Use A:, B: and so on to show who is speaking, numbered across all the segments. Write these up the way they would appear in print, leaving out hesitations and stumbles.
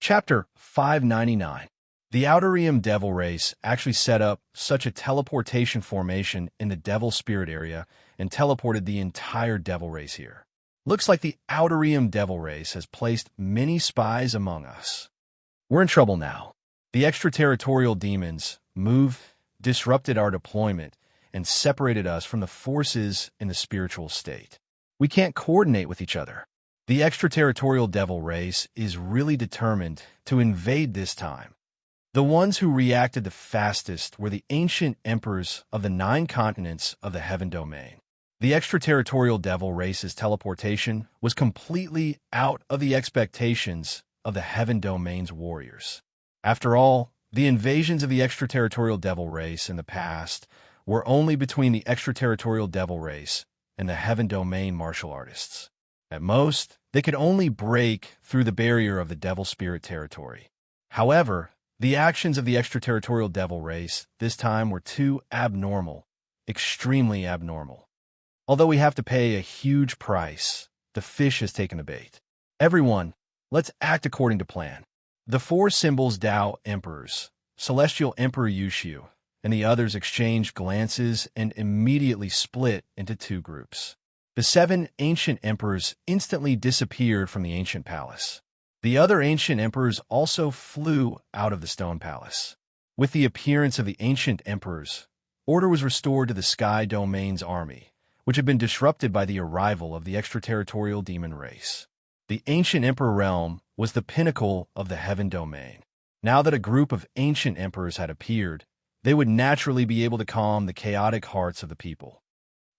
A: Chapter 599. The Outerium Devil Race actually set up such a teleportation formation in the Devil Spirit area and teleported the entire Devil Race here. Looks like the Outerium Devil Race has placed many spies among us. We're in trouble now. The extraterritorial demons disrupted our deployment, and separated us from the forces in the spiritual state. We can't coordinate with each other. The extraterritorial devil race is really determined to invade this time. The ones who reacted the fastest were the ancient emperors of the 9 continents of the heaven domain. The extraterritorial devil race's teleportation was completely out of the expectations of the heaven domain's warriors. After all, the invasions of the extraterritorial devil race in the past were only between the extraterritorial devil race and the heaven domain martial artists. At most, they could only break through the barrier of the devil spirit territory. However, the actions of the extraterritorial devil race this time were too abnormal, extremely abnormal. Although we have to pay a huge price, the fish has taken the bait. Everyone, let's act according to plan. The 4 symbols Tao Emperors, Celestial Emperor Yushu, and the others exchanged glances and immediately split into 2 groups. The 7 ancient emperors instantly disappeared from the ancient palace. The other ancient emperors also flew out of the stone palace. With the appearance of the ancient emperors, order was restored to the sky domain's army, which had been disrupted by the arrival of the extraterritorial demon race. The ancient emperor realm was the pinnacle of the heaven domain. Now that a group of ancient emperors had appeared, they would naturally be able to calm the chaotic hearts of the people.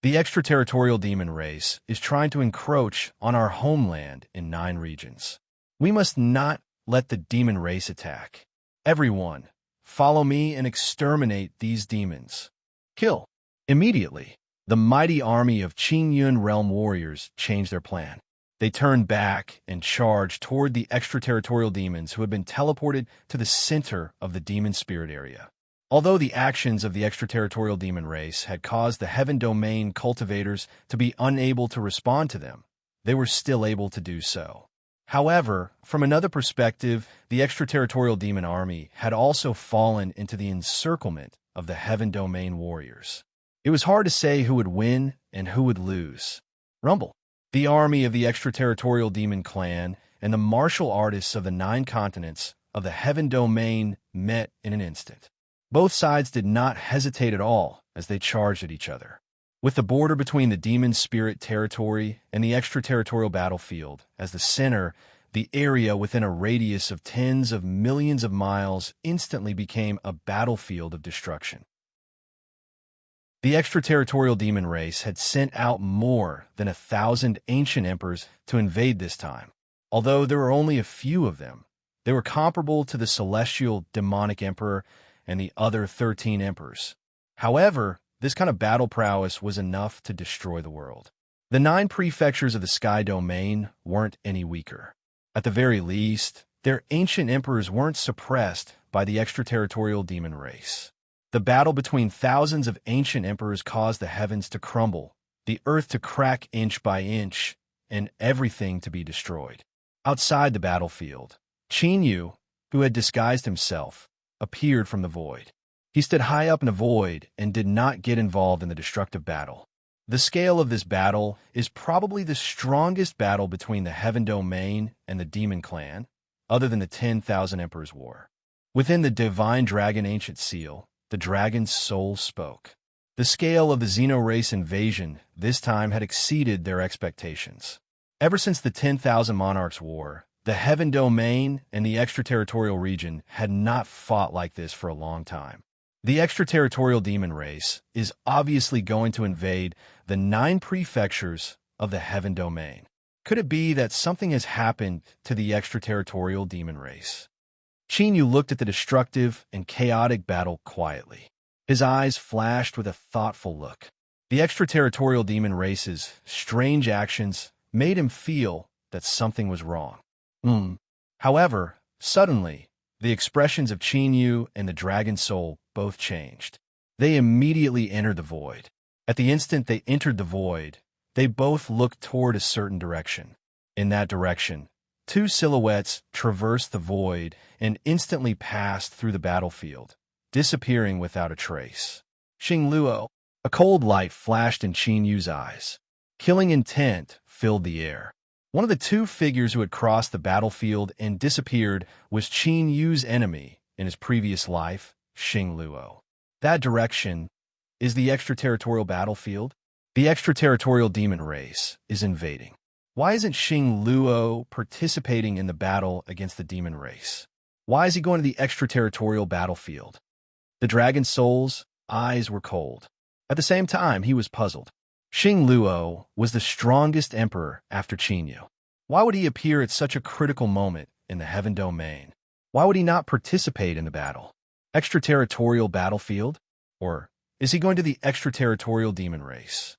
A: The extraterritorial demon race is trying to encroach on our homeland in 9 regions. We must not let the demon race attack. Everyone, follow me and exterminate these demons. Kill. Immediately, the mighty army of Qingyun realm warriors changed their plan. They turned back and charged toward the extraterritorial demons who had been teleported to the center of the demon spirit area. Although the actions of the extraterritorial demon race had caused the heaven domain cultivators to be unable to respond to them, they were still able to do so. However, from another perspective, the extraterritorial demon army had also fallen into the encirclement of the heaven domain warriors. It was hard to say who would win and who would lose. Rumble. The army of the extraterritorial demon clan and the martial artists of the 9 continents of the heaven domain met in an instant. Both sides did not hesitate at all as they charged at each other. With the border between the demon spirit territory and the extraterritorial battlefield as the center, the area within a radius of tens of millions of miles instantly became a battlefield of destruction. The extraterritorial demon race had sent out more than 1,000 ancient emperors to invade this time. Although there were only a few of them, they were comparable to the celestial demonic emperor and the other 13 emperors. However, this kind of battle prowess was enough to destroy the world. The 9 prefectures of the sky domain weren't any weaker. At the very least, their ancient emperors weren't suppressed by the extraterritorial demon race. The battle between thousands of ancient emperors caused the heavens to crumble, the earth to crack inch by inch, and everything to be destroyed. Outside the battlefield, Qinyu, who had disguised himself, appeared from the void. He stood high up in the void and did not get involved in the destructive battle. The scale of this battle is probably the strongest battle between the heaven domain and the demon clan, other than the 10,000 Emperors' War. Within the divine dragon ancient seal, the dragon's soul spoke. The scale of the Xeno-race invasion this time had exceeded their expectations. Ever since the 10,000 Monarchs' War, the heaven domain and the extraterritorial region had not fought like this for a long time. The extraterritorial demon race is obviously going to invade the 9 prefectures of the heaven domain. Could it be that something has happened to the extraterritorial demon race? Qinyu looked at the destructive and chaotic battle quietly. His eyes flashed with a thoughtful look. The extraterritorial demon race's strange actions made him feel that something was wrong. However, suddenly, the expressions of Qinyu and the dragon soul both changed. They immediately entered the void. At the instant they entered the void, they both looked toward a certain direction. In that direction, Two silhouettes traversed the void and instantly passed through the battlefield, disappearing without a trace. Xing Luo. A cold light flashed in Qin Yu's eyes. Killing intent filled the air. One of the two figures who had crossed the battlefield and disappeared was Qin Yu's enemy in his previous life, Xing Luo. That direction is the extraterritorial battlefield. The extraterritorial demon race is invading. Why isn't Xing Luo participating in the battle against the demon race? Why is he going to the extraterritorial battlefield? The dragon soul's eyes were cold. At the same time, he was puzzled. Xing Luo was the strongest emperor after Qin Yu. Why would he appear at such a critical moment in the heaven domain? Why would he not participate in the battle? Extraterritorial battlefield? Or is he going to the extraterritorial demon race?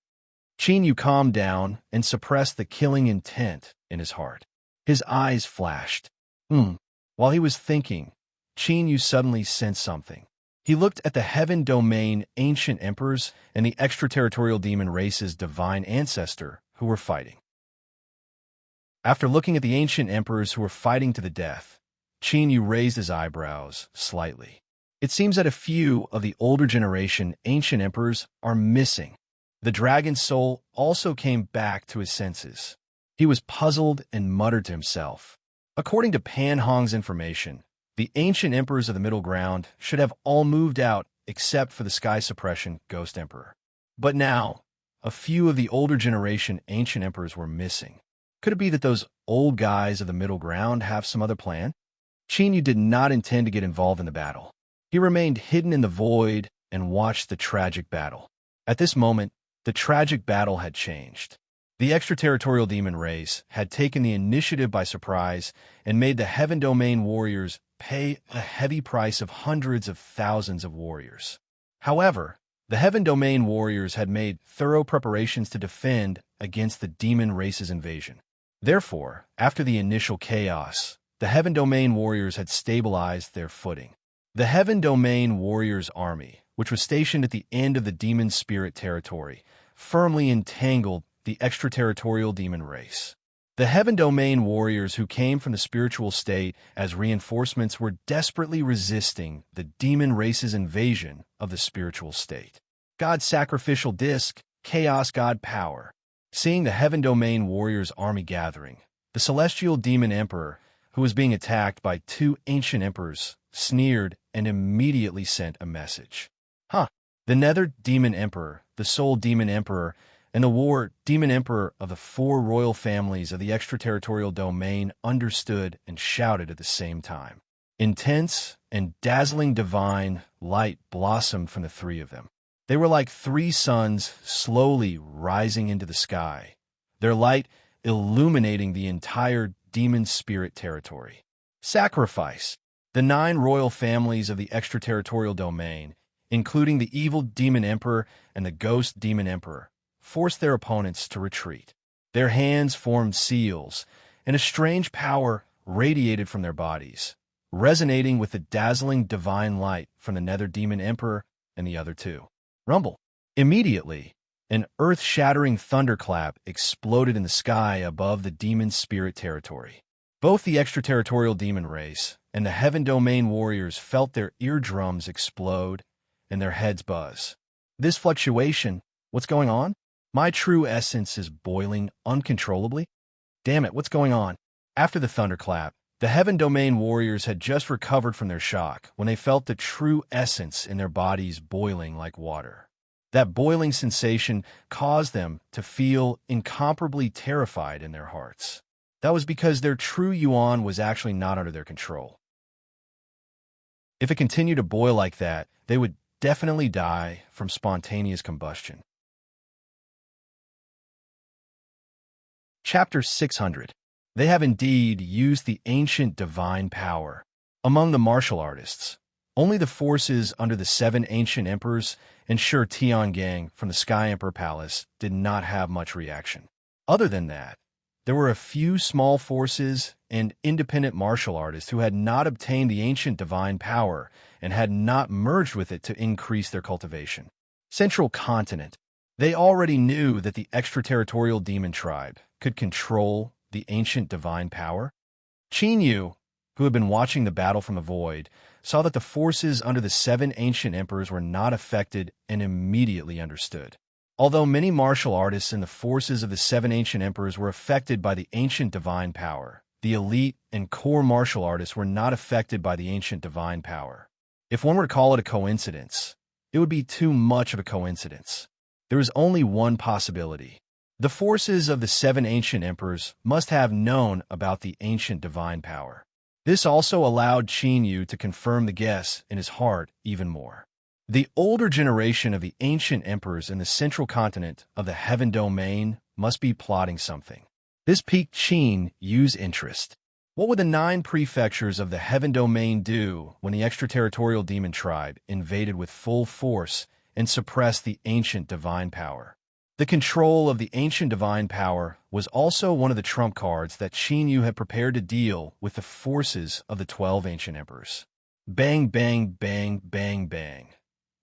A: Qin Yu calmed down and suppressed the killing intent in his heart. His eyes flashed. While he was thinking, Qin Yu suddenly sensed something. He looked at the heaven domain ancient emperors and the extraterritorial demon race's divine ancestor who were fighting. After looking at the ancient emperors who were fighting to the death, Qin Yu raised his eyebrows slightly. It seems that a few of the older generation ancient emperors are missing. The dragon soul also came back to his senses. He was puzzled and muttered to himself. According to Pan Hong's information, the ancient emperors of the middle ground should have all moved out except for the sky suppression ghost emperor. But now, a few of the older generation ancient emperors were missing. Could it be that those old guys of the middle ground have some other plan? Qin Yu did not intend to get involved in the battle. He remained hidden in the void and watched the tragic battle. At this moment, the tragic battle had changed. The extraterritorial demon race had taken the initiative by surprise and made the heaven domain warriors pay a heavy price of hundreds of thousands of warriors. However, the heaven domain warriors had made thorough preparations to defend against the demon race's invasion. Therefore, after the initial chaos, the heaven domain warriors had stabilized their footing. The heaven domain warriors' army, which was stationed at the end of the demon spirit territory, firmly entangled the extraterritorial demon race. The heaven domain warriors who came from the spiritual state as reinforcements were desperately resisting the demon race's invasion of the spiritual state. God's sacrificial disc, chaos god power. Seeing the heaven domain warriors' army gathering, the celestial demon emperor, who was being attacked by two ancient emperors, sneered and immediately sent a message. The nether demon emperor, the soul demon emperor, and the war demon emperor of the four royal families of the extraterritorial domain understood and shouted at the same time. Intense and dazzling divine light blossomed from the three of them. They were like three suns slowly rising into the sky, their light illuminating the entire demon spirit territory. Sacrifice. The 9 royal families of the extraterritorial domain, including the evil demon emperor and the ghost demon emperor, forced their opponents to retreat. Their hands formed seals, and a strange power radiated from their bodies, resonating with the dazzling divine light from the nether demon emperor and the other two. Rumble. Immediately, an earth-shattering thunderclap exploded in the sky above the demon spirit territory. Both the extraterritorial demon race and the heaven domain warriors felt their eardrums explode and their heads buzz. This fluctuation, what's going on? My true essence is boiling uncontrollably? Damn it, what's going on? After the thunderclap, the heaven domain warriors had just recovered from their shock when they felt the true essence in their bodies boiling like water. That boiling sensation caused them to feel incomparably terrified in their hearts. That was because their true yuan was actually not under their control. If it continued to boil like that, they would definitely die from spontaneous combustion. Chapter 600. They have indeed used the ancient divine power. Among the martial artists, only the forces under the 7 ancient emperors and Shi Tiangang from the Sky Emperor Palace did not have much reaction. Other than that, there were a few small forces and independent martial artists who had not obtained the ancient divine power and had not merged with it to increase their cultivation. Central Continent. They already knew that the extraterritorial demon tribe could control the ancient divine power. Qin Yu, who had been watching the battle from the void, saw that the forces under the 7 ancient emperors were not affected and immediately understood. Although many martial artists in the forces of the 7 ancient emperors were affected by the ancient divine power, the elite and core martial artists were not affected by the ancient divine power. If one were to call it a coincidence, it would be too much of a coincidence. There is only one possibility. The forces of the 7 ancient emperors must have known about the ancient divine power. This also allowed Qin Yu to confirm the guess in his heart even more. The older generation of the ancient emperors in the central continent of the Heaven Domain must be plotting something. This piqued Qin Yu's interest. What would the 9 prefectures of the Heaven Domain do when the extraterritorial demon tribe invaded with full force and suppressed the ancient divine power? The control of the ancient divine power was also one of the trump cards that Qin Yu had prepared to deal with the forces of the 12 ancient emperors. Bang, bang, bang, bang, bang.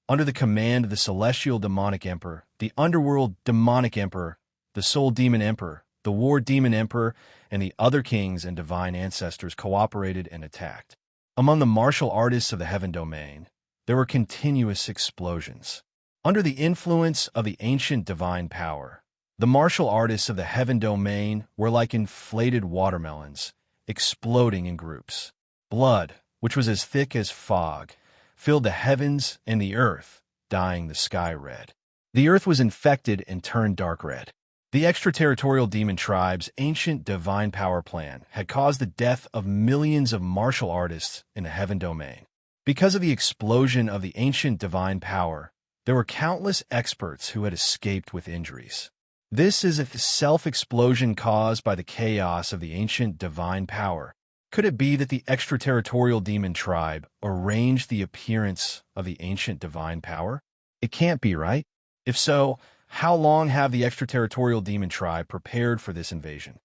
A: Under the command of the celestial demonic emperor, the underworld demonic emperor, the soul demon emperor, the war demon emperor, and the other kings and divine ancestors cooperated and attacked. Among the martial artists of the Heaven Domain, there were continuous explosions. Under the influence of the ancient divine power, the martial artists of the Heaven Domain were like inflated watermelons, exploding in groups. Blood, which was as thick as fog, filled the heavens and the earth, dyeing the sky red. The earth was infected and turned dark red. The extraterritorial demon tribe's ancient divine power plan had caused the death of millions of martial artists in the Heaven Domain. Because of the explosion of the ancient divine power, there were countless experts who had escaped with injuries. This is a self-explosion caused by the chaos of the ancient divine power. Could it be that the extraterritorial demon tribe arranged the appearance of the ancient divine power? It can't be, right? If so, how long have the extraterritorial demon tribe prepared for this invasion?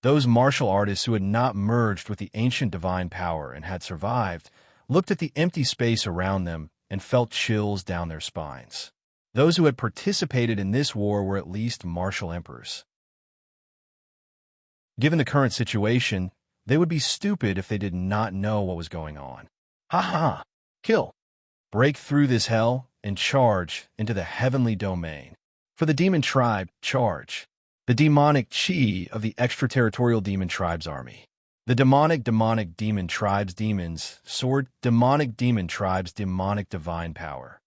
A: Those martial artists who had not merged with the ancient divine power and had survived looked at the empty space around them and felt chills down their spines. Those who had participated in this war were at least martial emperors. Given the current situation, they would be stupid if they did not know what was going on. Ha ha! Kill! Break through this hell and charge into the heavenly domain. For the demon tribe, charge. The demonic chi of the extraterritorial demon tribe's army. The demonic demon tribe's demons, sword, demonic demon tribe's demonic divine power.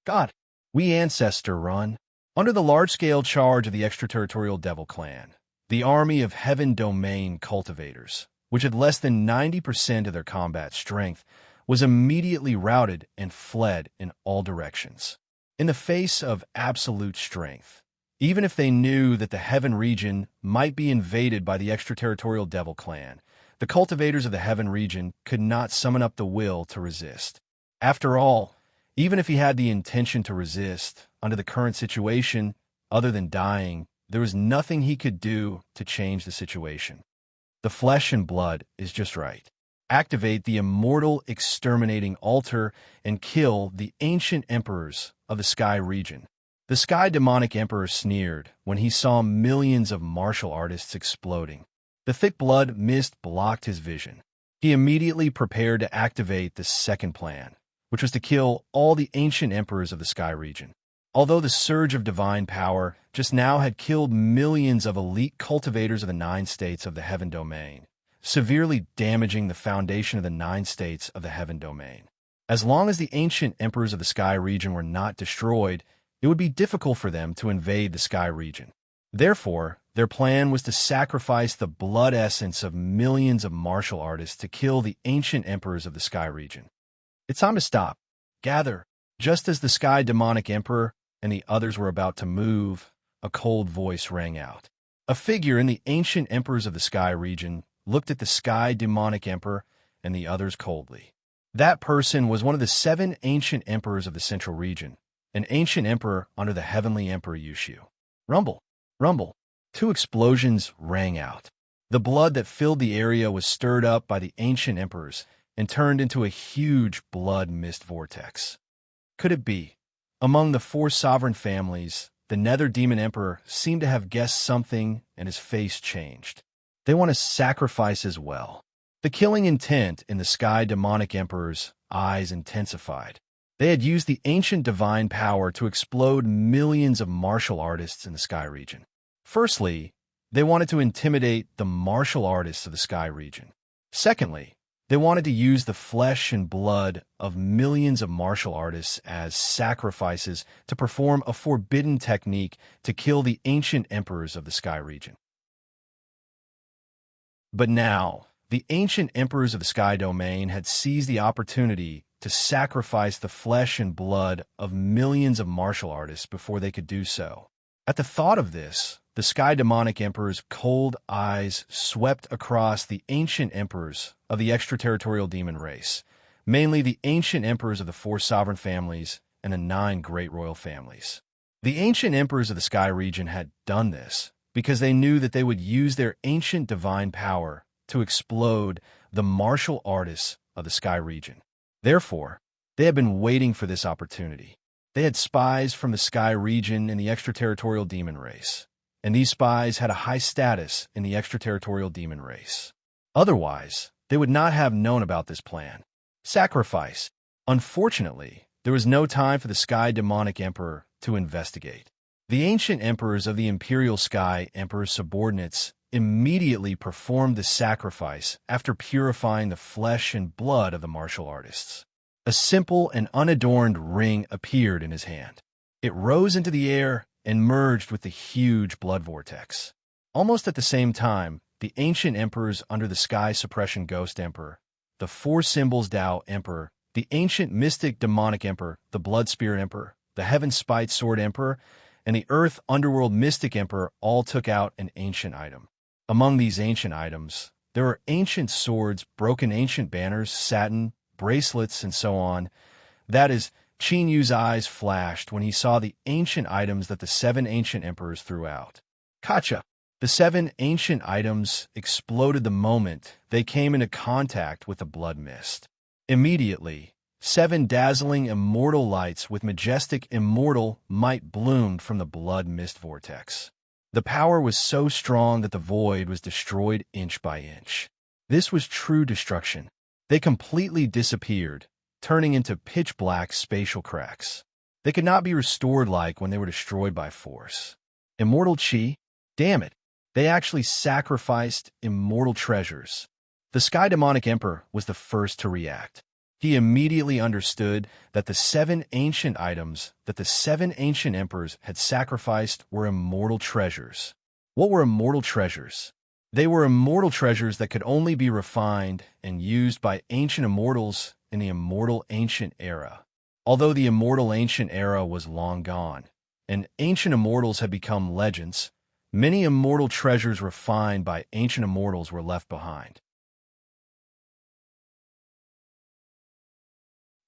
A: God, we ancestor run. Under the large-scale charge of the extraterritorial devil clan, the army of Heaven Domain cultivators, which had less than 90% of their combat strength, was immediately routed and fled in all directions. In the face of absolute strength, even if they knew that the Heaven region might be invaded by the extraterritorial devil clan, the cultivators of the Heaven region could not summon up the will to resist. After all, even if he had the intention to resist, under the current situation, other than dying, there was nothing he could do to change the situation. The flesh and blood is just right. Activate the immortal exterminating altar and kill the ancient emperors of the Sky region. The Sky demonic emperor sneered when he saw millions of martial artists exploding. The thick blood mist blocked his vision. He immediately prepared to activate the second plan, which was to kill all the ancient emperors of the Sky region. Although the surge of divine power just now had killed millions of elite cultivators of the 9 states of the Heaven Domain, severely damaging the foundation of the 9 states of the Heaven Domain. As long as the ancient emperors of the Sky region were not destroyed, it would be difficult for them to invade the Sky region. Therefore, their plan was to sacrifice the blood essence of millions of martial artists to kill the ancient emperors of the Sky region. It's time to stop. Gather. Just as the Sky demonic emperor and the others were about to move, a cold voice rang out. A figure in the ancient emperors of the Sky region looked at the Sky demonic emperor and the others coldly. That person was one of the 7 ancient emperors of the central region, an ancient emperor under the heavenly emperor Yushu. Rumble, rumble. 2 explosions rang out. The blood that filled the area was stirred up by the ancient emperors and turned into a huge blood mist vortex. Could it be? Among the 4 sovereign families, the Nether Demon Emperor seemed to have guessed something and his face changed. They want to sacrifice as well. The killing intent in the Sky Demonic Emperor's eyes intensified. They had used the ancient divine power to explode millions of martial artists in the Sky region. Firstly, they wanted to intimidate the martial artists of the Sky region. Secondly, they wanted to use the flesh and blood of millions of martial artists as sacrifices to perform a forbidden technique to kill the ancient emperors of the Sky region. But now, the ancient emperors of the Sky Domain had seized the opportunity to sacrifice the flesh and blood of millions of martial artists before they could do so. At the thought of this, the Sky Demonic Emperor's cold eyes swept across the ancient emperors of the extraterritorial demon race, mainly the ancient emperors of the 4 sovereign families and the 9 great royal families. The ancient emperors of the Sky region had done this because they knew that they would use their ancient divine power to explode the martial artists of the Sky region. Therefore, they had been waiting for this opportunity. They had spies from the Sky region and the extraterritorial demon race, and these spies had a high status in the extraterritorial demon race. Otherwise, they would not have known about this plan. Sacrifice. Unfortunately, there was no time for the Sky Demonic Emperor to investigate. The ancient emperors of the Imperial Sky Emperor's subordinates immediately performed the sacrifice after purifying the flesh and blood of the martial artists. A simple and unadorned ring appeared in his hand. It rose into the air and merged with the huge blood vortex. Almost at the same time, the ancient emperors under the Sky Suppression Ghost Emperor, the 4 Symbols Tao Emperor, the ancient Mystic Demonic Emperor, the Blood Spirit Emperor, the Heaven Spite Sword Emperor, and the Earth Underworld Mystic Emperor all took out an ancient item. Among these ancient items, there were ancient swords, broken ancient banners, satin, bracelets, and so on. That is, Qin Yu's eyes flashed when he saw the ancient items that the 7 ancient emperors threw out. Gotcha! The 7 ancient items exploded the moment they came into contact with the blood mist. Immediately, 7 dazzling immortal lights with majestic immortal might bloomed from the blood mist vortex. The power was so strong that the void was destroyed inch by inch. This was true destruction. They completely disappeared, turning into pitch-black spatial cracks. They could not be restored like when they were destroyed by force. Immortal Qi? Damn it! They actually sacrificed immortal treasures. The Sky Demonic Emperor was the first to react. He immediately understood that the 7 ancient items that the 7 ancient emperors had sacrificed were immortal treasures. What were immortal treasures? They were immortal treasures that could only be refined and used by ancient immortals in the immortal ancient era. Although the immortal ancient era was long gone, and ancient immortals had become legends, many immortal treasures refined by ancient immortals were left behind.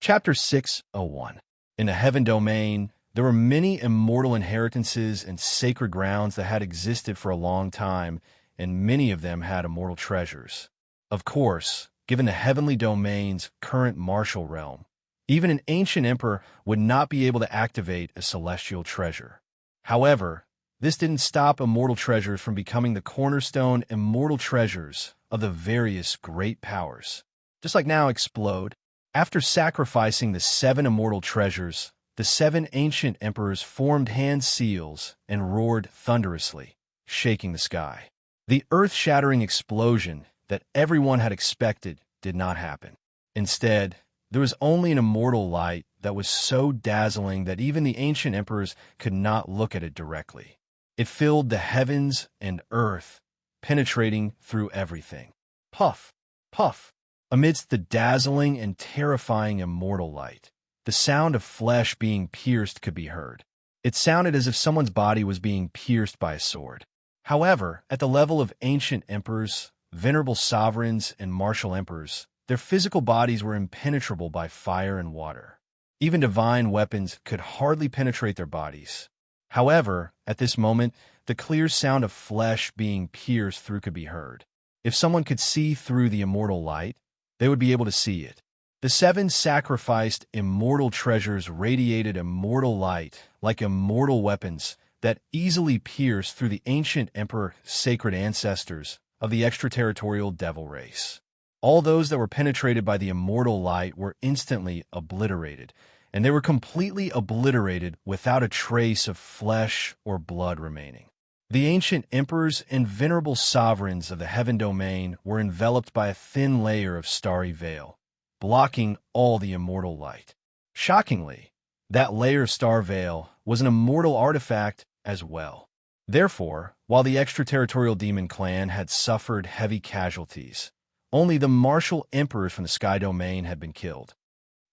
A: Chapter 601. In the Heaven Domain, there were many immortal inheritances and sacred grounds that had existed for a long time, and many of them had immortal treasures. Of course, given the Heavenly Domain's current martial realm, even an ancient emperor would not be able to activate a celestial treasure. However, this didn't stop immortal treasures from becoming the cornerstone immortal treasures of the various great powers. Just like now explode. After sacrificing the 7 immortal treasures, the 7 ancient emperors formed hand seals and roared thunderously, shaking the sky. The earth-shattering explosion that everyone had expected did not happen. Instead, there was only an immortal light that was so dazzling that even the ancient emperors could not look at it directly. It filled the heavens and earth, penetrating through everything. Puff, puff. Amidst the dazzling and terrifying immortal light, the sound of flesh being pierced could be heard. It sounded as if someone's body was being pierced by a sword. However, at the level of ancient emperors, venerable sovereigns, and martial emperors, their physical bodies were impenetrable by fire and water. Even divine weapons could hardly penetrate their bodies. However, at this moment, the clear sound of flesh being pierced through could be heard. If someone could see through the immortal light, they would be able to see it. The 7 sacrificed immortal treasures radiated immortal light like immortal weapons that easily pierced through the ancient emperor sacred ancestors of the extraterritorial devil race. All those that were penetrated by the immortal light were instantly obliterated, and they were completely obliterated without a trace of flesh or blood remaining. The ancient emperors and venerable sovereigns of the heaven domain were enveloped by a thin layer of starry veil, blocking all the immortal light. Shockingly, that layer of star veil was an immortal artifact as well. Therefore, while the extraterritorial demon clan had suffered heavy casualties, only the martial emperors from the sky domain had been killed.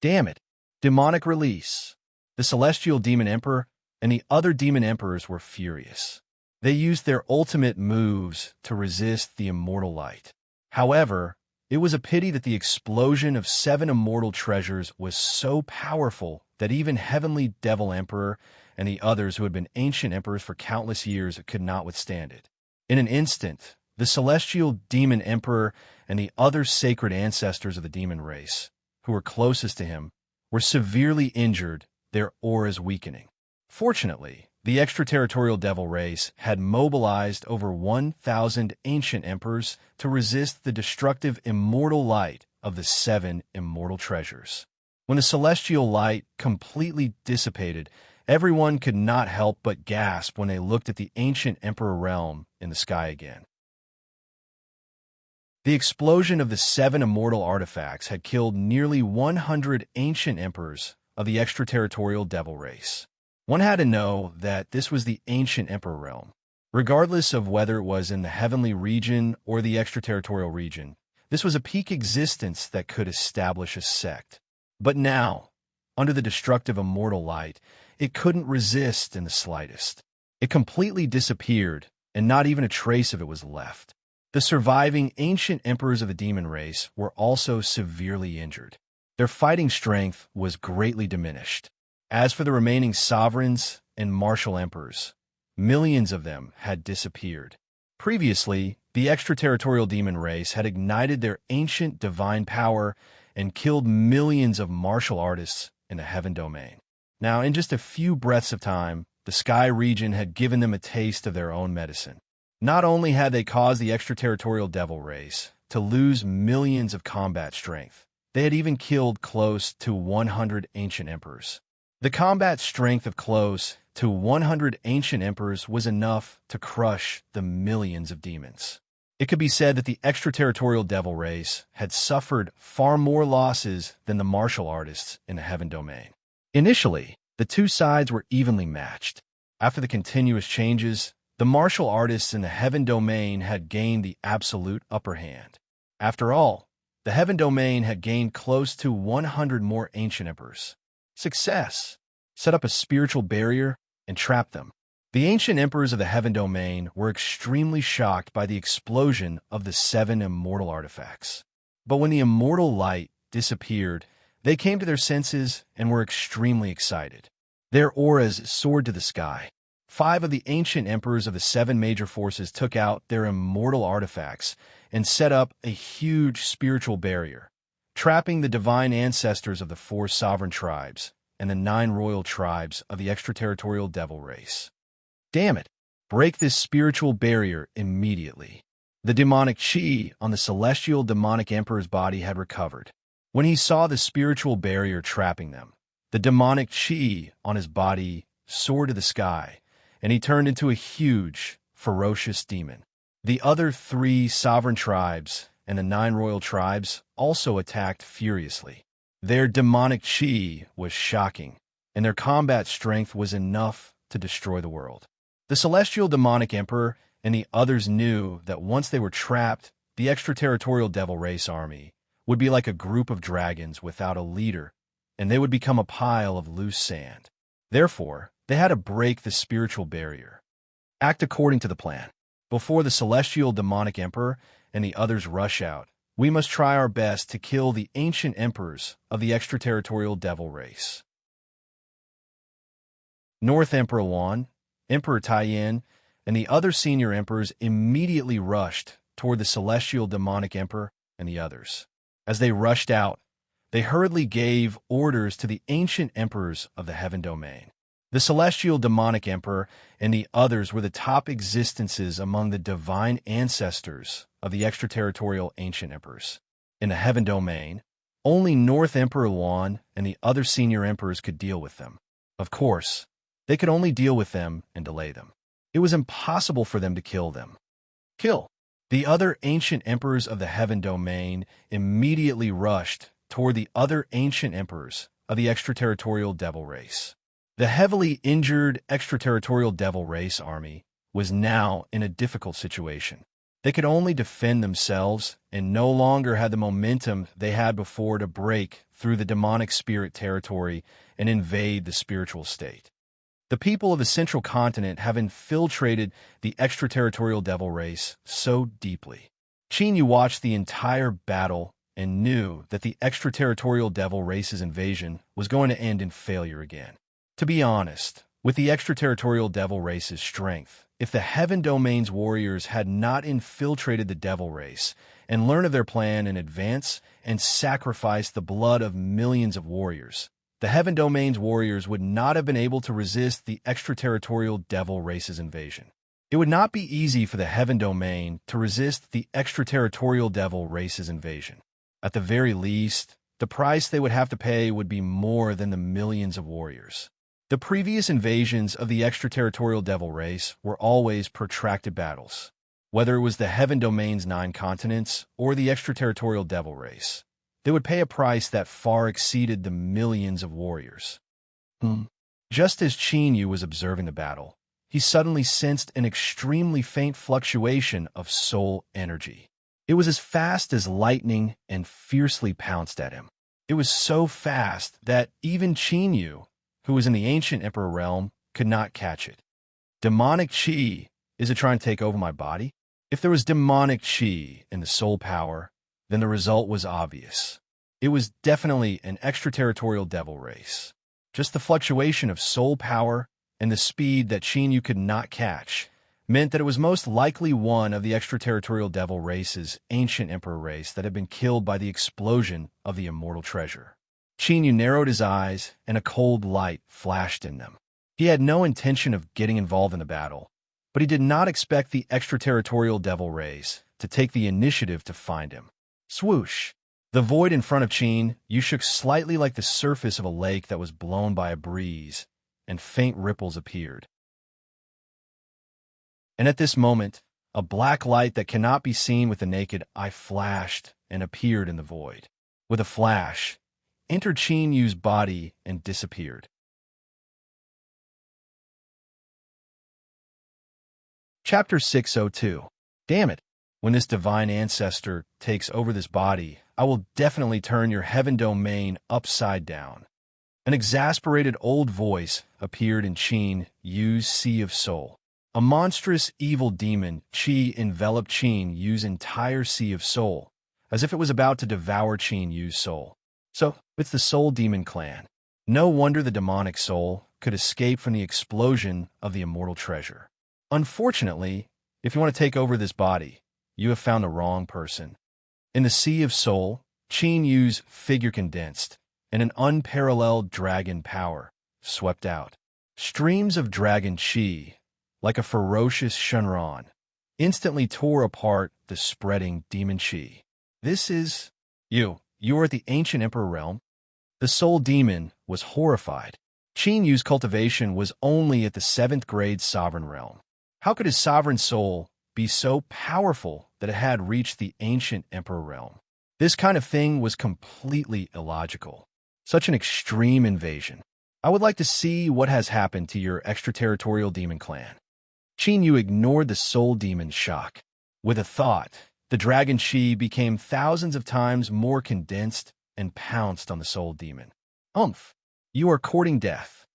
A: Damn it! Demonic release! The celestial demon emperor and the other demon emperors were furious. They used their ultimate moves to resist the immortal light. However, it was a pity that the explosion of 7 immortal treasures was so powerful that even Heavenly Devil Emperor and the others who had been ancient emperors for countless years could not withstand it. In an instant, the celestial demon emperor and the other sacred ancestors of the demon race, who were closest to him, were severely injured, their auras weakening. Fortunately, the extraterritorial devil race had mobilized over 1,000 ancient emperors to resist the destructive immortal light of the 7 immortal treasures. When the celestial light completely dissipated, everyone could not help but gasp when they looked at the ancient emperor realm in the sky again. The explosion of the 7 immortal artifacts had killed nearly 100 ancient emperors of the extraterritorial devil race. One had to know that this was the ancient emperor realm. Regardless of whether it was in the heavenly region or the extraterritorial region, this was a peak existence that could establish a sect. But now, under the destructive immortal light, it couldn't resist in the slightest. It completely disappeared, and not even a trace of it was left. The surviving ancient emperors of the demon race were also severely injured. Their fighting strength was greatly diminished. As for the remaining sovereigns and martial emperors, millions of them had disappeared. Previously, the extraterritorial demon race had ignited their ancient divine power and killed millions of martial artists in the heaven domain. Now, in just a few breaths of time, the sky region had given them a taste of their own medicine. Not only had they caused the extraterritorial devil race to lose millions of combat strength, they had even killed close to 100 ancient emperors. The combat strength of close to 100 ancient emperors was enough to crush the millions of demons. It could be said that the extraterritorial devil race had suffered far more losses than the martial artists in the heaven domain. Initially, the two sides were evenly matched. After the continuous changes, the martial artists in the heaven domain had gained the absolute upper hand. After all, the heaven domain had gained close to 100 more ancient emperors. Success! Set up a spiritual barrier and trap them. The ancient emperors of the heaven domain were extremely shocked by the explosion of the 7 immortal artifacts. But when the immortal light disappeared, they came to their senses and were extremely excited. Their auras soared to the sky. 5 of the ancient emperors of the 7 major forces took out their immortal artifacts and set up a huge spiritual barrier, trapping the divine ancestors of the 4 sovereign tribes and the 9 royal tribes of the extraterritorial devil race. Damn it! Break this spiritual barrier immediately. The demonic chi on the celestial demonic emperor's body had recovered. When he saw the spiritual barrier trapping them, the demonic chi on his body soared to the sky, and he turned into a huge, ferocious demon. The other 3 sovereign tribes and the 9 royal tribes also attacked furiously. Their demonic chi was shocking, and their combat strength was enough to destroy the world. The celestial demonic emperor and the others knew that once they were trapped, the extraterritorial devil race army would be like a group of dragons without a leader, and they would become a pile of loose sand. Therefore, they had to break the spiritual barrier. Act according to the plan. Before the celestial demonic emperor and the others rush out, we must try our best to kill the ancient emperors of the extraterritorial devil race. North Emperor Wan, Emperor Taiyin, and the other senior emperors immediately rushed toward the celestial demonic emperor and the others. As they rushed out, they hurriedly gave orders to the ancient emperors of the heaven domain. The celestial demonic emperor and the others were the top existences among the divine ancestors of the extraterritorial ancient emperors. In the Heaven Domain, only North Emperor Luan and the other senior emperors could deal with them. Of course, they could only deal with them and delay them. It was impossible for them to kill them. Kill! The other ancient emperors of the Heaven Domain immediately rushed toward the other ancient emperors of the extraterritorial devil race. The heavily injured extraterritorial devil race army was now in a difficult situation. They could only defend themselves and no longer had the momentum they had before to break through the demonic spirit territory and invade the spiritual state. The people of the central continent have infiltrated the extraterritorial devil race so deeply. Qin Yu watched the entire battle and knew that the extraterritorial devil race's invasion was going to end in failure again. To be honest, with the extraterritorial devil race's strength, if the Heaven Domain's warriors had not infiltrated the devil race and learned of their plan in advance and sacrificed the blood of millions of warriors, the Heaven Domain's warriors would not have been able to resist the extraterritorial devil race's invasion. It would not be easy for the Heaven Domain to resist the extraterritorial devil race's invasion. At the very least, the price they would have to pay would be more than the millions of warriors. The previous invasions of the extraterritorial devil race were always protracted battles, whether it was the Heaven Domain's 9 continents or the extraterritorial devil race. They would pay a price that far exceeded the millions of warriors. Just as Qin Yu was observing the battle, he suddenly sensed an extremely faint fluctuation of soul energy. It was as fast as lightning and fiercely pounced at him. It was so fast that even Qin Yu, who was in the ancient emperor realm, could not catch it. Demonic chi, is it trying to take over my body? If there was demonic chi in the soul power, then the result was obvious. It was definitely an extraterritorial devil race. Just the fluctuation of soul power and the speed that Qin Yu could not catch meant that it was most likely one of the extraterritorial devil race's ancient emperor race that had been killed by the explosion of the immortal treasure. Qin Yu narrowed his eyes, and a cold light flashed in them. He had no intention of getting involved in the battle, but he did not expect the extraterritorial devil race to take the initiative to find him. Swoosh! The void in front of Qin Yu shook slightly like the surface of a lake that was blown by a breeze, and faint ripples appeared. And at this moment, a black light that cannot be seen with the naked eye flashed and appeared in the void. With a flash, entered Qin Yu's body and disappeared. Chapter 602. Damn it! When this divine ancestor takes over this body, I will definitely turn your Heaven Domain upside down. An exasperated old voice appeared in Qin Yu's sea of soul. A monstrous evil demon Qi enveloped Qin Yu's entire sea of soul, as if it was about to devour Qin Yu's soul. So, it's the Soul Demon clan. No wonder the demonic soul could escape from the explosion of the immortal treasure. Unfortunately, if you want to take over this body, you have found the wrong person. In the Sea of Soul, Qin Yu's figure condensed, and an unparalleled dragon power swept out. Streams of dragon qi, like a ferocious Shenron, instantly tore apart the spreading demon qi. This is... You are at the ancient emperor realm? The soul demon was horrified. Qin Yu's cultivation was only at the 7th grade sovereign realm. How could his sovereign soul be so powerful that it had reached the ancient emperor realm? This kind of thing was completely illogical. Such an extreme invasion. I would like to see what has happened to your extraterritorial demon clan. Qin Yu ignored the soul demon's shock. With a thought, the dragon qi became thousands of times more condensed and pounced on the soul demon. You are courting death.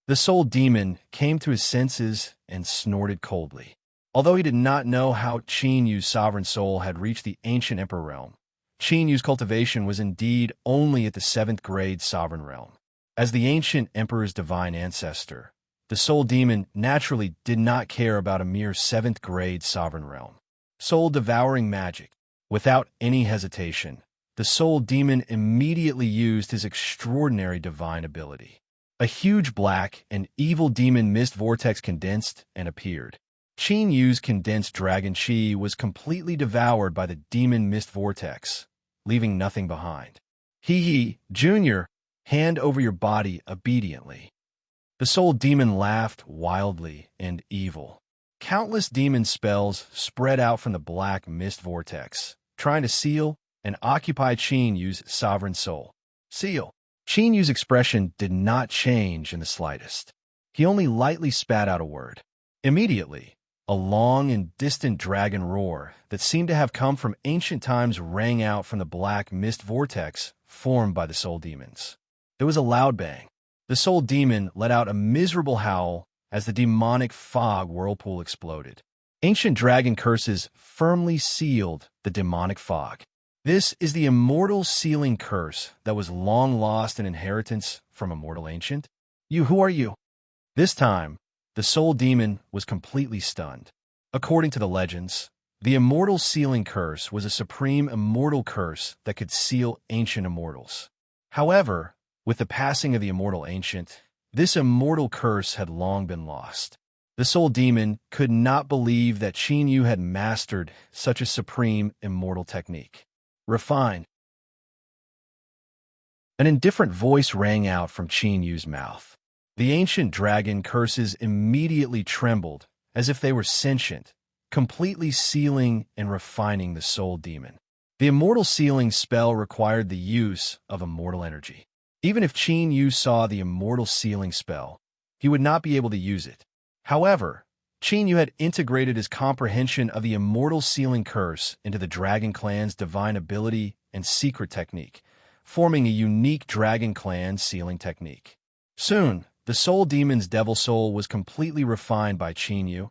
A: The soul demon came to his senses and snorted coldly. Although he did not know how Qin Yu's sovereign soul had reached the ancient emperor realm, Qin Yu's cultivation was indeed only at the 7th grade sovereign realm. As the ancient emperor's divine ancestor, the soul demon naturally did not care about a mere 7th grade sovereign realm. Soul-devouring magic. Without any hesitation, the soul demon immediately used his extraordinary divine ability. A huge black and evil demon mist vortex condensed and appeared. Qin Yu's condensed dragon qi was completely devoured by the demon mist vortex, leaving nothing behind. Hee, Junior, hand over your body obediently. The soul demon laughed wildly and evil. Countless demon spells spread out from the black mist vortex, trying to seal and occupy Qin Yu's sovereign soul. Seal. Qin Yu's expression did not change in the slightest. He only lightly spat out a word. Immediately, a long and distant dragon roar that seemed to have come from ancient times rang out from the black mist vortex formed by the soul demons. There was a loud bang. The soul demon let out a miserable howl as the demonic fog whirlpool exploded. Ancient dragon curses firmly sealed the demonic fog. This is the immortal sealing curse that was long lost in inheritance from a mortal ancient. Who are you? This time, the soul demon was completely stunned. According to the legends, the immortal sealing curse was a supreme immortal curse that could seal ancient immortals. However, with the passing of the immortal ancient, this immortal curse had long been lost. The soul demon could not believe that Qin Yu had mastered such a supreme immortal technique. Refined. An indifferent voice rang out from Qin Yu's mouth. The ancient dragon curses immediately trembled as if they were sentient, completely sealing and refining the soul demon. The immortal sealing spell required the use of immortal energy. Even if Qin Yu saw the immortal sealing spell, he would not be able to use it. However, Qin Yu had integrated his comprehension of the immortal sealing curse into the Dragon Clan's divine ability and secret technique, forming a unique Dragon Clan sealing technique. Soon, the soul demon's devil soul was completely refined by Qin Yu,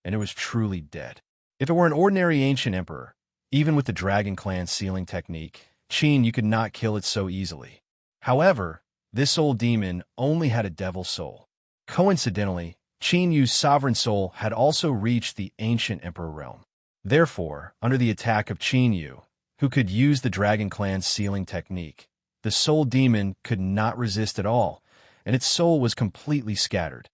A: and it was truly dead. If it were an ordinary ancient emperor, even with the Dragon Clan sealing technique, Qin Yu could not kill it so easily. However, this soul demon only had a devil soul. Coincidentally, Qin Yu's sovereign soul had also reached the ancient emperor realm. Therefore, under the attack of Qin Yu, who could use the Dragon Clan's sealing technique, the soul demon could not resist at all, and its soul was completely scattered.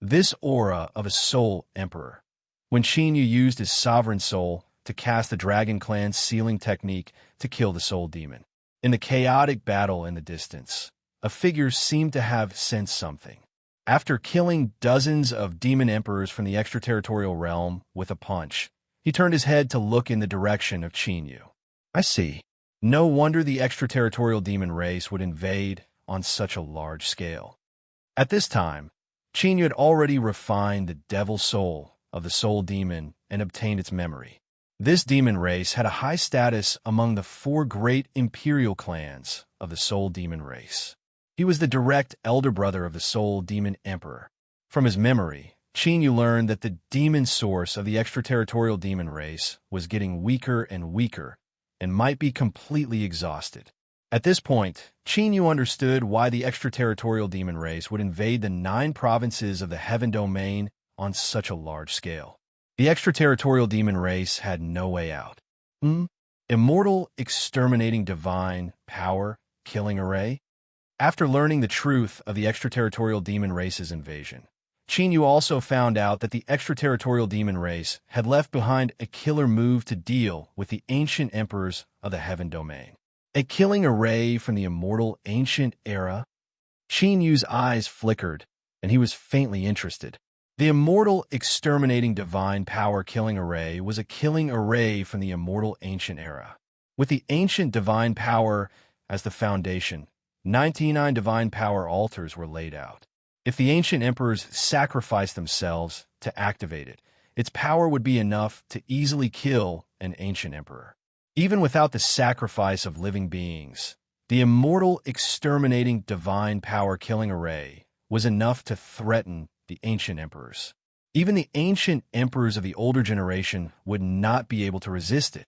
A: This aura of a soul emperor. When Qin Yu used his sovereign soul to cast the Dragon Clan's sealing technique to kill the soul demon. In the chaotic battle in the distance, a figure seemed to have sensed something. After killing dozens of demon emperors from the extraterritorial realm with a punch, he turned his head to look in the direction of Qin Yu. I see. No wonder the extraterritorial demon race would invade on such a large scale. At this time, Qin Yu had already refined the devil soul of the soul demon and obtained its memory. This demon race had a high status among the 4 great imperial clans of the soul demon race. He was the direct elder brother of the soul demon emperor. From his memory, Qin Yu learned that the demon source of the extraterritorial demon race was getting weaker and weaker and might be completely exhausted. At this point, Qin Yu understood why the extraterritorial demon race would invade the 9 provinces of the Heaven Domain on such a large scale. The extraterritorial demon race had no way out. Immortal, exterminating divine, power, killing array? After learning the truth of the extraterritorial demon race's invasion, Qin Yu also found out that the extraterritorial demon race had left behind a killer move to deal with the ancient emperors of the Heaven Domain. A killing array from the immortal ancient era? Qin Yu's eyes flickered, and he was faintly interested. The immortal, exterminating divine power killing array was a killing array from the immortal ancient era. With the ancient divine power as the foundation, 99 divine power altars were laid out. If the ancient emperors sacrificed themselves to activate it, its power would be enough to easily kill an ancient emperor. Even without the sacrifice of living beings, the immortal, exterminating divine power killing array was enough to threaten the ancient emperors. Even the ancient emperors of the older generation would not be able to resist it.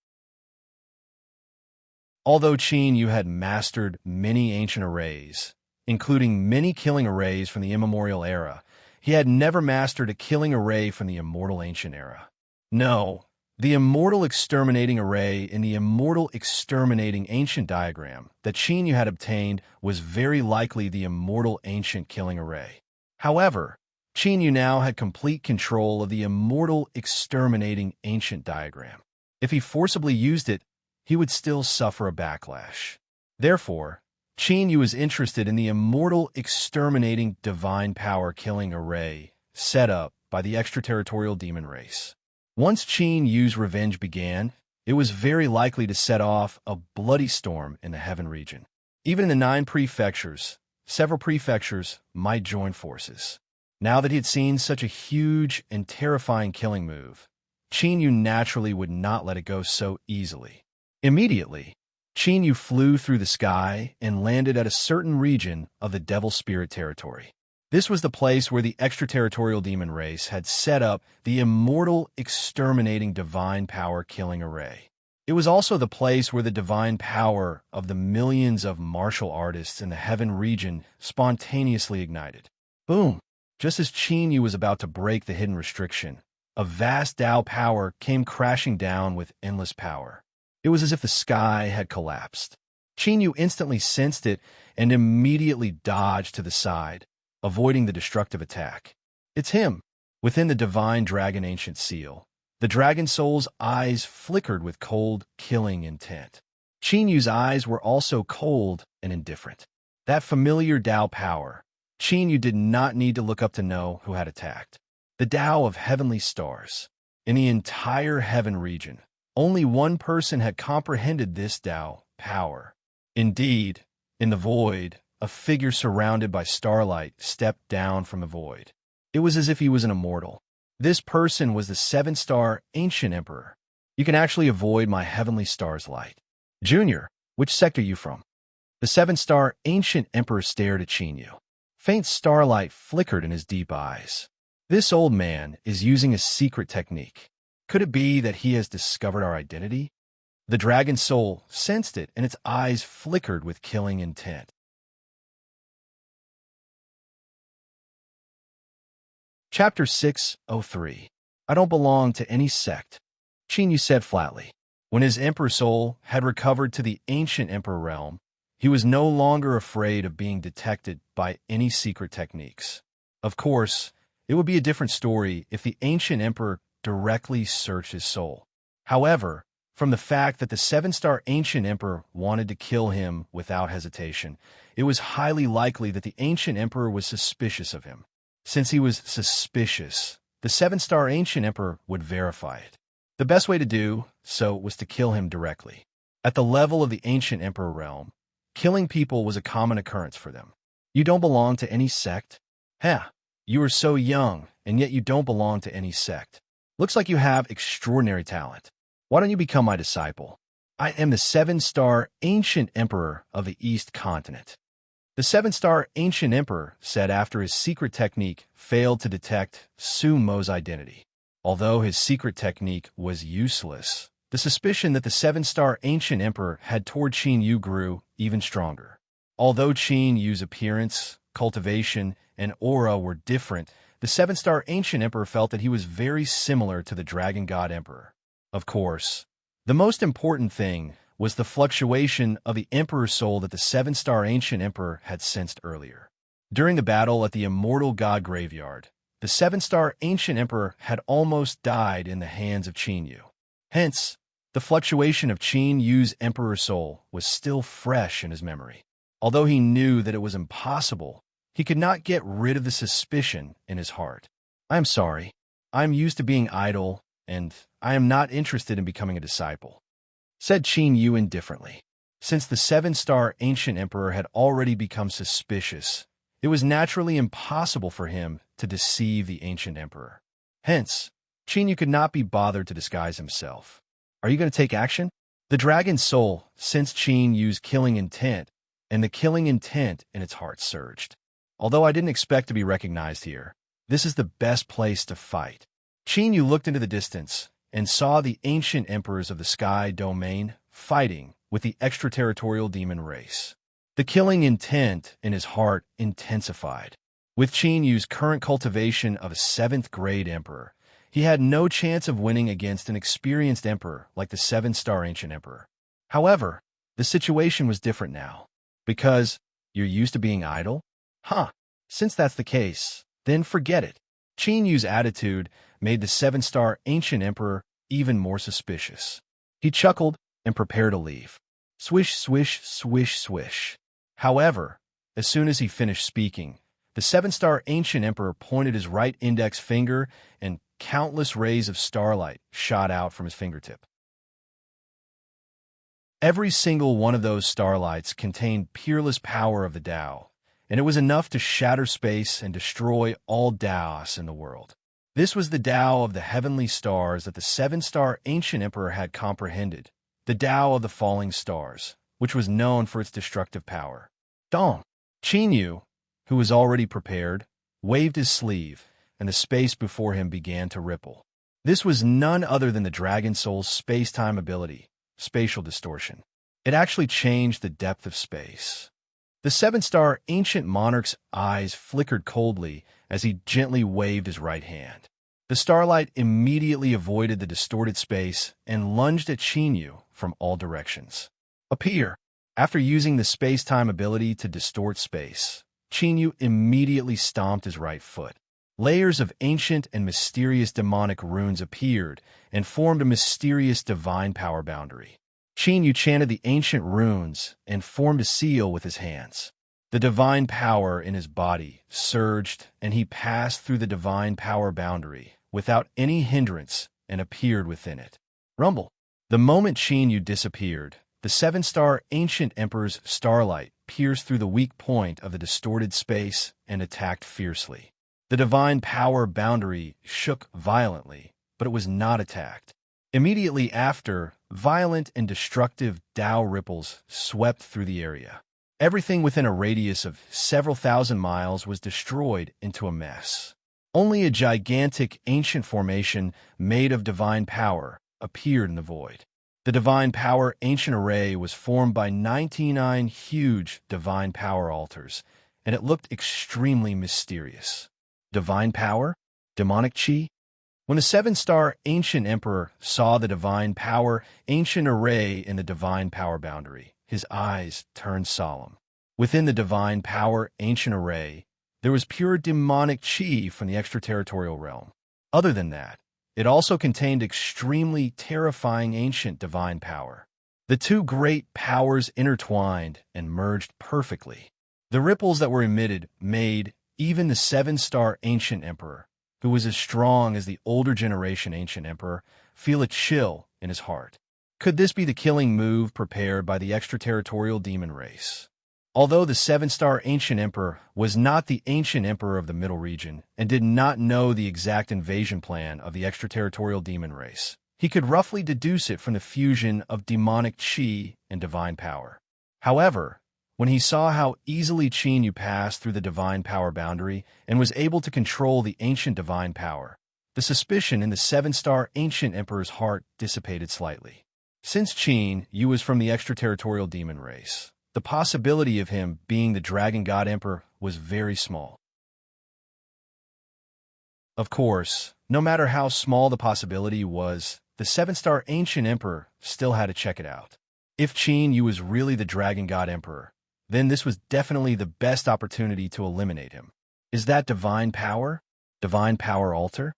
A: Although Qin Yu had mastered many ancient arrays, including many killing arrays from the immemorial era, he had never mastered a killing array from the immortal ancient era. No, the immortal exterminating array in the immortal exterminating ancient diagram that Qin Yu had obtained was very likely the immortal ancient killing array. However, Qin Yu now had complete control of the immortal exterminating ancient diagram. If he forcibly used it, he would still suffer a backlash. Therefore, Qin Yu was interested in the immortal, exterminating, divine power-killing array set up by the extraterritorial demon race. Once Qin Yu's revenge began, it was very likely to set off a bloody storm in the heaven region. Even in the 9 prefectures, several prefectures might join forces. Now that he had seen such a huge and terrifying killing move, Qin Yu naturally would not let it go so easily. Immediately, Qin Yu flew through the sky and landed at a certain region of the Devil Spirit territory. This was the place where the extraterritorial demon race had set up the immortal, exterminating divine power-killing array. It was also the place where the divine power of the millions of martial artists in the heaven region spontaneously ignited. Boom! Just as Qin Yu was about to break the hidden restriction, a vast Tao power came crashing down with endless power. It was as if the sky had collapsed. Qin Yu instantly sensed it and immediately dodged to the side, avoiding the destructive attack. It's him! Within the divine dragon ancient seal, the dragon soul's eyes flickered with cold, killing intent. Qin Yu's eyes were also cold and indifferent. That familiar Tao power, Qin Yu did not need to look up to know who had attacked. The Tao of heavenly stars. In the entire heaven region, only one person had comprehended this Tao power. Indeed, in the void, a figure surrounded by starlight stepped down from the void. It was as if he was an immortal. This person was the 7-star ancient emperor. You can actually avoid my heavenly star's light. Junior, which sect are you from? The 7-star ancient emperor stared at Qin Yu. Faint starlight flickered in his deep eyes. This old man is using a secret technique. Could it be that he has discovered our identity? The dragon soul sensed it, and its eyes flickered with killing intent. Chapter 603. I don't belong to any sect, Qin Yu said flatly. When his emperor soul had recovered to the ancient emperor realm, he was no longer afraid of being detected by any secret techniques. Of course, it would be a different story if the ancient emperor directly searched his soul. However, from the fact that the 7-star ancient emperor wanted to kill him without hesitation, it was highly likely that the ancient emperor was suspicious of him. Since he was suspicious, the 7-star ancient emperor would verify it. The best way to do so was to kill him directly. At the level of the ancient emperor realm, killing people was a common occurrence for them. You don't belong to any sect? Heh, you are so young, and yet you don't belong to any sect. Looks like you have extraordinary talent. Why don't you become my disciple? I am the 7-star ancient emperor of the East continent. The 7-star ancient emperor said after his secret technique failed to detect Su Mo's identity. Although his secret technique was useless, the suspicion that the 7-star ancient emperor had toward Qin Yu grew even stronger. Although Qin Yu's appearance, cultivation, and aura were different, the 7-star ancient emperor felt that he was very similar to the dragon god emperor. Of course, the most important thing was the fluctuation of the emperor's soul that the 7-star ancient emperor had sensed earlier. During the battle at the immortal god graveyard, the 7-star ancient emperor had almost died in the hands of Qin Yu. Hence, the fluctuation of Qin Yu's emperor soul was still fresh in his memory. Although he knew that it was impossible, he could not get rid of the suspicion in his heart. I am sorry. I am used to being idle, and I am not interested in becoming a disciple, said Qin Yu indifferently. Since the 7-star ancient emperor had already become suspicious, it was naturally impossible for him to deceive the ancient emperor. Hence, Qin Yu could not be bothered to disguise himself. Are you going to take action? The dragon soul sensed Qin Yu's killing intent, and the killing intent in its heart surged. Although I didn't expect to be recognized here, this is the best place to fight. Qin Yu looked into the distance and saw the ancient emperors of the sky domain fighting with the extraterritorial demon race. The killing intent in his heart intensified. With Qin Yu's current cultivation of a 7th-grade emperor, he had no chance of winning against an experienced emperor like the 7-star ancient emperor. However, the situation was different now. Because you're used to being idle? Since that's the case, then forget it. Qin Yu's attitude made the 7-star ancient emperor even more suspicious. He chuckled and prepare to leave. Swish, swish, swish, swish. However, as soon as he finished speaking, the seven-star ancient emperor pointed his right index finger and countless rays of starlight shot out from his fingertip. Every single one of those starlights contained peerless power of the Tao, and it was enough to shatter space and destroy all Taos in the world. This was the Tao of the heavenly stars that the seven-star ancient emperor had comprehended, the Tao of the falling stars, which was known for its destructive power. Dong! Qin Yu, who was already prepared, waved his sleeve, and the space before him began to ripple. This was none other than the Dragon Soul's space-time ability, spatial distortion. It actually changed the depth of space. The seven-star ancient monarch's eyes flickered coldly as he gently waved his right hand. The starlight immediately avoided the distorted space and lunged at Qin Yu from all directions. Appear! After using the space-time ability to distort space, Qin Yu immediately stomped his right foot. Layers of ancient and mysterious demonic runes appeared and formed a mysterious divine power boundary. Qin Yu chanted the ancient runes and formed a seal with his hands. The divine power in his body surged, and he passed through the divine power boundary without any hindrance and appeared within it. Rumble! The moment Qin Yu disappeared, the seven-star ancient emperor's starlight pierced through the weak point of the distorted space and attacked fiercely. The divine power boundary shook violently, but it was not attacked. Immediately after, violent and destructive Tao ripples swept through the area. Everything within a radius of several thousand miles was destroyed into a mess. Only a gigantic ancient formation made of divine power appeared in the void. The divine power ancient array was formed by 99 huge divine power altars, and it looked extremely mysterious. Divine power? Demonic chi? When the seven-star ancient emperor saw the divine power ancient array in the divine power boundary, his eyes turned solemn. Within the divine power ancient array, there was pure demonic chi from the extraterritorial realm. Other than that, it also contained extremely terrifying ancient divine power. The two great powers intertwined and merged perfectly. The ripples that were emitted made even the seven-star ancient emperor, who was as strong as the older generation ancient emperor, feel a chill in his heart. Could this be the killing move prepared by the extraterritorial demon race? Although the seven-star ancient emperor was not the ancient emperor of the Middle Region and did not know the exact invasion plan of the extraterritorial demon race, he could roughly deduce it from the fusion of demonic chi and divine power. However, when he saw how easily Qin Yu passed through the divine power boundary and was able to control the ancient divine power, the suspicion in the seven-star ancient emperor's heart dissipated slightly. Since Qin Yu was from the extraterritorial demon race, the possibility of him being the Dragon God Emperor was very small. Of course, no matter how small the possibility was, the seven-star ancient emperor still had to check it out. If Qin Yu was really the Dragon God Emperor, then this was definitely the best opportunity to eliminate him. Is that divine power? Divine power altar?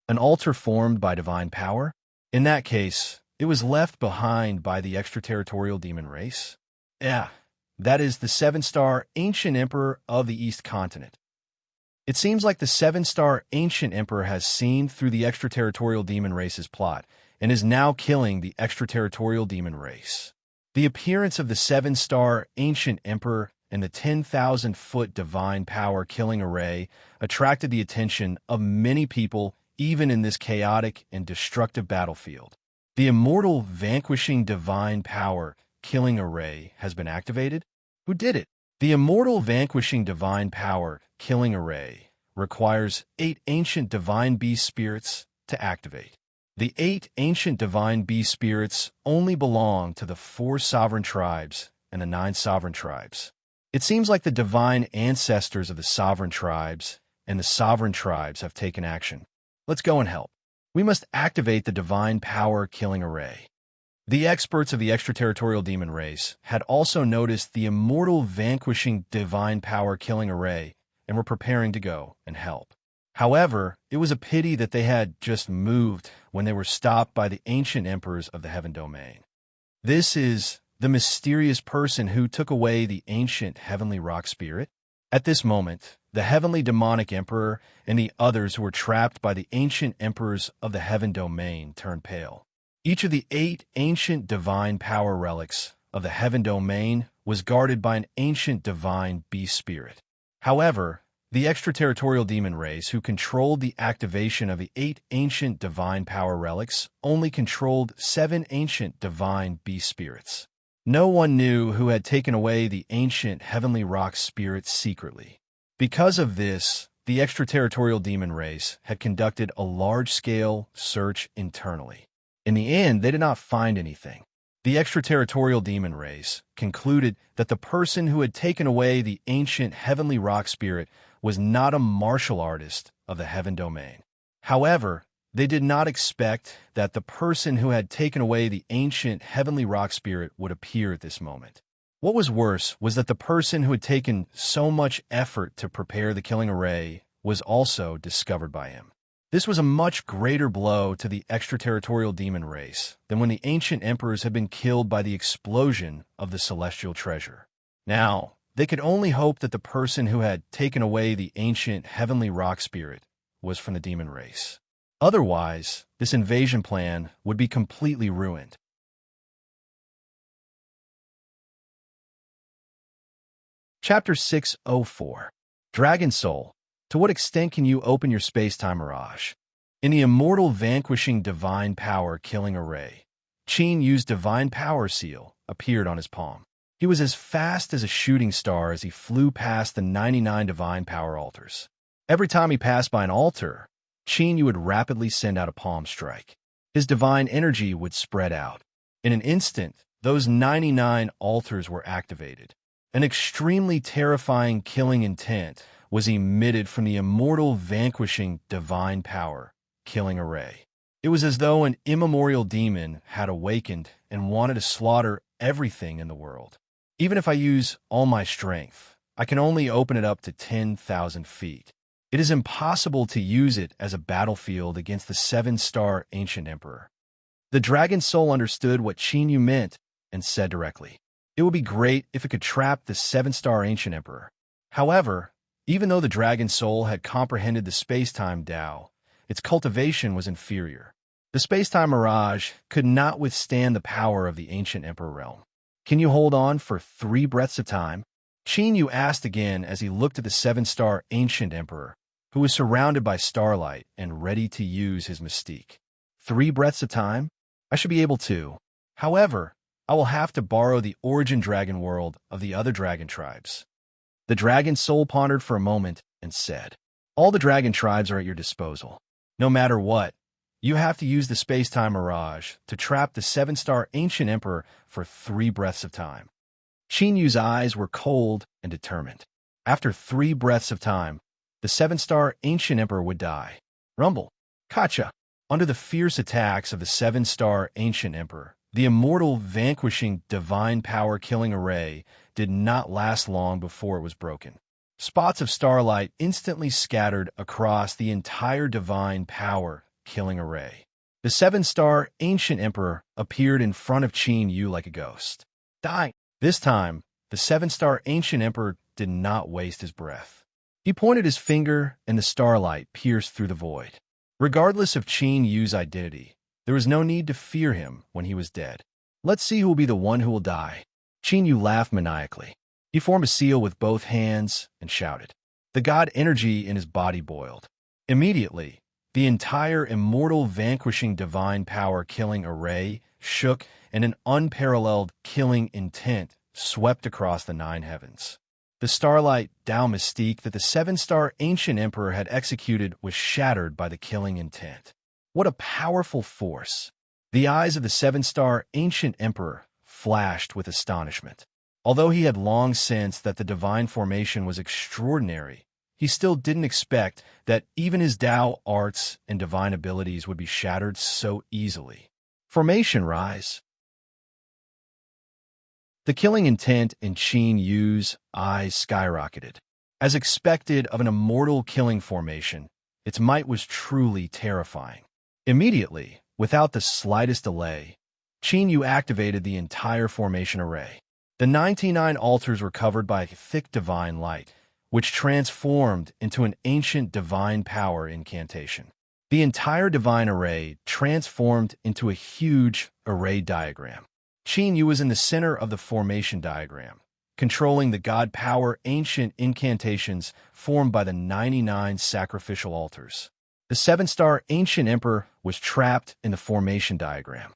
A: An altar formed by divine power? In that case, it was left behind by the extraterritorial demon race? Yeah, that is the seven-star ancient emperor of the East Continent. It seems like the seven-star ancient emperor has seen through the extraterritorial demon race's plot and is now killing the extraterritorial demon race. The appearance of the seven-star ancient emperor and the 10,000-foot divine power killing array attracted the attention of many people even in this chaotic and destructive battlefield. The immortal vanquishing divine power killing array has been activated? Who did it? The immortal vanquishing divine power killing array requires 8 ancient divine beast spirits to activate. The 8 ancient divine beast spirits only belong to the 4 sovereign tribes and the 9 sovereign tribes. It seems like the divine ancestors of the sovereign tribes and the sovereign tribes have taken action. Let's go and help. We must activate the divine power killing array. The experts of the extraterritorial demon race had also noticed the immortal vanquishing divine power killing array and were preparing to go and help. However, it was a pity that they had just moved when they were stopped by the ancient emperors of the Heaven Domain. This is the mysterious person who took away the ancient heavenly rock spirit. At this moment, the heavenly demonic emperor and the others who were trapped by the ancient emperors of the heaven domain turned pale. Each of the 8 ancient divine power relics of the heaven domain was guarded by an ancient divine beast spirit. However, the extraterritorial demon race who controlled the activation of the 8 ancient divine power relics only controlled 7 ancient divine beast spirits. No one knew who had taken away the ancient heavenly rock spirits secretly. Because of this, the extraterritorial demon race had conducted a large-scale search internally. In the end, they did not find anything. The extraterritorial demon race concluded that the person who had taken away the ancient heavenly rock spirit was not a martial artist of the heaven domain. However, they did not expect that the person who had taken away the ancient heavenly rock spirit would appear at this moment. What was worse was that the person who had taken so much effort to prepare the killing array was also discovered by him. This was a much greater blow to the extraterritorial demon race than when the ancient emperors had been killed by the explosion of the celestial treasure. Now, they could only hope that the person who had taken away the ancient heavenly rock spirit was from the demon race. Otherwise, this invasion plan would be completely ruined. Chapter 604. Dragon Soul. To what extent can you open your space-time mirage? In the immortal vanquishing divine power killing array, Qin Yu's divine power seal appeared on his palm. He was as fast as a shooting star as he flew past the 99 divine power altars. Every time he passed by an altar, Qin Yu would rapidly send out a palm strike. His divine energy would spread out. In an instant, those 99 altars were activated. An extremely terrifying killing intent was emitted from the immortal vanquishing divine power killing array. It was as though an immemorial demon had awakened and wanted to slaughter everything in the world. Even if I use all my strength, I can only open it up to 10,000 feet. It is impossible to use it as a battlefield against the 7-star ancient emperor. The dragon soul understood what Qin Yu meant and said directly, "It would be great if it could trap the 7-star ancient emperor." However, even though the dragon soul had comprehended the space-time Tao, its cultivation was inferior. The space-time mirage could not withstand the power of the ancient emperor realm. "Can you hold on for 3 breaths of time?" Qin Yu asked again as he looked at the 7-star ancient emperor, who was surrounded by starlight and ready to use his mystique. 3 breaths of time? I should be able to. However, I will have to borrow the origin dragon world of the other dragon tribes. The dragon soul pondered for a moment and said, "All the dragon tribes are at your disposal. No matter what, you have to use the space-time mirage to trap the 7-star ancient emperor for 3 breaths of time." Qin Yu's eyes were cold and determined. After 3 breaths of time, the 7-star ancient emperor would die. Rumble. Kacha. Under the fierce attacks of the 7-star ancient emperor, the immortal vanquishing divine power killing array did not last long before it was broken. Spots of starlight instantly scattered across the entire divine power killing array. The 7-star ancient emperor appeared in front of Qin Yu like a ghost. Die. This time, the 7-star ancient emperor did not waste his breath. He pointed his finger, and the starlight pierced through the void. Regardless of Qin Yu's identity, there was no need to fear him when he was dead. "Let's see who will be the one who will die." Qin Yu laughed maniacally. He formed a seal with both hands and shouted. The god energy in his body boiled. Immediately, the entire immortal vanquishing divine power killing array shook, and an unparalleled killing intent swept across the 9 heavens. The starlight Tao mystique that the 7-star ancient emperor had executed was shattered by the killing intent. What a powerful force! The eyes of the 7-star ancient emperor flashed with astonishment. Although he had long sensed that the divine formation was extraordinary, he still didn't expect that even his Tao arts and divine abilities would be shattered so easily. Formation rise. The killing intent in Qin Yu's eyes skyrocketed. As expected of an immortal killing formation, its might was truly terrifying. Immediately, without the slightest delay, Qin Yu activated the entire formation array. The 99 altars were covered by thick divine light, which transformed into an ancient divine power incantation. The entire divine array transformed into a huge array diagram. Qin Yu was in the center of the formation diagram, controlling the god power ancient incantations formed by the 99 sacrificial altars. The 7-star ancient emperor was trapped in the formation diagram.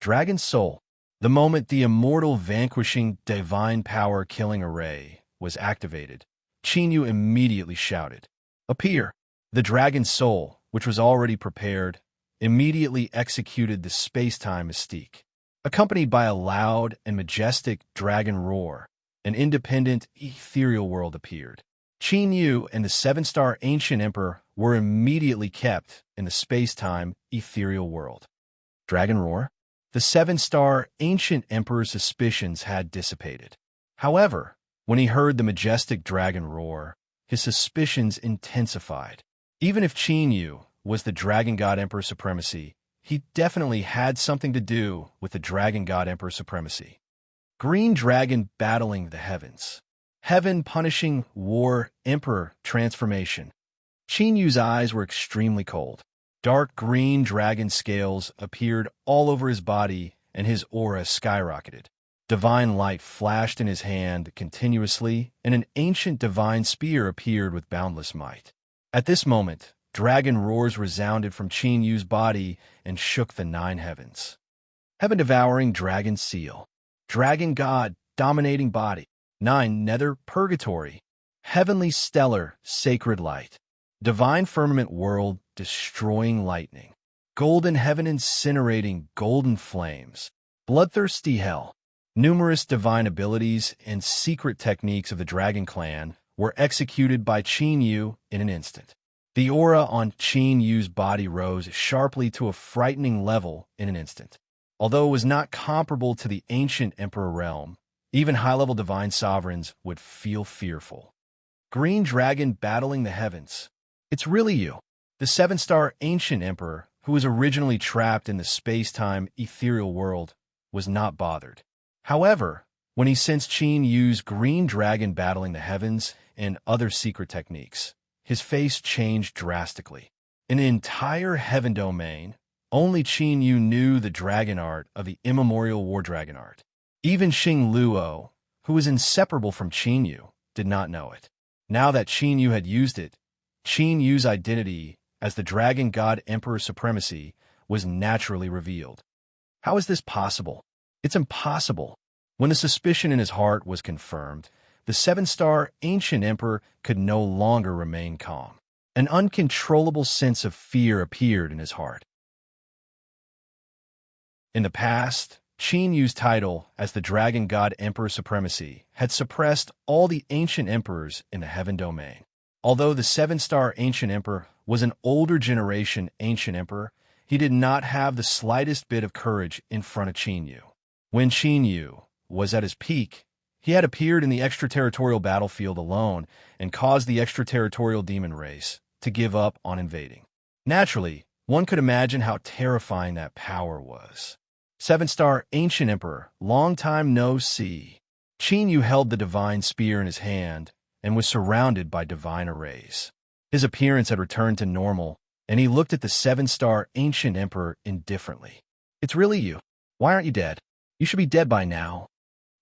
A: Dragon Soul. The moment the immortal vanquishing divine power killing array was activated, Qin Yu immediately shouted, "Appear!" The Dragon Soul, which was already prepared, immediately executed the space-time mystique. Accompanied by a loud and majestic dragon roar, an independent, ethereal world appeared. Qin Yu and the 7-star ancient emperor were immediately kept in the space-time, ethereal world. Dragon roar? The 7-star ancient emperor's suspicions had dissipated. However, when he heard the majestic dragon roar, his suspicions intensified. Even if Qin Yu was the Dragon God Emperor supremacy, he definitely had something to do with the Dragon God Emperor supremacy. Green dragon battling the heavens. Heaven punishing war emperor transformation. Qin Yu's eyes were extremely cold. Dark green dragon scales appeared all over his body and his aura skyrocketed. Divine light flashed in his hand continuously, and an ancient divine spear appeared with boundless might. At this moment, dragon roars resounded from Qin Yu's body and shook the 9 heavens. Heaven-devouring dragon seal. Dragon god dominating body. 9 nether purgatory. Heavenly stellar sacred light. Divine firmament world destroying lightning. Golden heaven incinerating golden flames. Bloodthirsty hell. Numerous divine abilities and secret techniques of the Dragon Clan were executed by Qin Yu in an instant. The aura on Qin Yu's body rose sharply to a frightening level in an instant. Although it was not comparable to the ancient Emperor realm, even high-level divine sovereigns would feel fearful. Green dragon battling the heavens. It's really you. The 7-star ancient emperor, who was originally trapped in the space-time ethereal world, was not bothered. However, when he sensed Qin Yu's green dragon battling the heavens and other secret techniques, his face changed drastically. In the entire heaven domain, only Qin Yu knew the dragon art of the immemorial war dragon art. Even Xing Luo, who was inseparable from Qin Yu, did not know it. Now that Qin Yu had used it, Qin Yu's identity as the Dragon God Emperor supremacy was naturally revealed. How is this possible? It's impossible. When the suspicion in his heart was confirmed, the 7-star ancient emperor could no longer remain calm. An uncontrollable sense of fear appeared in his heart. In the past, Qin Yu's title as the Dragon God Emperor supremacy had suppressed all the ancient emperors in the heaven domain. Although the 7-star ancient emperor was an older generation ancient emperor, he did not have the slightest bit of courage in front of Qin Yu. When Qin Yu was at his peak, he had appeared in the extraterritorial battlefield alone and caused the extraterritorial demon race to give up on invading. Naturally, one could imagine how terrifying that power was. 7-star ancient emperor, long time no see. Qin Yu held the divine spear in his hand and was surrounded by divine arrays. His appearance had returned to normal, and he looked at the 7-star ancient emperor indifferently. It's really you. Why aren't you dead? You should be dead by now.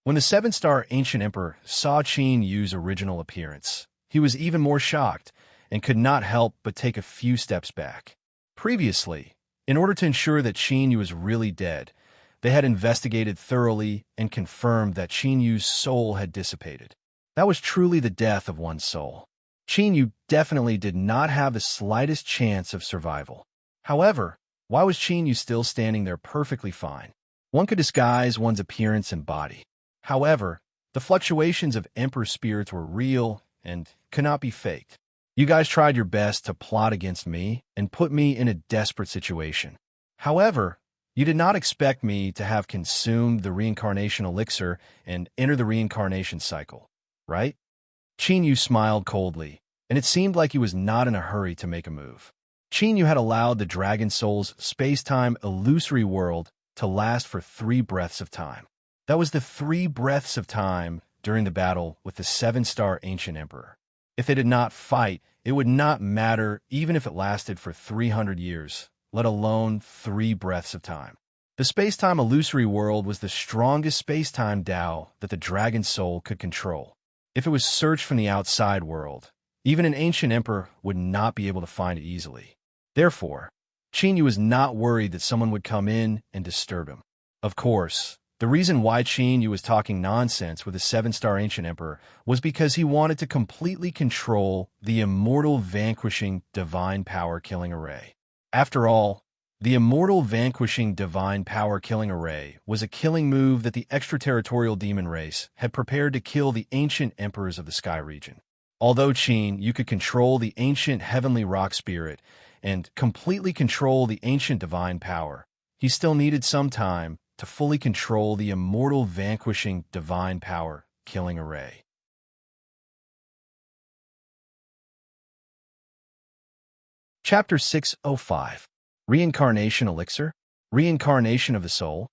A: When the 7-star ancient emperor saw Qin Yu's original appearance, he was even more shocked and could not help but take a few steps back. Previously, in order to ensure that Qin Yu was really dead, they had investigated thoroughly and confirmed that Qin Yu's soul had dissipated. That was truly the death of one's soul. Qin Yu definitely did not have the slightest chance of survival. However, why was Qin Yu still standing there perfectly fine? One could disguise one's appearance and body. However, the fluctuations of Emperor spirits were real and could not be faked. You guys tried your best to plot against me and put me in a desperate situation. However, you did not expect me to have consumed the reincarnation elixir and enter the reincarnation cycle, right? Qin Yu smiled coldly, and it seemed like he was not in a hurry to make a move. Qin Yu had allowed the Dragon Soul's space-time illusory world to last for 3 breaths of time. That was the 3 breaths of time during the battle with the 7-star ancient emperor. If they did not fight, it would not matter even if it lasted for 300 years, let alone 3 breaths of time. The space-time illusory world was the strongest space-time Tao that the dragon soul could control. If it was searched from the outside world, even an ancient emperor would not be able to find it easily. Therefore, Qin Yu was not worried that someone would come in and disturb him. Of course, the reason why Qin Yu was talking nonsense with the 7-star ancient emperor was because he wanted to completely control the immortal vanquishing divine power killing array. After all, the immortal vanquishing divine power killing array was a killing move that the extraterritorial demon race had prepared to kill the ancient emperors of the sky region. Although Qin Yu could control the ancient heavenly rock spirit and completely control the ancient divine power, he still needed some time to fully control the immortal vanquishing divine power killing array. Chapter 605. Reincarnation Elixir? Reincarnation of the Soul?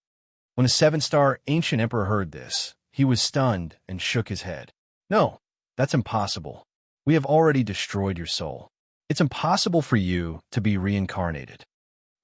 A: When the 7-star ancient emperor heard this, he was stunned and shook his head. No, that's impossible. We have already destroyed your soul. It's impossible for you to be reincarnated.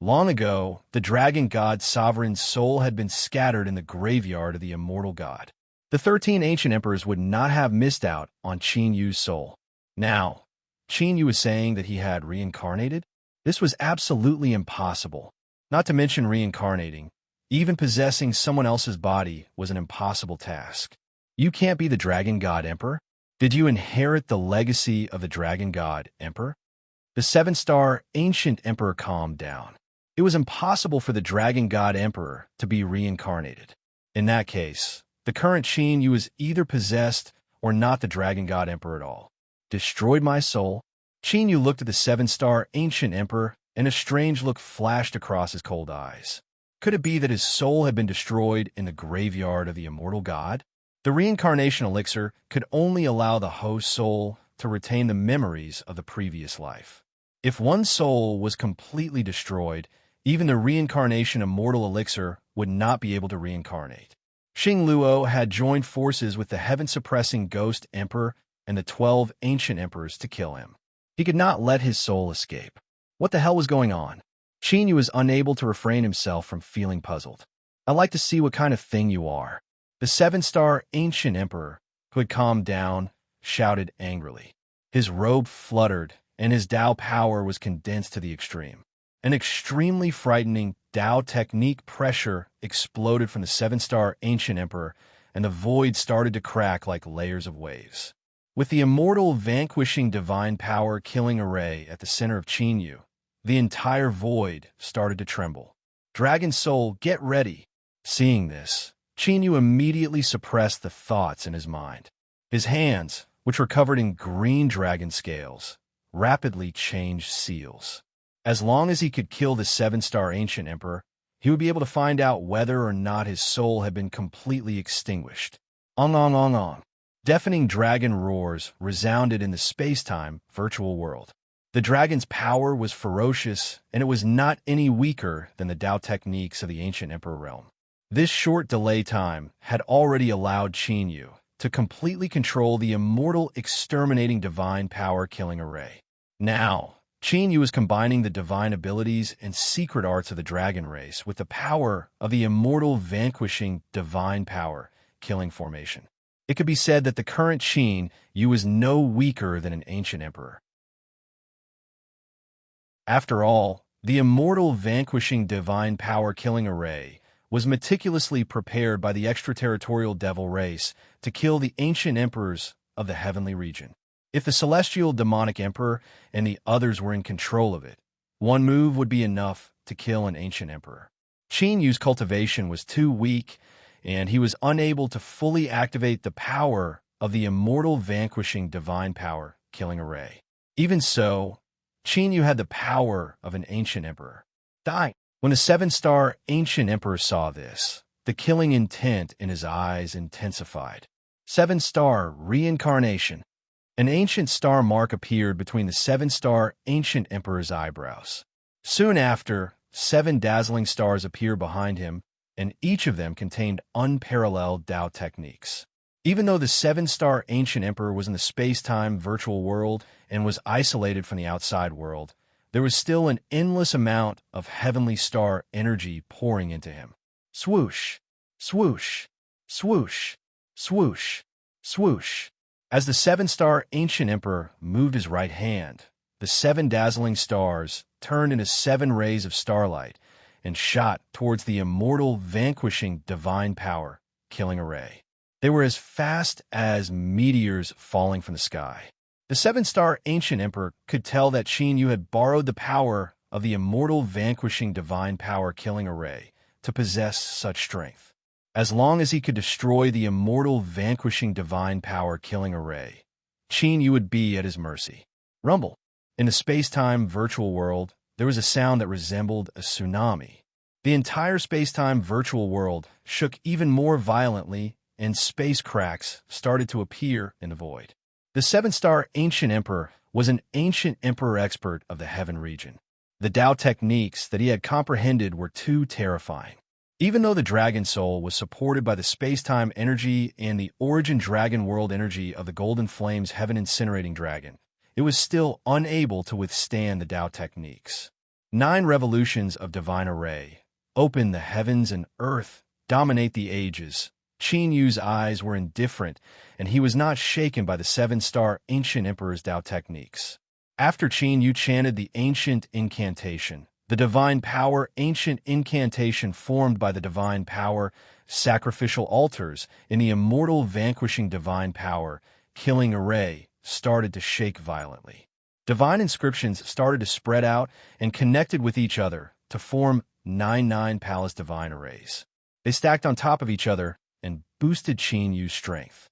A: Long ago, the dragon god's sovereign soul had been scattered in the graveyard of the immortal god. The 13 ancient emperors would not have missed out on Qin Yu's soul. Now, Qin Yu was saying that he had reincarnated? This was absolutely impossible. Not to mention reincarnating. Even possessing someone else's body was an impossible task. You can't be the dragon god emperor? Did you inherit the legacy of the dragon god emperor? The 7-star ancient emperor calmed down. It was impossible for the dragon god emperor to be reincarnated. In that case, the current Qin Yu is either possessed or not the dragon god emperor at all. Destroyed my soul? Qin Yu looked at the 7-star ancient emperor, and a strange look flashed across his cold eyes. Could it be that his soul had been destroyed in the graveyard of the immortal god? The reincarnation elixir could only allow the host soul to retain the memories of the previous life. If one soul was completely destroyed, even the reincarnation immortal elixir would not be able to reincarnate. Xing Luo had joined forces with the heaven-suppressing ghost emperor and the 12 ancient emperors to kill him. He could not let his soul escape. What the hell was going on? Qin Yu was unable to refrain himself from feeling puzzled. I'd like to see what kind of thing you are. The 7-star ancient emperor, who had calmed down, shouted angrily. His robe fluttered, and his Tao power was condensed to the extreme. An extremely frightening Tao technique pressure exploded from the 7-star ancient emperor, and the void started to crack like layers of waves. With the immortal vanquishing divine power killing array at the center of Qin Yu, the entire void started to tremble. Dragon Soul, get ready! Seeing this, Qin Yu immediately suppressed the thoughts in his mind. His hands, which were covered in green dragon scales, rapidly changed seals. As long as he could kill the 7-star ancient emperor, he would be able to find out whether or not his soul had been completely extinguished. Ong ong ong ong. Deafening dragon roars resounded in the space-time virtual world. The dragon's power was ferocious, and it was not any weaker than the Tao techniques of the ancient emperor realm. This short delay time had already allowed Qin Yu to completely control the immortal exterminating divine power killing array. Now, Qin Yu was combining the divine abilities and secret arts of the dragon race with the power of the immortal vanquishing divine power killing formation. It could be said that the current Qin Yu is no weaker than an ancient emperor. After all, the immortal vanquishing divine power killing array was meticulously prepared by the extraterritorial devil race to kill the ancient emperors of the heavenly region. If the celestial demonic emperor and the others were in control of it, one move would be enough to kill an ancient emperor. Qin Yu's cultivation was too weak, and he was unable to fully activate the power of the immortal vanquishing divine power killing array. Even so, Qin Yu had the power of an ancient emperor. Die. When the 7-star ancient emperor saw this, the killing intent in his eyes intensified. 7-star reincarnation. An ancient star mark appeared between the 7-star ancient emperor's eyebrows. Soon after, 7 dazzling stars appeared behind him, and each of them contained unparalleled Tao techniques. Even though the seven-star ancient emperor was in the space-time virtual world and was isolated from the outside world, there was still an endless amount of heavenly star energy pouring into him. Swoosh, swoosh, swoosh, swoosh, swoosh. As the seven-star ancient emperor moved his right hand, the seven dazzling stars turned into seven rays of starlight and shot towards the immortal, vanquishing divine power, killing array. They were as fast as meteors falling from the sky. The seven-star ancient emperor could tell that Qin Yu had borrowed the power of the immortal, vanquishing divine power, killing array to possess such strength. As long as he could destroy the immortal, vanquishing divine power, killing array, Qin Yu would be at his mercy. Rumble. In the space-time virtual world, there was a sound that resembled a tsunami. The entire space-time virtual world shook even more violently, and space cracks started to appear in the void. The seven-star ancient emperor was an ancient emperor expert of the heaven region. The Tao techniques that he had comprehended were too terrifying. Even though the dragon soul was supported by the space-time energy and the origin dragon world energy of the Golden Flame's heaven-incinerating dragon, it was still unable to withstand the Tao techniques. 9 revolutions of divine array open the heavens and earth, dominate the ages. Qin Yu's eyes were indifferent, and he was not shaken by the seven-star ancient emperor's Tao techniques. After Qin Yu chanted the ancient incantation, the divine power ancient incantation formed by the divine power sacrificial altars in the immortal vanquishing divine power killing array started to shake violently. Divine inscriptions started to spread out and connected with each other to form 9 palace divine arrays. They stacked on top of each other and boosted Qin Yu's strength.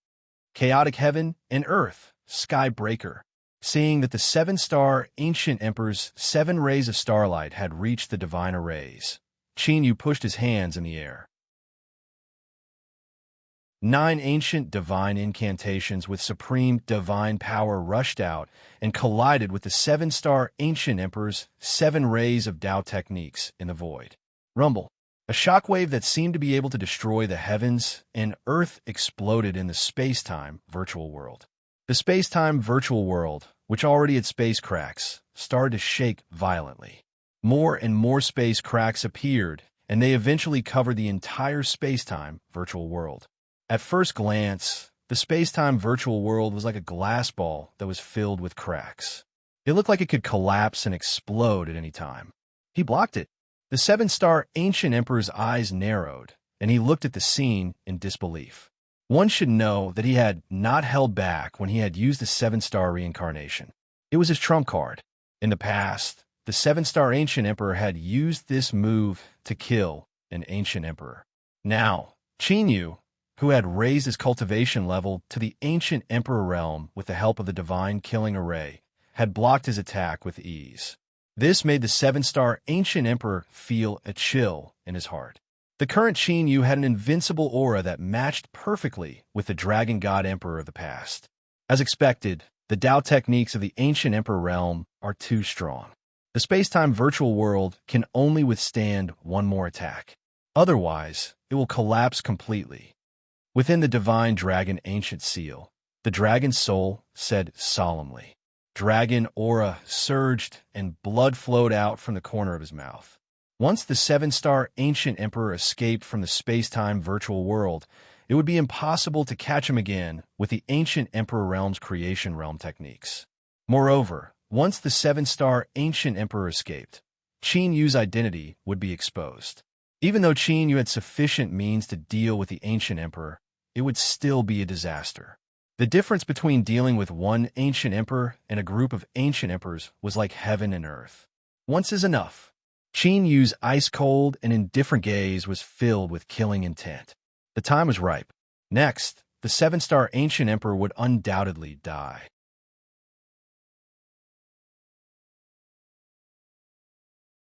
A: Chaotic heaven and earth, sky breaker. Seeing that the seven-star ancient emperor's 7 rays of starlight had reached the divine arrays, Qin Yu pushed his hands in the air. 9 ancient divine incantations with supreme divine power rushed out and collided with the 7-star ancient emperor's 7 rays of Tao techniques in the void. Rumble. A shockwave that seemed to be able to destroy the heavens and earth exploded in the space-time virtual world. The space-time virtual world, which already had space cracks, started to shake violently. More and more space cracks appeared, and they eventually covered the entire space-time virtual world. At first glance, the space-time virtual world was like a glass ball that was filled with cracks. It looked like it could collapse and explode at any time. He blocked it. The 7-star ancient emperor's eyes narrowed, and he looked at the scene in disbelief. One should know that he had not held back when he had used the 7-star reincarnation. It was his trump card. In the past, the 7-star ancient emperor had used this move to kill an ancient emperor. Now, Qin Yu, who had raised his cultivation level to the ancient emperor realm with the help of the divine killing array, had blocked his attack with ease. This made the 7-star ancient emperor feel a chill in his heart. The current Qin Yu had an invincible aura that matched perfectly with the dragon god emperor of the past. As expected, the Tao techniques of the ancient emperor realm are too strong. The space-time virtual world can only withstand one more attack. Otherwise, it will collapse completely. Within the divine dragon ancient seal, the dragon soul said solemnly. Dragon aura surged and blood flowed out from the corner of his mouth. Once the 7-star ancient emperor escaped from the space-time virtual world, it would be impossible to catch him again with the ancient emperor realm's creation realm techniques. Moreover, once the 7-star ancient emperor escaped, Qin Yu's identity would be exposed. Even though Qin Yu had sufficient means to deal with the ancient emperor, it would still be a disaster. The difference between dealing with one ancient emperor and a group of ancient emperors was like heaven and earth. Once is enough. Qin Yu's ice-cold and indifferent gaze was filled with killing intent. The time was ripe. Next, the 7-star ancient emperor would undoubtedly die.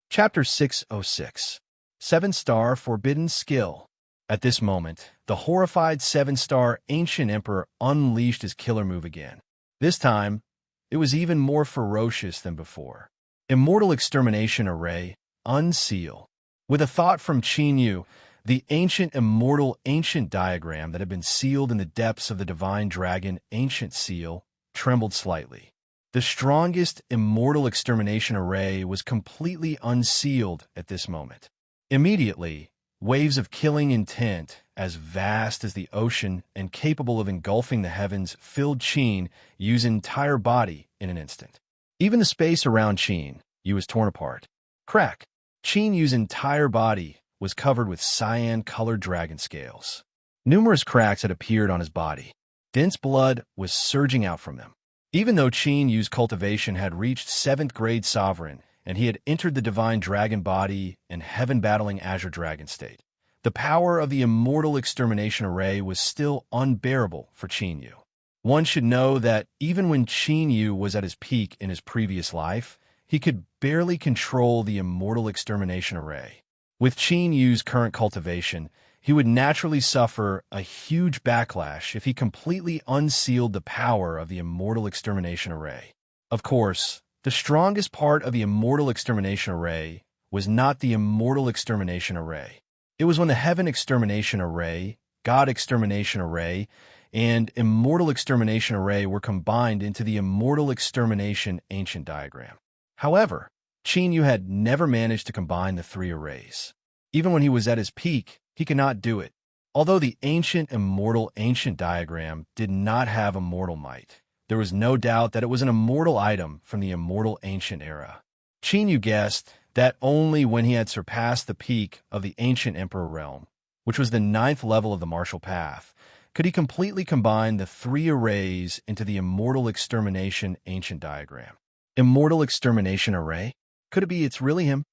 A: Chapter 606. 7-star Forbidden Skill. At this moment, the horrified 7-star ancient emperor unleashed his killer move again. This time, it was even more ferocious than before. Immortal Extermination Array, Unseal. With a thought from Qin Yu, The ancient immortal ancient diagram that had been sealed in the depths of the divine dragon ancient seal trembled slightly. The strongest immortal extermination array was completely unsealed at this moment. Immediately, waves of killing intent, as vast as the ocean and capable of engulfing the heavens, filled Qin Yu's entire body in an instant. Even the space around Qin Yu was torn apart. Crack! Qin Yu's entire body was covered with cyan-colored dragon scales. Numerous cracks had appeared on his body. Dense blood was surging out from them. Even though Qin Yu's cultivation had reached 7th grade sovereign, and he had entered the divine dragon body and heaven-battling azure dragon state, the power of the immortal extermination array was still unbearable for Qin Yu. One should know that even when Qin Yu was at his peak in his previous life, he could barely control the immortal extermination array. With Qin Yu's current cultivation, he would naturally suffer a huge backlash if he completely unsealed the power of the immortal extermination array. Of course, the strongest part of the immortal extermination array was not the immortal extermination array. It was when the heaven extermination array, God extermination array, and immortal extermination array were combined into the immortal extermination ancient diagram. However, Qin Yu had never managed to combine the three arrays. Even when he was at his peak, he could not do it. Although the ancient immortal ancient diagram did not have immortal might, there was no doubt that it was an immortal item from the immortal ancient era. Qin Yu guessed that only when he had surpassed the peak of the ancient emperor realm, which was the 9th level of the martial path, could he completely combine the three arrays into the immortal extermination ancient diagram. Immortal extermination array? Could it be it's really him?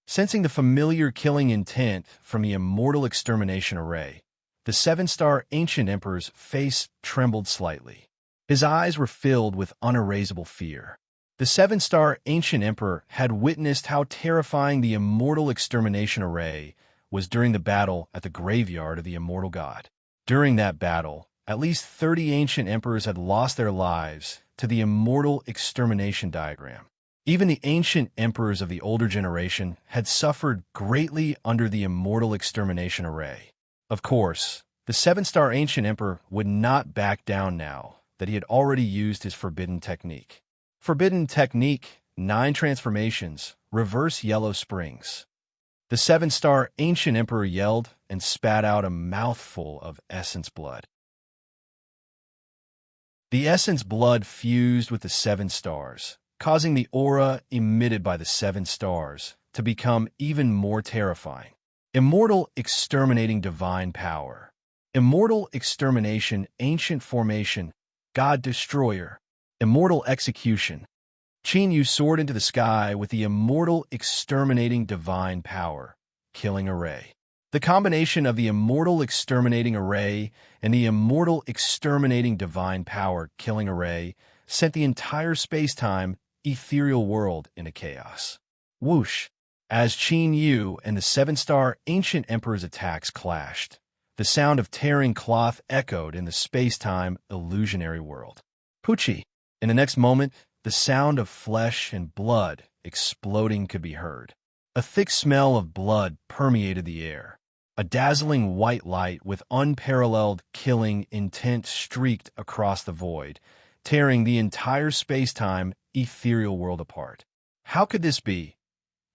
A: Sensing the familiar killing intent from the immortal extermination array, the 7-star ancient emperor's face trembled slightly. His eyes were filled with unerasable fear. The 7-star ancient emperor had witnessed how terrifying the immortal extermination array was during the battle at the graveyard of the immortal god. During that battle, at least 30 ancient emperors had lost their lives to the immortal extermination diagram. Even the ancient emperors of the older generation had suffered greatly under the immortal extermination array. Of course, the 7-star ancient emperor would not back down now that he had already used his forbidden technique. Forbidden technique, 9 transformations, reverse yellow springs. The 7-star ancient emperor yelled and spat out a mouthful of essence blood. The essence blood fused with the 7 stars, causing the aura emitted by the 7 stars to become even more terrifying. Immortal exterminating divine power. Immortal extermination ancient formation, God destroyer. Immortal execution. Qin Yu soared into the sky with the immortal exterminating divine power, killing array. The combination of the immortal exterminating array and the immortal exterminating divine power killing array sent the entire space-time ethereal world into chaos. Whoosh! As Qin Yu and the 7-star ancient emperor's attacks clashed, the sound of tearing cloth echoed in the space-time illusionary world. Poochie! In the next moment, the sound of flesh and blood exploding could be heard. A thick smell of blood permeated the air. A dazzling white light with unparalleled killing intent streaked across the void, tearing the entire space-time ethereal world apart. How could this be?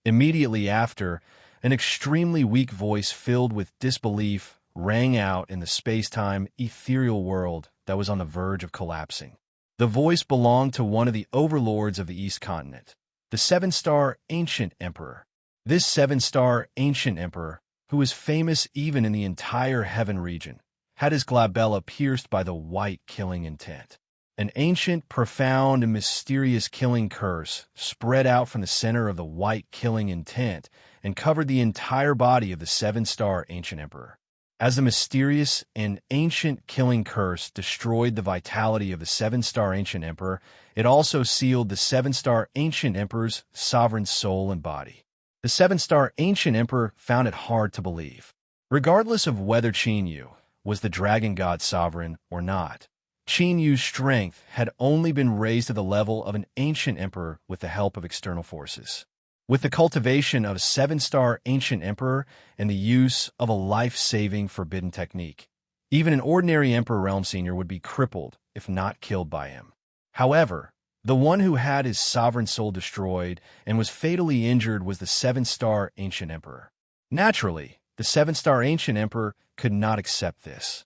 A: Immediately after, an extremely weak voice filled with disbelief rang out in the space-time ethereal world that was on the verge of collapsing. The voice belonged to one of the overlords of the East Continent, the 7-star ancient emperor. This 7-star ancient emperor, who was famous even in the entire heaven region, had his glabella pierced by the white killing intent. An ancient, profound, and mysterious killing curse spread out from the center of the white killing intent and covered the entire body of the 7-star ancient emperor. As the mysterious and ancient killing curse destroyed the vitality of the 7-star ancient emperor, it also sealed the 7-star ancient emperor's sovereign soul and body. The 7-star ancient emperor found it hard to believe. Regardless of whether Qin Yu was the dragon god sovereign or not, Qin Yu's strength had only been raised to the level of an ancient emperor with the help of external forces. with the cultivation of a 7-star ancient emperor and the use of a life-saving forbidden technique. Even an ordinary Emperor Realm Senior would be crippled if not killed by him. However, the one who had his sovereign soul destroyed and was fatally injured was the 7-star ancient emperor. Naturally, the 7-star ancient emperor could not accept this.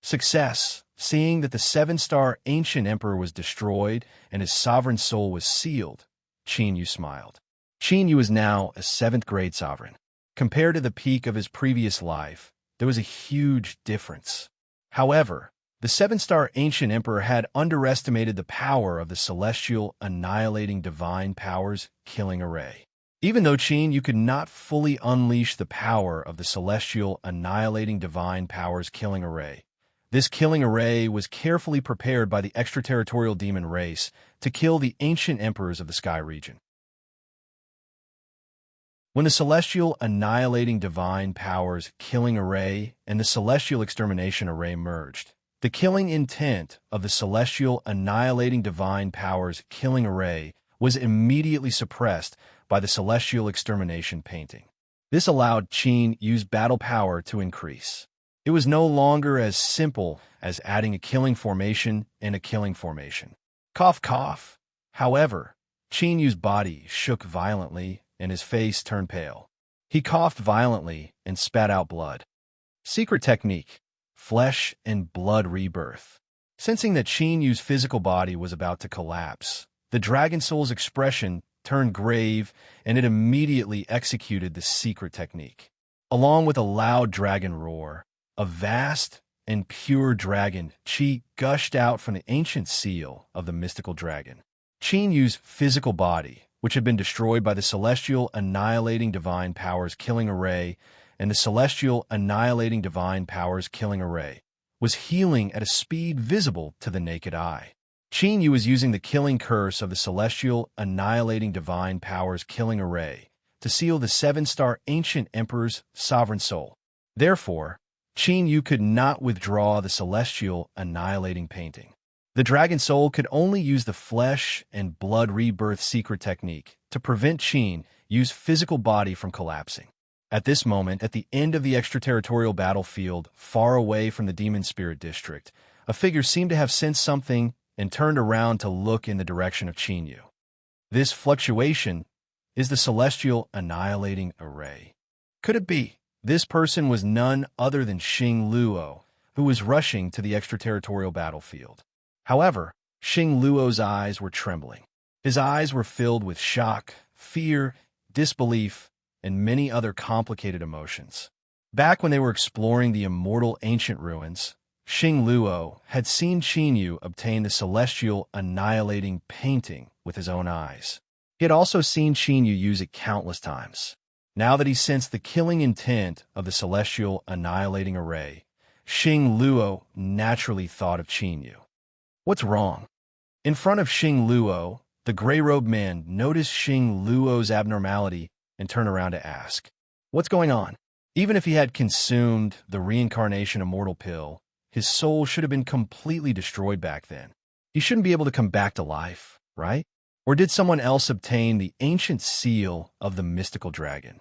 A: Success, seeing that the 7-star ancient emperor was destroyed and his sovereign soul was sealed, Qin Yu smiled. Qin Yu is now a 7th-grade sovereign. Compared to the peak of his previous life, there was a huge difference. However, the 7-star ancient emperor had underestimated the power of the celestial annihilating divine powers killing array. Even though Qin Yu could not fully unleash the power of the celestial annihilating divine powers killing array, this killing array was carefully prepared by the extraterritorial demon race to kill the ancient emperors of the sky region. When the celestial annihilating divine powers killing array and the celestial extermination array merged, the killing intent of the celestial annihilating divine powers killing array was immediately suppressed by the celestial extermination painting. This allowed Qin Yu's battle power to increase. It was no longer as simple as adding a killing formation and a killing formation. Cough, cough. However, Qin Yu's body shook violently and his face turned pale. He coughed violently and spat out blood. Secret technique: flesh and blood rebirth. Sensing that Qin Yu's physical body was about to collapse, the dragon soul's expression turned grave and it immediately executed the secret technique. Along with a loud dragon roar, a vast and pure dragon chi gushed out from the ancient seal of the mystical dragon. Qin Yu's physical body, which had been destroyed by the celestial annihilating divine powers killing array and the celestial annihilating divine powers killing array, was healing at a speed visible to the naked eye. Qin Yu was using the killing curse of the celestial annihilating divine powers killing array to seal the 7-star ancient emperor's sovereign soul. Therefore, Qin Yu could not withdraw the celestial annihilating painting. The dragon soul could only use the flesh and blood rebirth secret technique to prevent Qin Yu's physical body from collapsing. At this moment, at the end of the extraterritorial battlefield, far away from the demon spirit district, a figure seemed to have sensed something and turned around to look in the direction of Qin Yu. This fluctuation is the celestial annihilating array. Could it be? This person was none other than Xing Luo, who was rushing to the extraterritorial battlefield. However, Xing Luo's eyes were trembling. His eyes were filled with shock, fear, disbelief, and many other complicated emotions. Back when they were exploring the immortal ancient ruins, Xing Luo had seen Qin Yu obtain the celestial annihilating painting with his own eyes. He had also seen Qin Yu use it countless times. Now that he sensed the killing intent of the celestial annihilating array, Xing Luo naturally thought of Qin Yu. What's wrong? In front of Xing Luo, the gray-robed man noticed Xing Luo's abnormality and turned around to ask, "What's going on?" Even if he had consumed the reincarnation immortal pill, his soul should have been completely destroyed back then. He shouldn't be able to come back to life, right? Or did someone else obtain the ancient seal of the mystical dragon?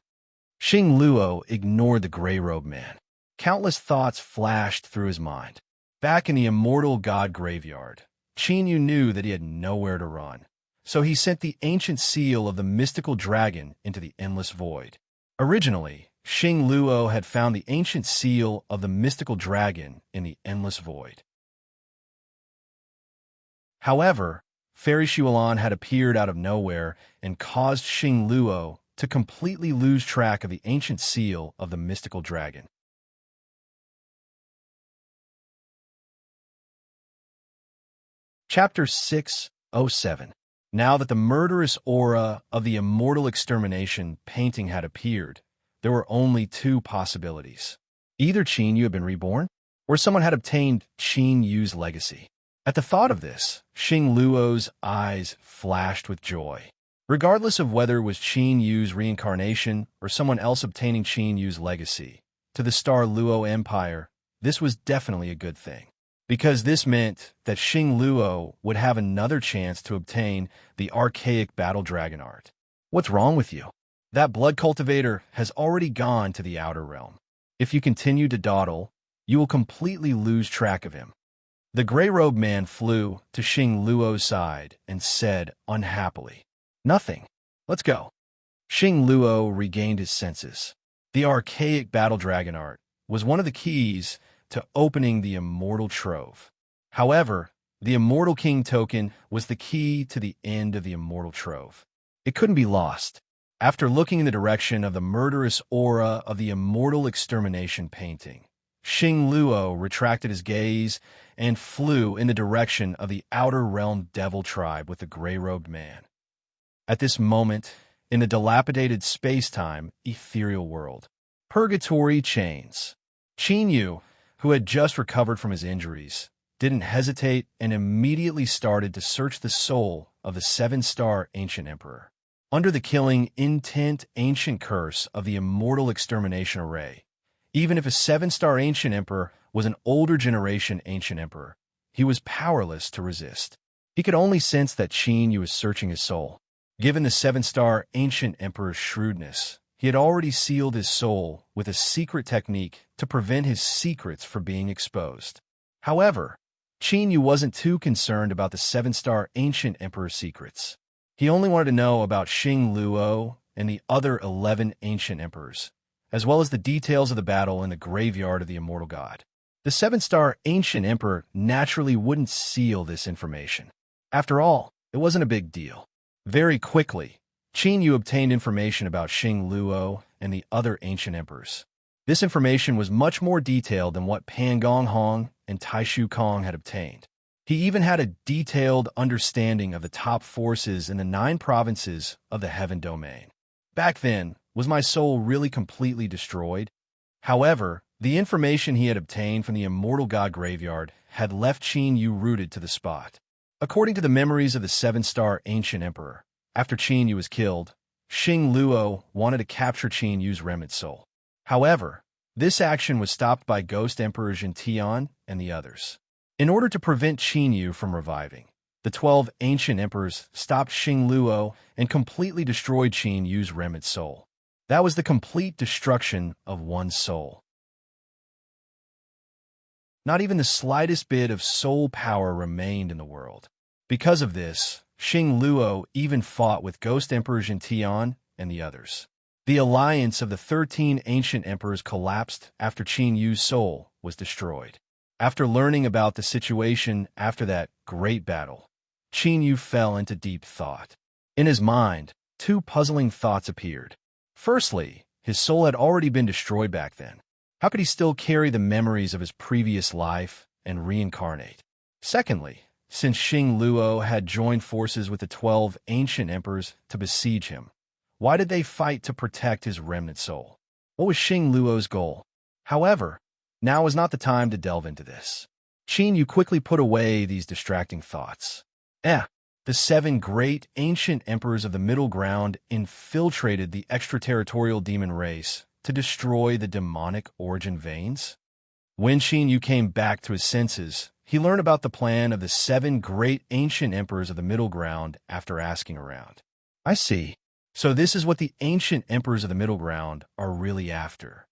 A: Xing Luo ignored the gray-robed man. Countless thoughts flashed through his mind. Back in the immortal god graveyard, Qin Yu knew that he had nowhere to run, so he sent the ancient seal of the mystical dragon into the endless void. Originally, Xing Luo had found the ancient seal of the mystical dragon in the endless void. However, Fairy Shualan had appeared out of nowhere and caused Xing Luo to completely lose track of the ancient seal of the mystical dragon. Chapter 607. Now that the murderous aura of the immortal extermination painting had appeared, there were only two possibilities. Either Qin Yu had been reborn, or someone had obtained Qin Yu's legacy. At the thought of this, Xing Luo's eyes flashed with joy. Regardless of whether it was Qin Yu's reincarnation or someone else obtaining Qin Yu's legacy, to the Star Luo Empire, this was definitely a good thing, because this meant that Xing Luo would have another chance to obtain the archaic battle dragon art. What's wrong with you? That blood cultivator has already gone to the outer realm. If you continue to dawdle, you will completely lose track of him. The gray-robed man flew to Xing Luo's side and said unhappily, "Nothing. Let's go." Xing Luo regained his senses. The archaic battle dragon art was one of the keys to opening the immortal trove. However, the immortal king token was the key to the end of the immortal trove. It couldn't be lost. After looking in the direction of the murderous aura of the immortal extermination painting, Xing Luo retracted his gaze and flew in the direction of the outer realm devil tribe with the gray-robed man. At this moment, in the dilapidated space-time ethereal world, purgatory chains, Qin Yu, who had just recovered from his injuries, didn't hesitate and immediately started to search the soul of the seven-star ancient emperor. Under the killing intent ancient curse of the immortal extermination array, even if a seven-star ancient emperor was an older generation ancient emperor, he was powerless to resist. He could only sense that Qin Yu was searching his soul. Given the seven-star ancient emperor's shrewdness, he had already sealed his soul with a secret technique to prevent his secrets from being exposed. However, Qin Yu wasn't too concerned about the seven-star ancient emperor's secrets. He only wanted to know about Xing Luo and the other 11 ancient emperors, as well as the details of the battle in the graveyard of the immortal god. The seven-star ancient emperor naturally wouldn't seal this information. After all, it wasn't a big deal. Very quickly, Qin Yu obtained information about Xing Luo and the other ancient emperors. This information was much more detailed than what Pan Gonghong and Taishu Kong had obtained. He even had a detailed understanding of the top forces in the 9 provinces of the Heaven Domain. Back then, was my soul really completely destroyed? However, the information he had obtained from the immortal god graveyard had left Qin Yu rooted to the spot. According to the memories of the seven-star ancient emperor, after Qin Yu was killed, Xing Luo wanted to capture Qin Yu's remnant soul. However, this action was stopped by Ghost Emperor Jin Tian and the others. In order to prevent Qin Yu from reviving, the 12 ancient emperors stopped Xing Luo and completely destroyed Qin Yu's remnant soul. That was the complete destruction of one soul. Not even the slightest bit of soul power remained in the world. Because of this, Xing Luo even fought with Ghost Emperor Jin Tian and the others. The alliance of the 13 ancient emperors collapsed after Qin Yu's soul was destroyed. After learning about the situation after that great battle, Qin Yu fell into deep thought. In his mind, 2 puzzling thoughts appeared. Firstly, his soul had already been destroyed back then. How could he still carry the memories of his previous life and reincarnate? Secondly, since Xing Luo had joined forces with the 12 ancient emperors to besiege him, why did they fight to protect his remnant soul? What was Xing Luo's goal? However, now was not the time to delve into this. Qin Yu quickly put away these distracting thoughts. The 7 great ancient emperors of the Middle Ground infiltrated the extraterritorial demon race to destroy the demonic origin veins? When Qin Yu came back to his senses, he learned about the plan of the 7 great ancient emperors of the Middle Ground after asking around. I see. So this is what the ancient emperors of the Middle Ground are really after.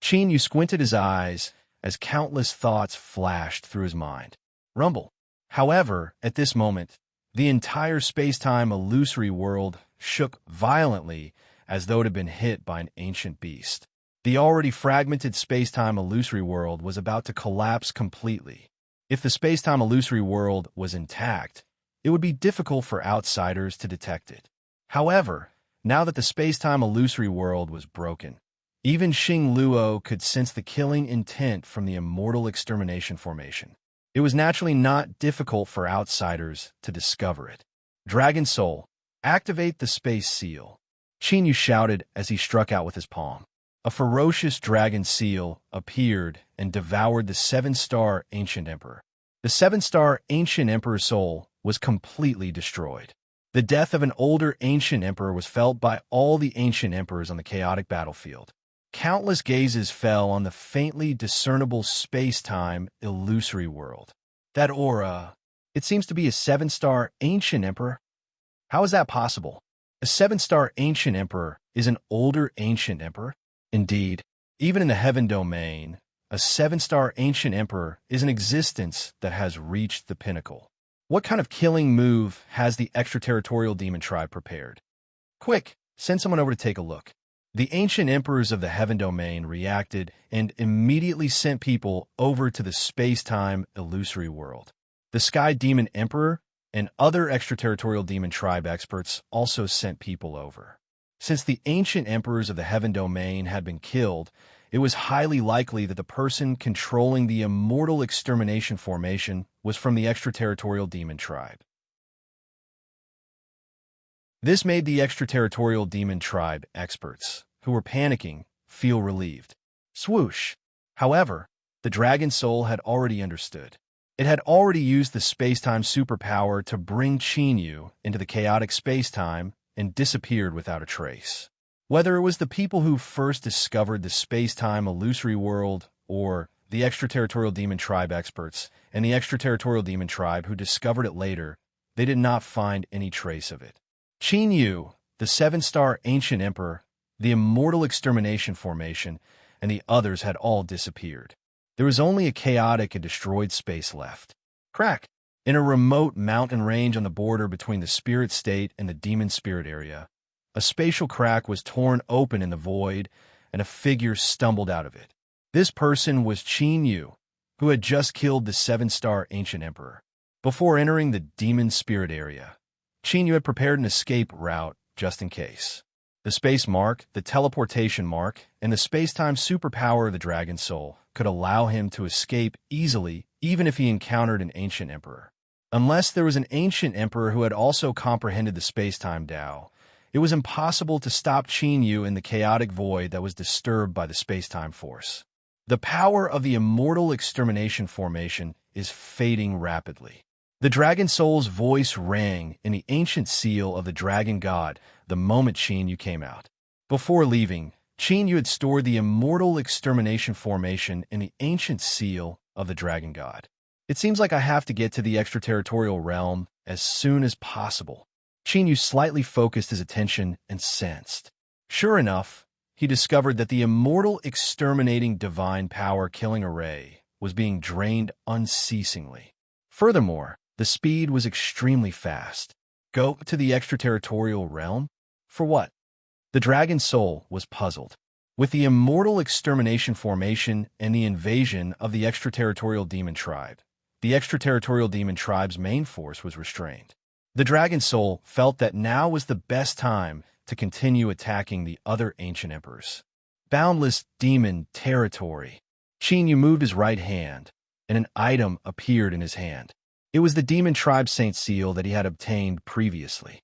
A: Qin Yu squinted his eyes as countless thoughts flashed through his mind. Rumble. However, at this moment, the entire space-time illusory world shook violently as though it had been hit by an ancient beast. The already fragmented space-time illusory world was about to collapse completely. If the space-time illusory world was intact, it would be difficult for outsiders to detect it. However, now that the space-time illusory world was broken, even Xing Luo could sense the killing intent from the immortal extermination formation. It was naturally not difficult for outsiders to discover it. Dragon Soul, activate the space seal. Qin Yu shouted as he struck out with his palm. A ferocious dragon seal appeared and devoured the 7-star ancient emperor. The 7-star ancient emperor's soul was completely destroyed. The death of an older ancient emperor was felt by all the ancient emperors on the chaotic battlefield. Countless gazes fell on the faintly discernible space-time illusory world. That aura, it seems to be a 7-star ancient emperor. How is that possible? A 7-star ancient emperor is an older ancient emperor. Indeed, even in the heaven domain, a 7-star ancient emperor is an existence that has reached the pinnacle. What kind of killing move has the extraterritorial demon tribe prepared? Quick, send someone over to take a look. The ancient emperors of the heaven domain reacted and immediately sent people over to the space-time illusory world. The sky demon emperor and other extraterritorial demon tribe experts also sent people over. Since the ancient emperors of the heaven domain had been killed, it was highly likely that the person controlling the immortal extermination formation was from the extraterritorial demon tribe. This made the extraterritorial demon tribe experts, who were panicking, feel relieved. Swoosh! However, the dragon soul had already understood. It had already used the space-time superpower to bring Chinyu into the chaotic space-time and disappeared without a trace. Whether it was the people who first discovered the space-time illusory world or the extraterritorial demon tribe experts and the extraterritorial demon tribe who discovered it later, they did not find any trace of it. Chinyu, the 7-star ancient emperor, the immortal extermination formation, and the others had all disappeared. There was only a chaotic and destroyed space left. Crack! In a remote mountain range on the border between the spirit state and the demon spirit area, a spatial crack was torn open in the void, and a figure stumbled out of it. This person was Chinyu, who had just killed the 7-star ancient emperor. Before entering the demon spirit area, Chinyu had prepared an escape route just in case. The space mark, the teleportation mark, and the space-time superpower of the dragon soul could allow him to escape easily even if he encountered an ancient emperor. Unless there was an ancient emperor who had also comprehended the space-time Tao, it was impossible to stop Chinyu in the chaotic void that was disturbed by the space-time force. The power of the immortal extermination formation is fading rapidly. The dragon soul's voice rang in the ancient seal of the dragon god the moment Chinyu came out. Before leaving, Chinyu had stored the immortal extermination formation in the ancient seal of the dragon god. It seems like I have to get to the extraterritorial realm as soon as possible. Chinyu slightly focused his attention and sensed. Sure enough, he discovered that the immortal exterminating divine power killing array was being drained unceasingly. Furthermore, the speed was extremely fast. Go to the extraterritorial realm? For what? The dragon soul was puzzled. With the immortal extermination formation and the invasion of the extraterritorial demon tribe, the extraterritorial demon tribe's main force was restrained. The dragon soul felt that now was the best time to continue attacking the other ancient emperors. Boundless demon territory. Chinyu moved his right hand, and an item appeared in his hand. It was the demon tribe saint seal that he had obtained previously.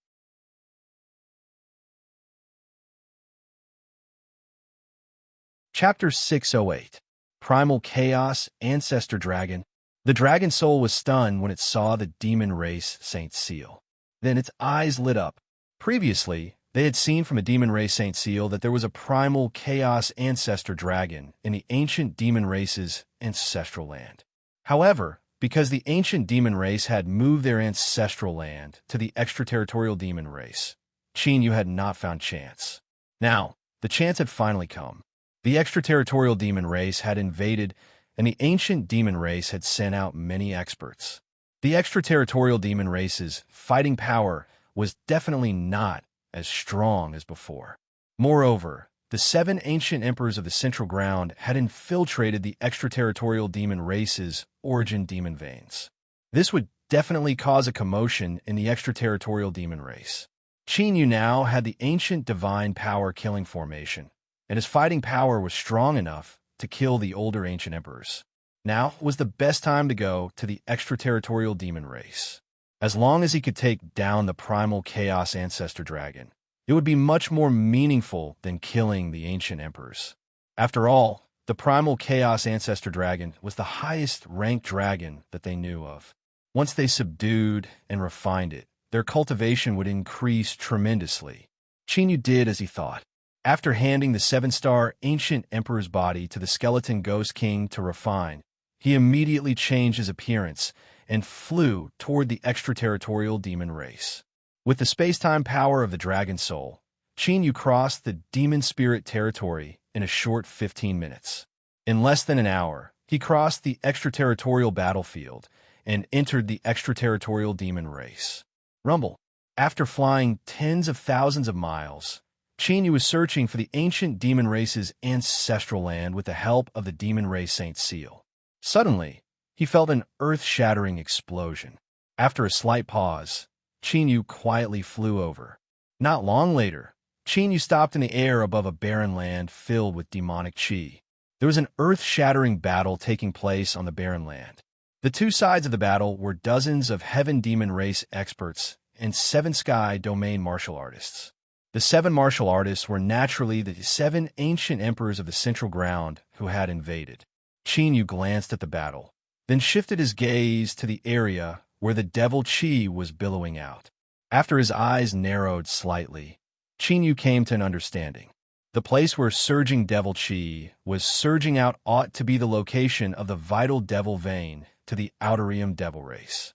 A: Chapter 608. Primal Chaos Ancestor Dragon. The dragon soul was stunned when it saw the demon race saint seal. Then its eyes lit up. Previously, they had seen from a demon race saint seal that there was a primal chaos ancestor dragon in the ancient demon race's ancestral land. However, because the ancient demon race had moved their ancestral land to the extraterritorial demon race, Chinyu had not found chance. Now, the chance had finally come. The extraterritorial demon race had invaded, and the ancient demon race had sent out many experts. The extraterritorial demon race's fighting power was definitely not as strong as before. Moreover, the 7 ancient emperors of the Central Ground had infiltrated the extraterritorial demon race's origin demon veins. This would definitely cause a commotion in the extraterritorial demon race. Chinyu now had the ancient divine power killing formation, and his fighting power was strong enough to kill the older ancient emperors. Now was the best time to go to the extraterritorial demon race. As long as he could take down the primal chaos ancestor dragon, it would be much more meaningful than killing the ancient emperors. After all, the primal chaos ancestor dragon was the highest ranked dragon that they knew of. Once they subdued and refined it, their cultivation would increase tremendously. Chinyu did as he thought. After handing the 7-star ancient emperor's body to the skeleton ghost king to refine, he immediately changed his appearance and flew toward the extraterritorial demon race. With the space-time power of the Dragon Soul, Qin Yu crossed the demon spirit territory in a short 15 minutes. In less than an hour, he crossed the extraterritorial battlefield and entered the extraterritorial demon race. Rumble. After flying tens of thousands of miles, Qin Yu was searching for the ancient demon race's ancestral land with the help of the demon race Saint Seal. Suddenly, he felt an earth-shattering explosion. After a slight pause, Qin Yu quietly flew over. Not long later, Qin Yu stopped in the air above a barren land filled with demonic qi. There was an earth-shattering battle taking place on the barren land. The two sides of the battle were dozens of heaven demon race experts and 7 sky domain martial artists. The 7 martial artists were naturally the 7 ancient emperors of the central ground who had invaded. Qin Yu glanced at the battle, then shifted his gaze to the area where the devil qi was billowing out. After his eyes narrowed slightly, Qin Yu came to an understanding. The place where surging devil qi was surging out ought to be the location of the vital devil vein to the Audiobook devil race.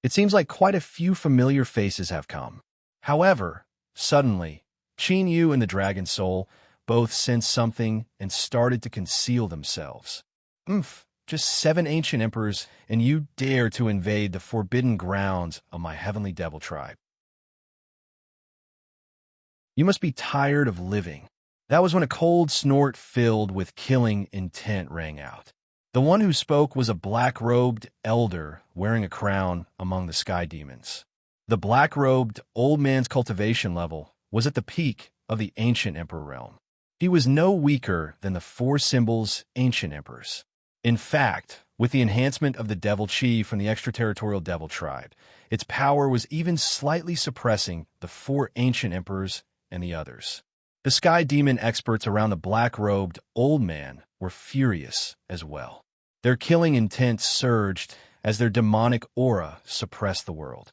A: It seems like quite a few familiar faces have come. However, suddenly, Qin Yu and the Dragon Soul both sensed something and started to conceal themselves. Just 7 ancient emperors, and you dare to invade the forbidden grounds of my heavenly devil tribe. You must be tired of living. That was when a cold snort filled with killing intent rang out. The one who spoke was a black-robed elder wearing a crown among the sky demons. The black-robed old man's cultivation level was at the peak of the ancient emperor realm. He was no weaker than the 4 symbols ancient emperors. In fact, with the enhancement of the devil qi from the extraterritorial devil tribe, its power was even slightly suppressing the 4 ancient emperors and the others. The sky demon experts around the black-robed old man were furious as well. Their killing intent surged as their demonic aura suppressed the world.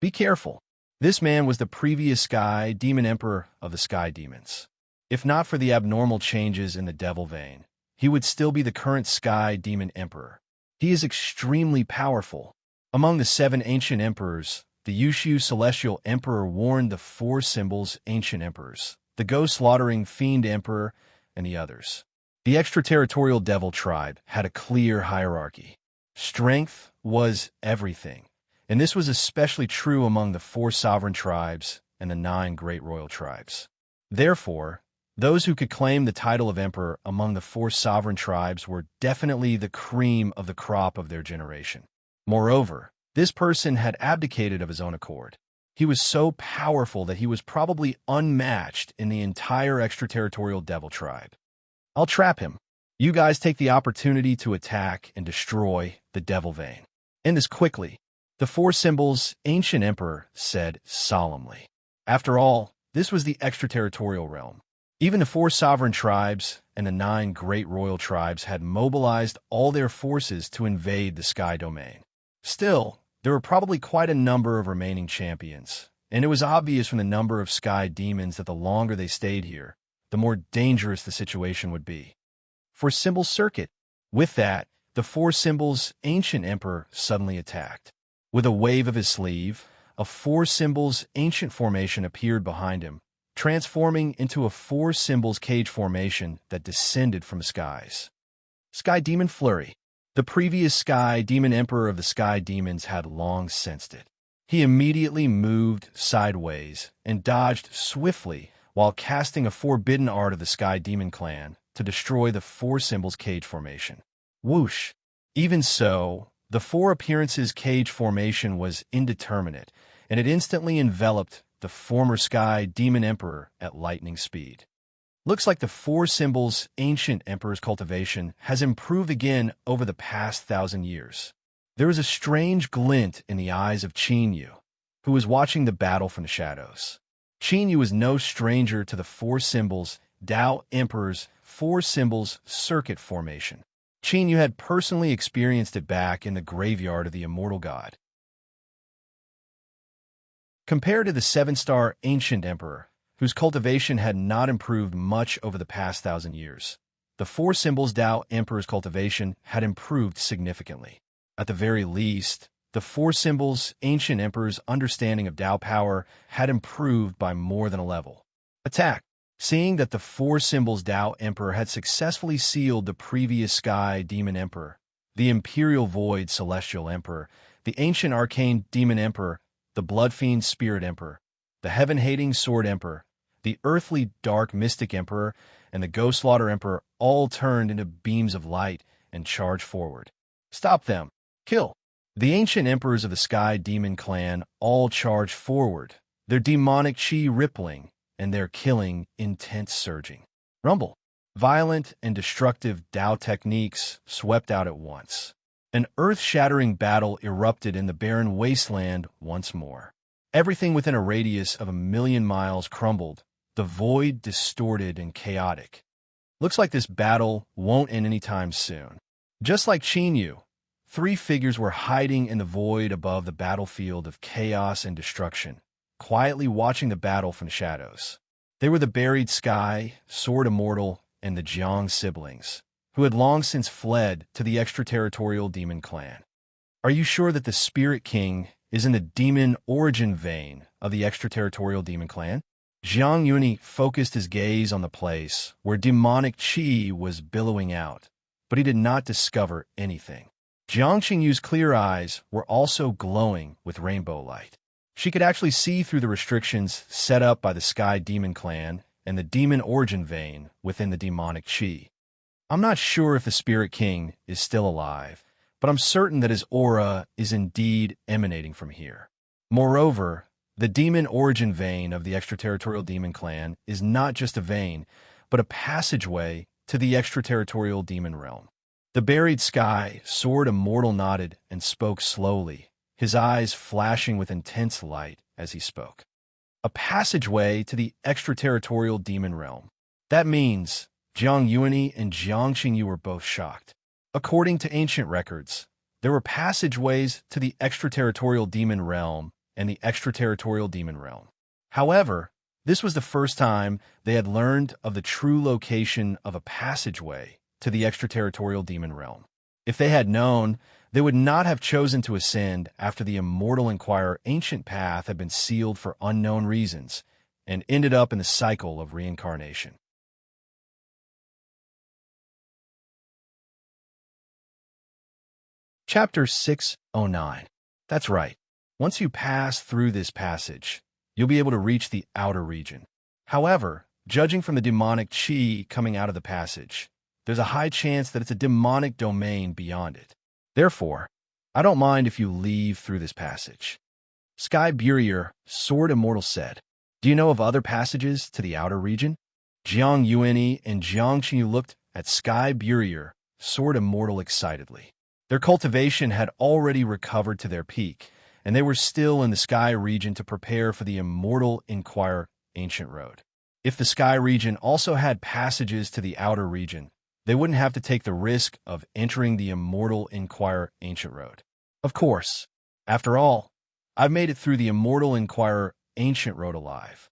A: Be careful. This man was the previous sky demon emperor of the sky demons. If not for the abnormal changes in the devil vein, he would still be the current sky demon emperor. He is extremely powerful. Among the 7 ancient emperors, the Yushu celestial emperor warned the 4 symbols ancient emperors, the ghost-slaughtering fiend emperor, and the others. The extraterritorial devil tribe had a clear hierarchy. Strength was everything, and this was especially true among the 4 sovereign tribes and the 9 great royal tribes. Therefore, those who could claim the title of emperor among the 4 sovereign tribes were definitely the cream of the crop of their generation. Moreover, this person had abdicated of his own accord. He was so powerful that he was probably unmatched in the entire extraterritorial devil tribe. I'll trap him. You guys take the opportunity to attack and destroy the devil vein. End this quickly, the 4 symbols ancient emperor said solemnly. After all, this was the extraterritorial realm. Even the 4 sovereign tribes and the 9 great royal tribes had mobilized all their forces to invade the sky domain. Still, there were probably quite a number of remaining champions, and it was obvious from the number of sky demons that the longer they stayed here, the more dangerous the situation would be. For symbol circuit. With that, the 4 symbols ancient emperor suddenly attacked. With a wave of his sleeve, a 4 symbols ancient formation appeared behind him, transforming into a 4 symbols cage formation that descended from the skies. Sky Demon Flurry. The previous Sky Demon Emperor of the Sky Demons had long sensed it. He immediately moved sideways and dodged swiftly while casting a forbidden art of the Sky Demon clan to destroy the 4 symbols cage formation. Whoosh! Even so, the 4 appearances cage formation was indeterminate, and it instantly enveloped the former Sky Demon Emperor at lightning speed. Looks like the 4 symbols ancient emperor's cultivation has improved again over the past 1,000 years. There was a strange glint in the eyes of Qin Yu, who was watching the battle from the shadows. Qin Yu was no stranger to the 4 symbols Tao Emperor's 4 symbols circuit formation. Qin Yu had personally experienced it back in the graveyard of the immortal god. Compared to the 7-star ancient emperor, whose cultivation had not improved much over the past 1,000 years, the 4 symbols Tao Emperor's cultivation had improved significantly. At the very least, the the four symbols' ancient emperor's understanding of Tao power had improved by more than a level. Attack. Seeing that the four symbols' Tao emperor had successfully sealed the previous sky demon emperor, the imperial void celestial emperor, the ancient arcane demon emperor, the blood-fiend spirit emperor, the heaven-hating sword emperor, the earthly dark mystic emperor, and the ghost slaughter emperor all turned into beams of light and charged forward. Stop them. Kill. The ancient emperors of the sky demon clan all charged forward, their demonic chi rippling and their killing intent surging. Rumble. Violent and destructive Tao techniques swept out at once. An earth-shattering battle erupted in the barren wasteland once more. Everything within a radius of 1,000,000 miles crumbled, the void distorted and chaotic. Looks like this battle won't end anytime soon. Just like Chinyu, three figures were hiding in the void above the battlefield of chaos and destruction, quietly watching the battle from the shadows. They were the buried sky, sword immortal, and the Jiang siblings, who had long since fled to the extraterritorial demon clan. Are you sure that the Spirit King is in the demon origin vein of the extraterritorial demon clan? Jiang Yuni focused his gaze on the place where demonic chi was billowing out, but he did not discover anything. Jiang Qingyu's clear eyes were also glowing with rainbow light. She could actually see through the restrictions set up by the Sky Demon Clan and the demon origin vein within the demonic chi. I'm not sure if the Spirit King is still alive, but I'm certain that his aura is indeed emanating from here. Moreover, the demon origin vein of the extraterritorial demon clan is not just a vein, but a passageway to the extraterritorial demon realm. The buried sky, sword immortal nodded and spoke slowly, his eyes flashing with intense light as he spoke. A passageway to the extraterritorial demon realm. That means Jiang Yuani and Jiang Qingyu were both shocked. According to ancient records, there were passageways to the extraterritorial demon realm and the extraterritorial demon realm. However, this was the first time they had learned of the true location of a passageway to the extraterritorial demon realm. If they had known, they would not have chosen to ascend after the Immortal Inquirer ancient path had been sealed for unknown reasons and ended up in the cycle of reincarnation. Chapter 609. That's right. Once you pass through this passage, you'll be able to reach the outer region. However, judging from the demonic chi coming out of the passage, there's a high chance that it's a demonic domain beyond it. Therefore, I don't mind if you leave through this passage. Sky Burier, Sword Immortal said, "Do you know of other passages to the outer region?" Jiang Yuani and Jiang Qingyu looked at Sky Burier, Sword Immortal excitedly. Their cultivation had already recovered to their peak, and they were still in the Sky region to prepare for the Immortal Inquirer ancient road. If the Sky region also had passages to the outer region, they wouldn't have to take the risk of entering the Immortal Inquirer ancient road. Of course, after all, I've made it through the Immortal Inquirer ancient road alive.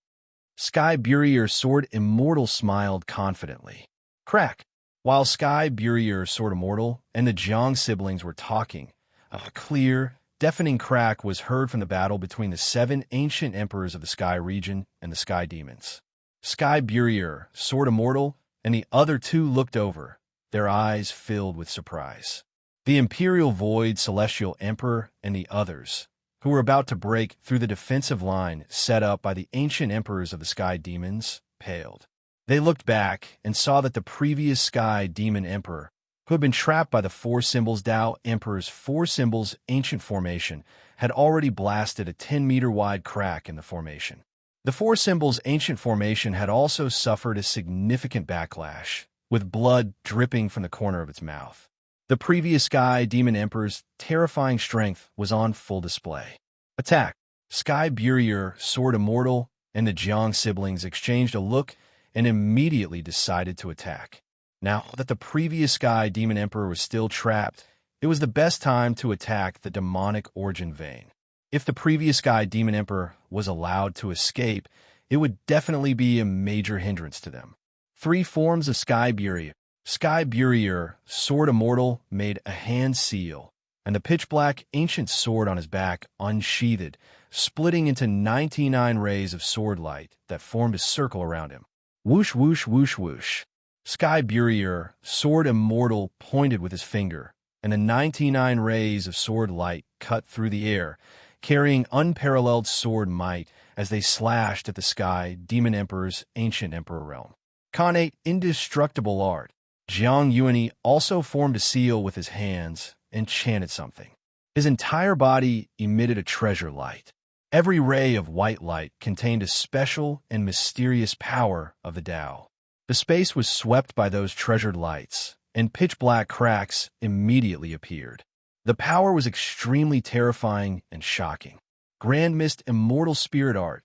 A: Sky Burier Sword Immortal smiled confidently. Crack. While Sky Burier Sword Immortal and the Jiang siblings were talking, a clear, deafening crack was heard from the battle between the 7 ancient emperors of the Sky region and the Sky demons. Sky Burier, Sword Immortal, and the other 2 looked over, their eyes filled with surprise. The Imperial Void Celestial Emperor and the others, who were about to break through the defensive line set up by the ancient emperors of the Sky demons, paled. They looked back and saw that the previous Sky Demon Emperor, who had been trapped by the 4 symbols Tao Emperor's 4 symbols ancient formation, had already blasted a 10-meter wide crack in the formation. The 4 symbols ancient formation had also suffered a significant backlash, with blood dripping from the corner of its mouth. The previous Sky Demon Emperor's terrifying strength was on full display. Attack. Sky Burier, Sword Immortal, and the Jiang siblings exchanged a look and immediately decided to attack. Now that the previous Sky Demon Emperor was still trapped, it was the best time to attack the demonic origin vein. If the previous Sky Demon Emperor was allowed to escape, it would definitely be a major hindrance to them. 3 forms of Sky Burier. Sky Burier, Sword Immortal, made a hand seal, and the pitch-black ancient sword on his back unsheathed, splitting into 99 rays of sword light that formed a circle around him. Whoosh, whoosh, whoosh, whoosh. Sky Burier, sword immortal, pointed with his finger, and the 99 rays of sword light cut through the air, carrying unparalleled sword might as they slashed at the Sky Demon Emperor's ancient emperor realm. Khanate indestructible art. Jiang Yuani also formed a seal with his hands and chanted something. His entire body emitted a treasure light. Every ray of white light contained a special and mysterious power of the Tao. The space was swept by those treasured lights, and pitch-black cracks immediately appeared. The power was extremely terrifying and shocking. Grand Mist Immortal Spirit Art.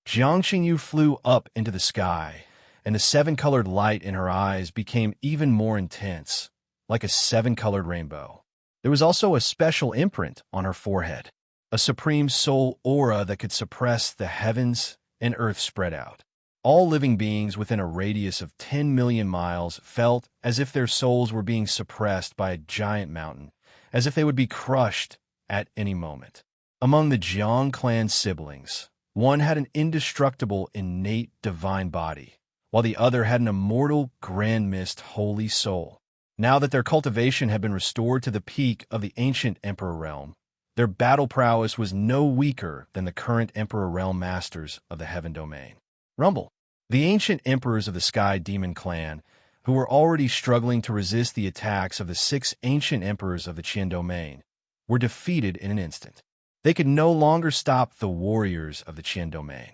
A: Jiang Xingyu flew up into the sky, and the seven-colored light in her eyes became even more intense, like a seven-colored rainbow. There was also a special imprint on her forehead, a supreme soul aura that could suppress the heavens and earth spread out. All living beings within a radius of 10 million miles felt as if their souls were being suppressed by a giant mountain, as if they would be crushed at any moment. Among the Jiang clan siblings, one had an indestructible innate divine body, while the other had an immortal grand mist holy soul. Now that their cultivation had been restored to the peak of the ancient Emperor realm, their battle prowess was no weaker than the current Emperor realm masters of the Heaven Domain. Rumble. The ancient emperors of the Sky Demon clan, who were already struggling to resist the attacks of the 6 ancient emperors of the Qian Domain, were defeated in an instant. They could no longer stop the warriors of the Qian Domain.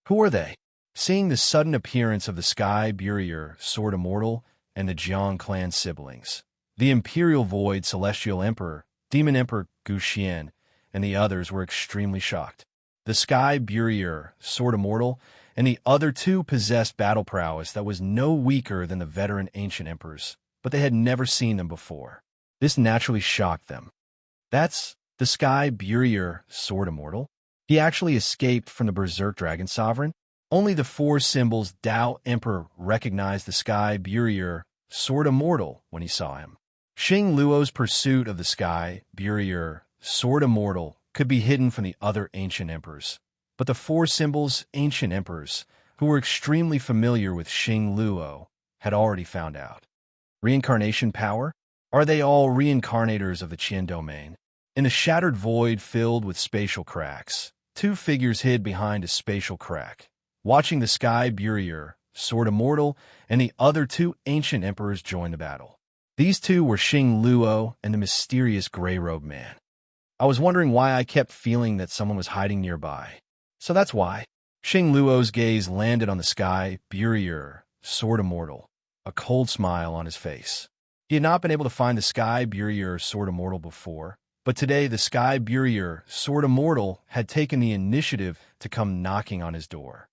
A: Who are they? Seeing the sudden appearance of the Sky Burier, Sword Immortal, and the Jiang clan siblings, the Imperial Void Celestial Emperor, Demon Emperor Gu Xian, and the others were extremely shocked. The Sky Burier, Sword Immortal, and the other 2 possessed battle prowess that was no weaker than the veteran ancient emperors, but they had never seen them before. This naturally shocked them. That's the Sky Burier, Sword Immortal? He actually escaped from the Berserk Dragon Sovereign? Only the 4 symbols Tao Emperor recognized the Sky Burier, Sword Immortal when he saw him. Xing Luo's pursuit of the Sky Burier, Sword Immortal could be hidden from the other ancient emperors, but the 4 symbols ancient emperors, who were extremely familiar with Xing Luo, had already found out. Reincarnation power? Are they all reincarnators of the Qian Domain? In the shattered void filled with spatial cracks, 2 figures hid behind a spatial crack, watching the Sky Burier, Sword Immortal, and the other 2 ancient emperors join the battle. These 2 were Xing Luo and the mysterious gray-robed man. I was wondering why I kept feeling that someone was hiding nearby. So that's why. Xing Luo's gaze landed on the Sky Burier, Sword Immortal, a cold smile on his face. He had not been able to find the Sky Burier, Sword Immortal before, but today the Sky Burier, Sword Immortal had taken the initiative to come knocking on his door.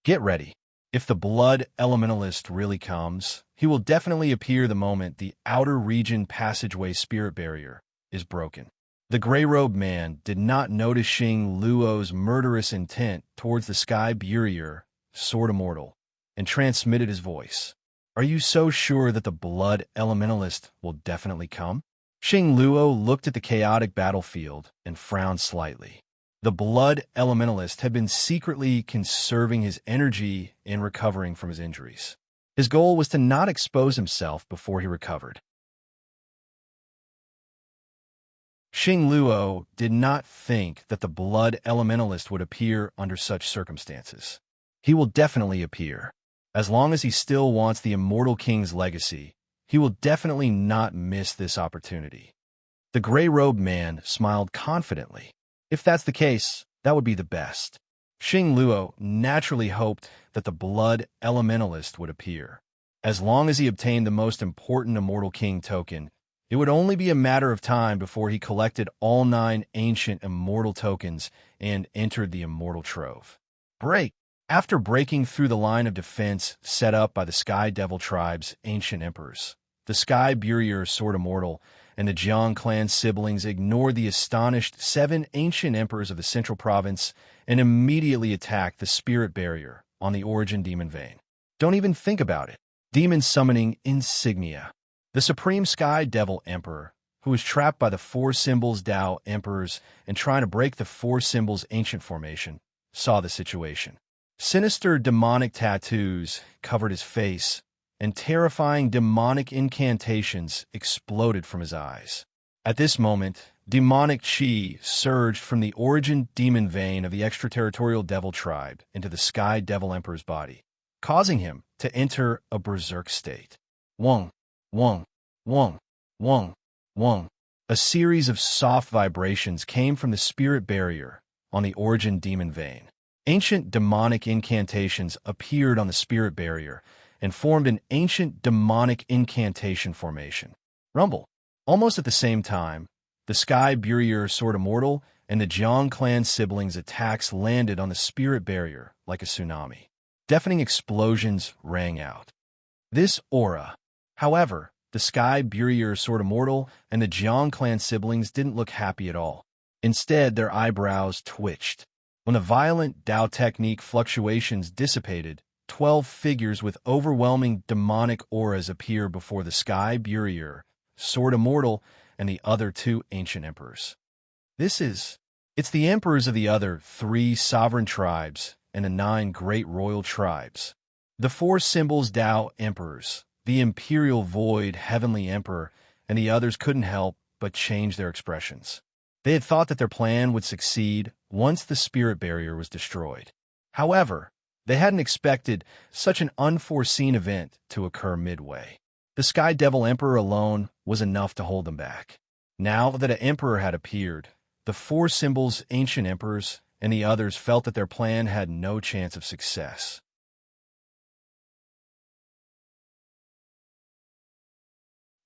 A: Get ready. If the Blood Elementalist really comes, he will definitely appear the moment the outer region passageway spirit barrier is broken. The gray-robed man did not notice Xing Luo's murderous intent towards the Sky Burier, Sword Immortal, and transmitted his voice. Are you so sure that the Blood Elementalist will definitely come? Xing Luo looked at the chaotic battlefield and frowned slightly. The Blood Elementalist had been secretly conserving his energy in recovering from his injuries. His goal was to not expose himself before he recovered. Xing Luo did not think that the Blood Elementalist would appear under such circumstances. He will definitely appear. As long as he still wants the Immortal King's legacy, he will definitely not miss this opportunity. The gray-robed man smiled confidently. If that's the case, that would be the best. Xing Luo naturally hoped that the Blood Elementalist would appear. As long as he obtained the most important Immortal King token, it would only be a matter of time before he collected all 9 ancient immortal tokens and entered the Immortal Trove. Break! After breaking through the line of defense set up by the Sky Devil Tribe's ancient emperors, the Sky Burier, Sword Immortal, and the Jiang clan siblings ignored the astonished 7 ancient emperors of the Central Province and immediately attacked the spirit barrier on the Origin Demon Vein. Don't even think about it. Demon summoning insignia. The Supreme Sky Devil Emperor, who was trapped by the Four Symbols Tao Emperors and trying to break the Four Symbols Ancient Formation, saw the situation. Sinister demonic tattoos covered his face, and terrifying demonic incantations exploded from his eyes. At this moment, demonic chi surged from the origin demon vein of the extraterritorial devil tribe into the Sky Devil Emperor's body, causing him to enter a berserk state. Wong, wong, wong, wong, wong. A series of soft vibrations came from the spirit barrier on the origin demon vein. Ancient demonic incantations appeared on the spirit barrier and formed an ancient demonic incantation formation. Rumble. Almost at the same time, the Sky Barrier Sword Immortal and the Jiang clan siblings' attacks landed on the spirit barrier like a tsunami. Deafening explosions rang out. This aura. However, the Sky Barrier Sword Immortal and the Jiang clan siblings didn't look happy at all. Instead, their eyebrows twitched. When the violent Tao technique fluctuations dissipated, 12 figures with overwhelming demonic auras appear before the Sky Barrier Sword Immortal and the other two ancient emperors. It's the emperors of the other 3 sovereign tribes and the 9 great royal tribes. The 4 Symbols Tao emperors, the Imperial Void Heavenly Emperor, and the others couldn't help but change their expressions. They had thought that their plan would succeed once the spirit barrier was destroyed. However, they hadn't expected such an unforeseen event to occur midway. The Sky Devil Emperor alone was enough to hold them back. Now that an emperor had appeared, the 4 Symbols Ancient Emperors and the others felt that their plan had no chance of success.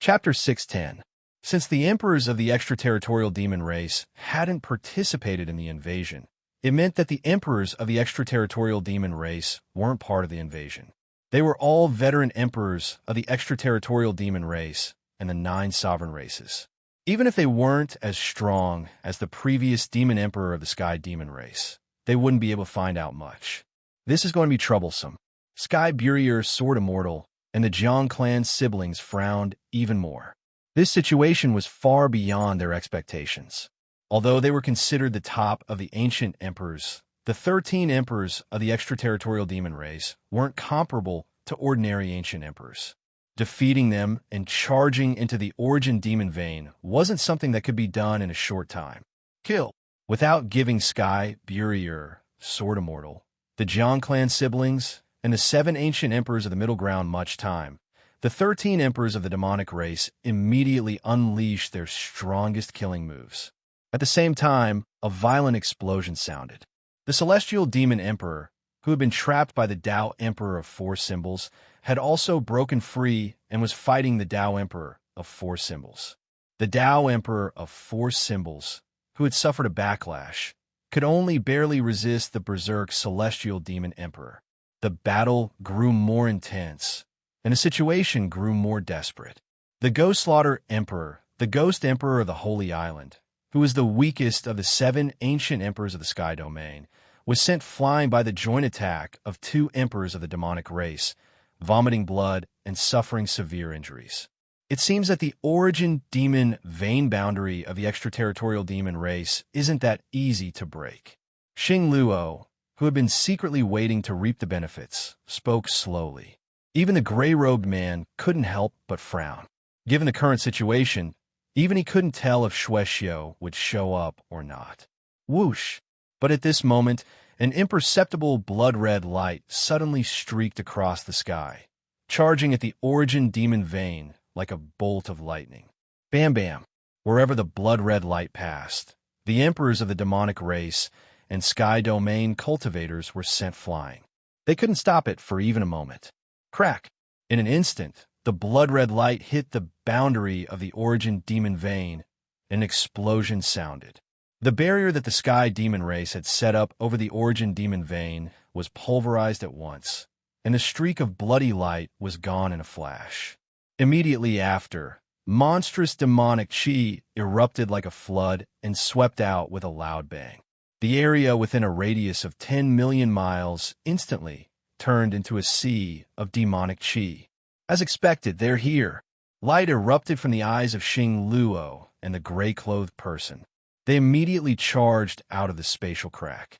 A: Chapter 610. Since the emperors of the extraterritorial demon race hadn't participated in the invasion, it meant that the emperors of the extraterritorial demon race weren't part of the invasion. They were all veteran emperors of the extraterritorial demon race and the 9 sovereign races. Even if they weren't as strong as the previous demon emperor of the Sky Demon race, they wouldn't be able to find out much. This is going to be troublesome. Sky Barrier Sword Immortal and the Jiang clan siblings frowned even more. This situation was far beyond their expectations. Although they were considered the top of the ancient emperors, the 13 emperors of the extraterritorial demon race weren't comparable to ordinary ancient emperors. Defeating them and charging into the origin demon vein wasn't something that could be done in a short time. Kill. Without giving Sky Barrier Sword Immortal, the Jiang clan siblings, and the 7 ancient emperors of the middle ground much time, the 13 emperors of the demonic race immediately unleashed their strongest killing moves. At the same time, a violent explosion sounded. The celestial demon emperor, who had been trapped by the Tao Emperor of 4 Symbols, had also broken free and was fighting the Tao Emperor of 4 Symbols. The Tao Emperor of 4 Symbols, who had suffered a backlash, could only barely resist the berserk celestial demon emperor. The battle grew more intense, and the situation grew more desperate. The Ghost Slaughter Emperor, the Ghost Emperor of the Holy Island, who was the weakest of the 7 ancient emperors of the Sky Domain, was sent flying by the joint attack of 2 emperors of the demonic race, vomiting blood and suffering severe injuries. It seems that the origin demon vein boundary of the extraterritorial demon race isn't that easy to break. Xing Luo, who had been secretly waiting to reap the benefits, spoke slowly. Even the gray-robed man couldn't help but frown. Given the current situation, even he couldn't tell if Shuexiu would show up or not. Whoosh! But at this moment, an imperceptible blood-red light suddenly streaked across the sky, charging at the origin demon vein like a bolt of lightning. Bam bam! Wherever the blood-red light passed, the emperors of the demonic race and Sky Domain cultivators were sent flying. They couldn't stop it for even a moment. Crack! In an instant, the blood-red light hit the boundary of the origin demon vein, and an explosion sounded. The barrier that the Sky Demon race had set up over the origin demon vein was pulverized at once, and the streak of bloody light was gone in a flash. Immediately after, monstrous demonic chi erupted like a flood and swept out with a loud bang. The area within a radius of 10 million miles instantly turned into a sea of demonic chi. As expected, they're here. Light erupted from the eyes of Xing Luo and the gray-clothed person. They immediately charged out of the spatial crack.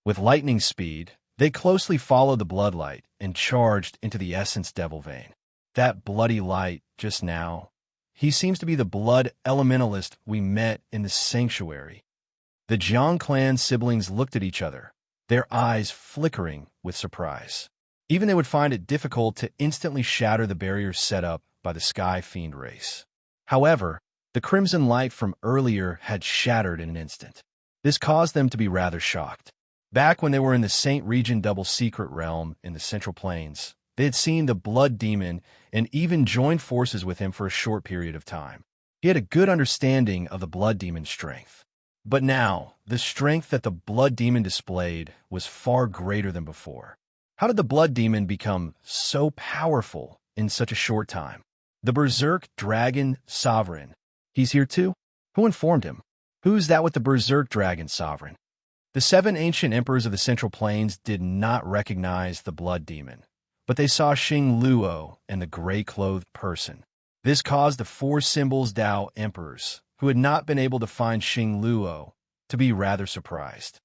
A: With lightning speed, they closely followed the bloodlight and charged into the essence devil vein. That bloody light just now, he seems to be the blood elementalist we met in the sanctuary. The Jiang clan siblings looked at each other, their eyes flickering with surprise. Even they would find it difficult to instantly shatter the barriers set up by the Sky Fiend race. However, the crimson light from earlier had shattered in an instant. This caused them to be rather shocked. Back when they were in the Saint Region Double Secret Realm in the Central Plains, they had seen the Blood Demon and even joined forces with him for a short period of time. He had a good understanding of the Blood Demon's strength. But now, the strength that the Blood Demon displayed was far greater than before. How did the Blood Demon become so powerful in such a short time? The Berserk Dragon Sovereign. He's here too? Who informed him? Who's that with the Berserk Dragon Sovereign? The 7 ancient emperors of the Central Plains did not recognize the Blood Demon, but they saw Xing Luo and the gray-clothed person. This caused the 4 Symbols Dao emperors, who had not been able to find Xing Luo, to be rather surprised.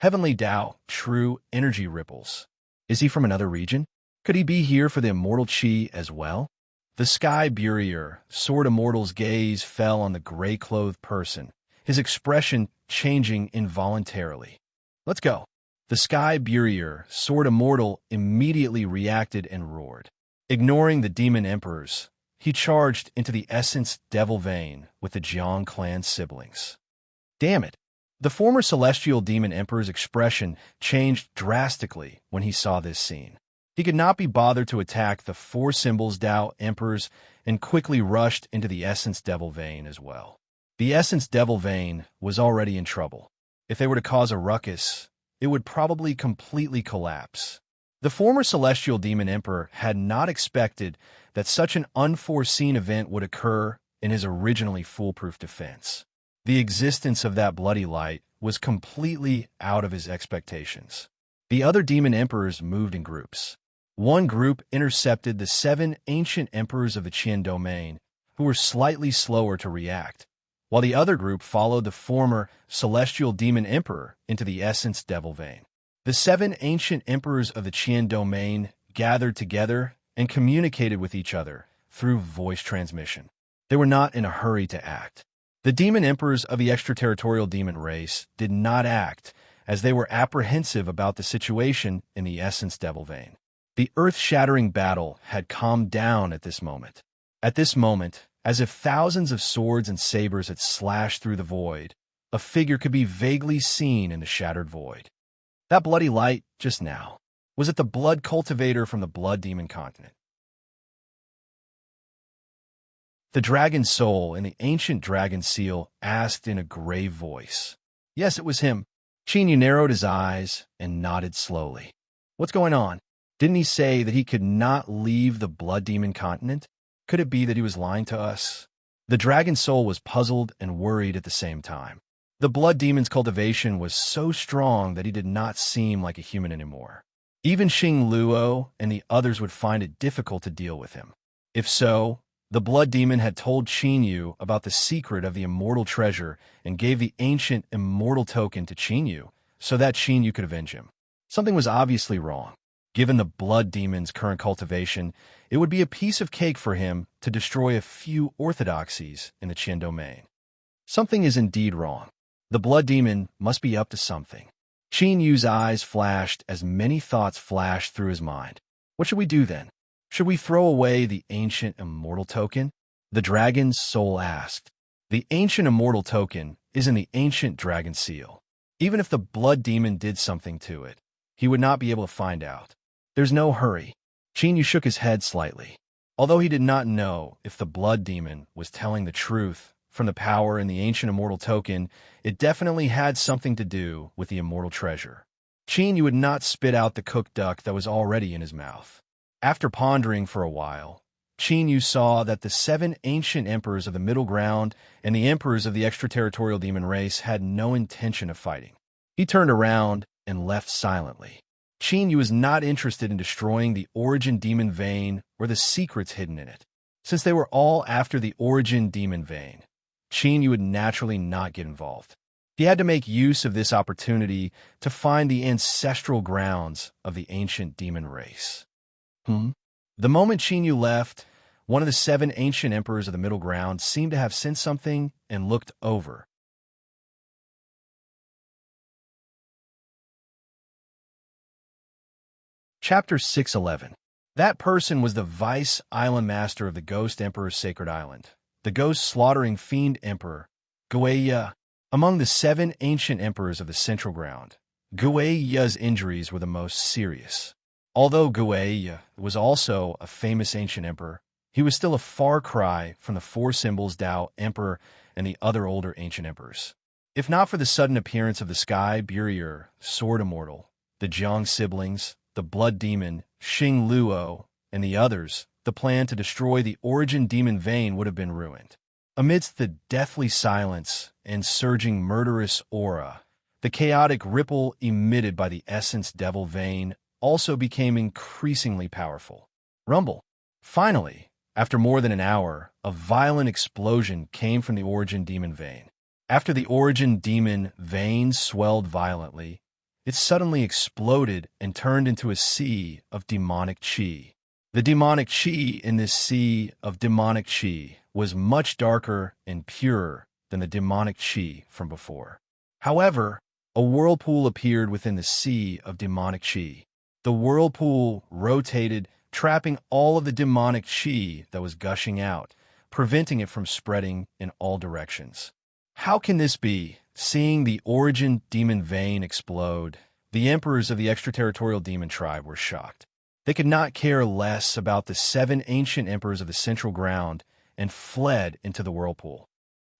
A: Heavenly Dao, true energy ripples. Is he from another region? Could he be here for the immortal Qi as well? The Sky Burier, Sword Immortal's gaze fell on the gray-clothed person, his expression changing involuntarily. Let's go. The Sky Burier, Sword Immortal, immediately reacted and roared. Ignoring the demon emperors, he charged into the Essence Devil Vein with the Jiang clan siblings. Damn it! The former Celestial Demon Emperor's expression changed drastically when he saw this scene. He could not be bothered to attack the 4 Symbols Dao Emperors and quickly rushed into the Essence Devil Vein as well. The Essence Devil Vein was already in trouble. If they were to cause a ruckus, it would probably completely collapse. The former Celestial Demon Emperor had not expected that such an unforeseen event would occur in his originally foolproof defense. The existence of that bloody light was completely out of his expectations. The other demon emperors moved in groups. One group intercepted the 7 ancient emperors of the Qian domain, who were slightly slower to react, while the other group followed the former Celestial Demon Emperor into the Essence Devil Vein. The 7 ancient emperors of the Qian domain gathered together and communicated with each other through voice transmission. They were not in a hurry to act. The demon emperors of the extraterritorial demon race did not act, as they were apprehensive about the situation in the Essence Devil Vein. The earth-shattering battle had calmed down at this moment. At this moment, as if thousands of swords and sabers had slashed through the void, a figure could be vaguely seen in the shattered void. That bloody light, just now, was it the blood cultivator from the Blood Demon continent? The dragon soul in the ancient dragon seal asked in a grave voice. Yes, it was him. Qin narrowed his eyes and nodded slowly. What's going on? Didn't he say that he could not leave the Blood Demon continent? Could it be that he was lying to us? The dragon soul was puzzled and worried at the same time. The Blood Demon's cultivation was so strong that he did not seem like a human anymore. Even Xing Luo and the others would find it difficult to deal with him. If so, the Blood Demon had told Qin Yu about the secret of the immortal treasure and gave the ancient immortal token to Qin Yu so that Qin Yu could avenge him. Something was obviously wrong. Given the Blood Demon's current cultivation, it would be a piece of cake for him to destroy a few orthodoxies in the Qian domain. Something is indeed wrong. The Blood Demon must be up to something. Qin Yu's eyes flashed as many thoughts flashed through his mind. What should we do then? Should we throw away the ancient immortal token? The dragon's soul asked. The ancient immortal token is in the ancient dragon seal. Even if the Blood Demon did something to it, he would not be able to find out. There's no hurry. Qin Yu shook his head slightly. Although he did not know if the Blood Demon was telling the truth from the power in the ancient immortal token, it definitely had something to do with the immortal treasure. Qin Yu would not spit out the cooked duck that was already in his mouth. After pondering for a while, Qin Yu saw that the 7 ancient emperors of the Middle Ground and the emperors of the extraterritorial demon race had no intention of fighting. He turned around and left silently. Qin Yu was not interested in destroying the origin demon vein or the secrets hidden in it. Since they were all after the origin demon vein, Qin Yu would naturally not get involved. He had to make use of this opportunity to find the ancestral grounds of the ancient demon race. The moment Qin Yu left, one of the 7 ancient emperors of the Middle Ground seemed to have sensed something and looked over. Chapter 611. That person was the vice island master of the Ghost Emperor's Sacred Island, the ghost-slaughtering fiend emperor, Guiya. Among the 7 ancient emperors of the Central Ground, Guiya's injuries were the most serious. Although Guiya was also a famous ancient emperor, he was still a far cry from the 4 symbols Dao Emperor and the other older ancient emperors. If not for the sudden appearance of the Sky Barrier, Sword Immortal, the Jiang siblings, the Blood Demon, Xing Luo, and the others, the plan to destroy the origin demon vein would have been ruined. Amidst the deathly silence and surging murderous aura, the chaotic ripple emitted by the essence devil vein also became increasingly powerful. Rumble. Finally, after more than an hour, a violent explosion came from the origin demon vein. After the origin demon vein swelled violently, it suddenly exploded and turned into a sea of demonic qi. The demonic qi in this sea of demonic qi was much darker and purer than the demonic qi from before. However, a whirlpool appeared within the sea of demonic qi. The whirlpool rotated, trapping all of the demonic qi that was gushing out, preventing it from spreading in all directions. How can this be? Seeing the origin demon vein explode, the emperors of the extraterritorial demon tribe were shocked. They could not care less about the 7 ancient emperors of the Central Ground and fled into the whirlpool.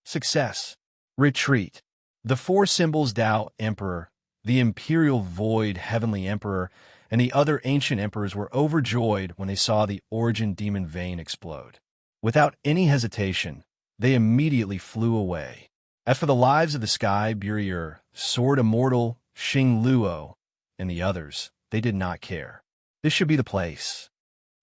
A: Success. Retreat. The 4 symbols Dao Emperor, the Imperial Void Heavenly Emperor, and the other ancient emperors were overjoyed when they saw the origin demon vein explode. Without any hesitation, they immediately flew away. As for the lives of the Sky Barrier, Sword Immortal, Xing Luo, and the others, they did not care. This should be the place.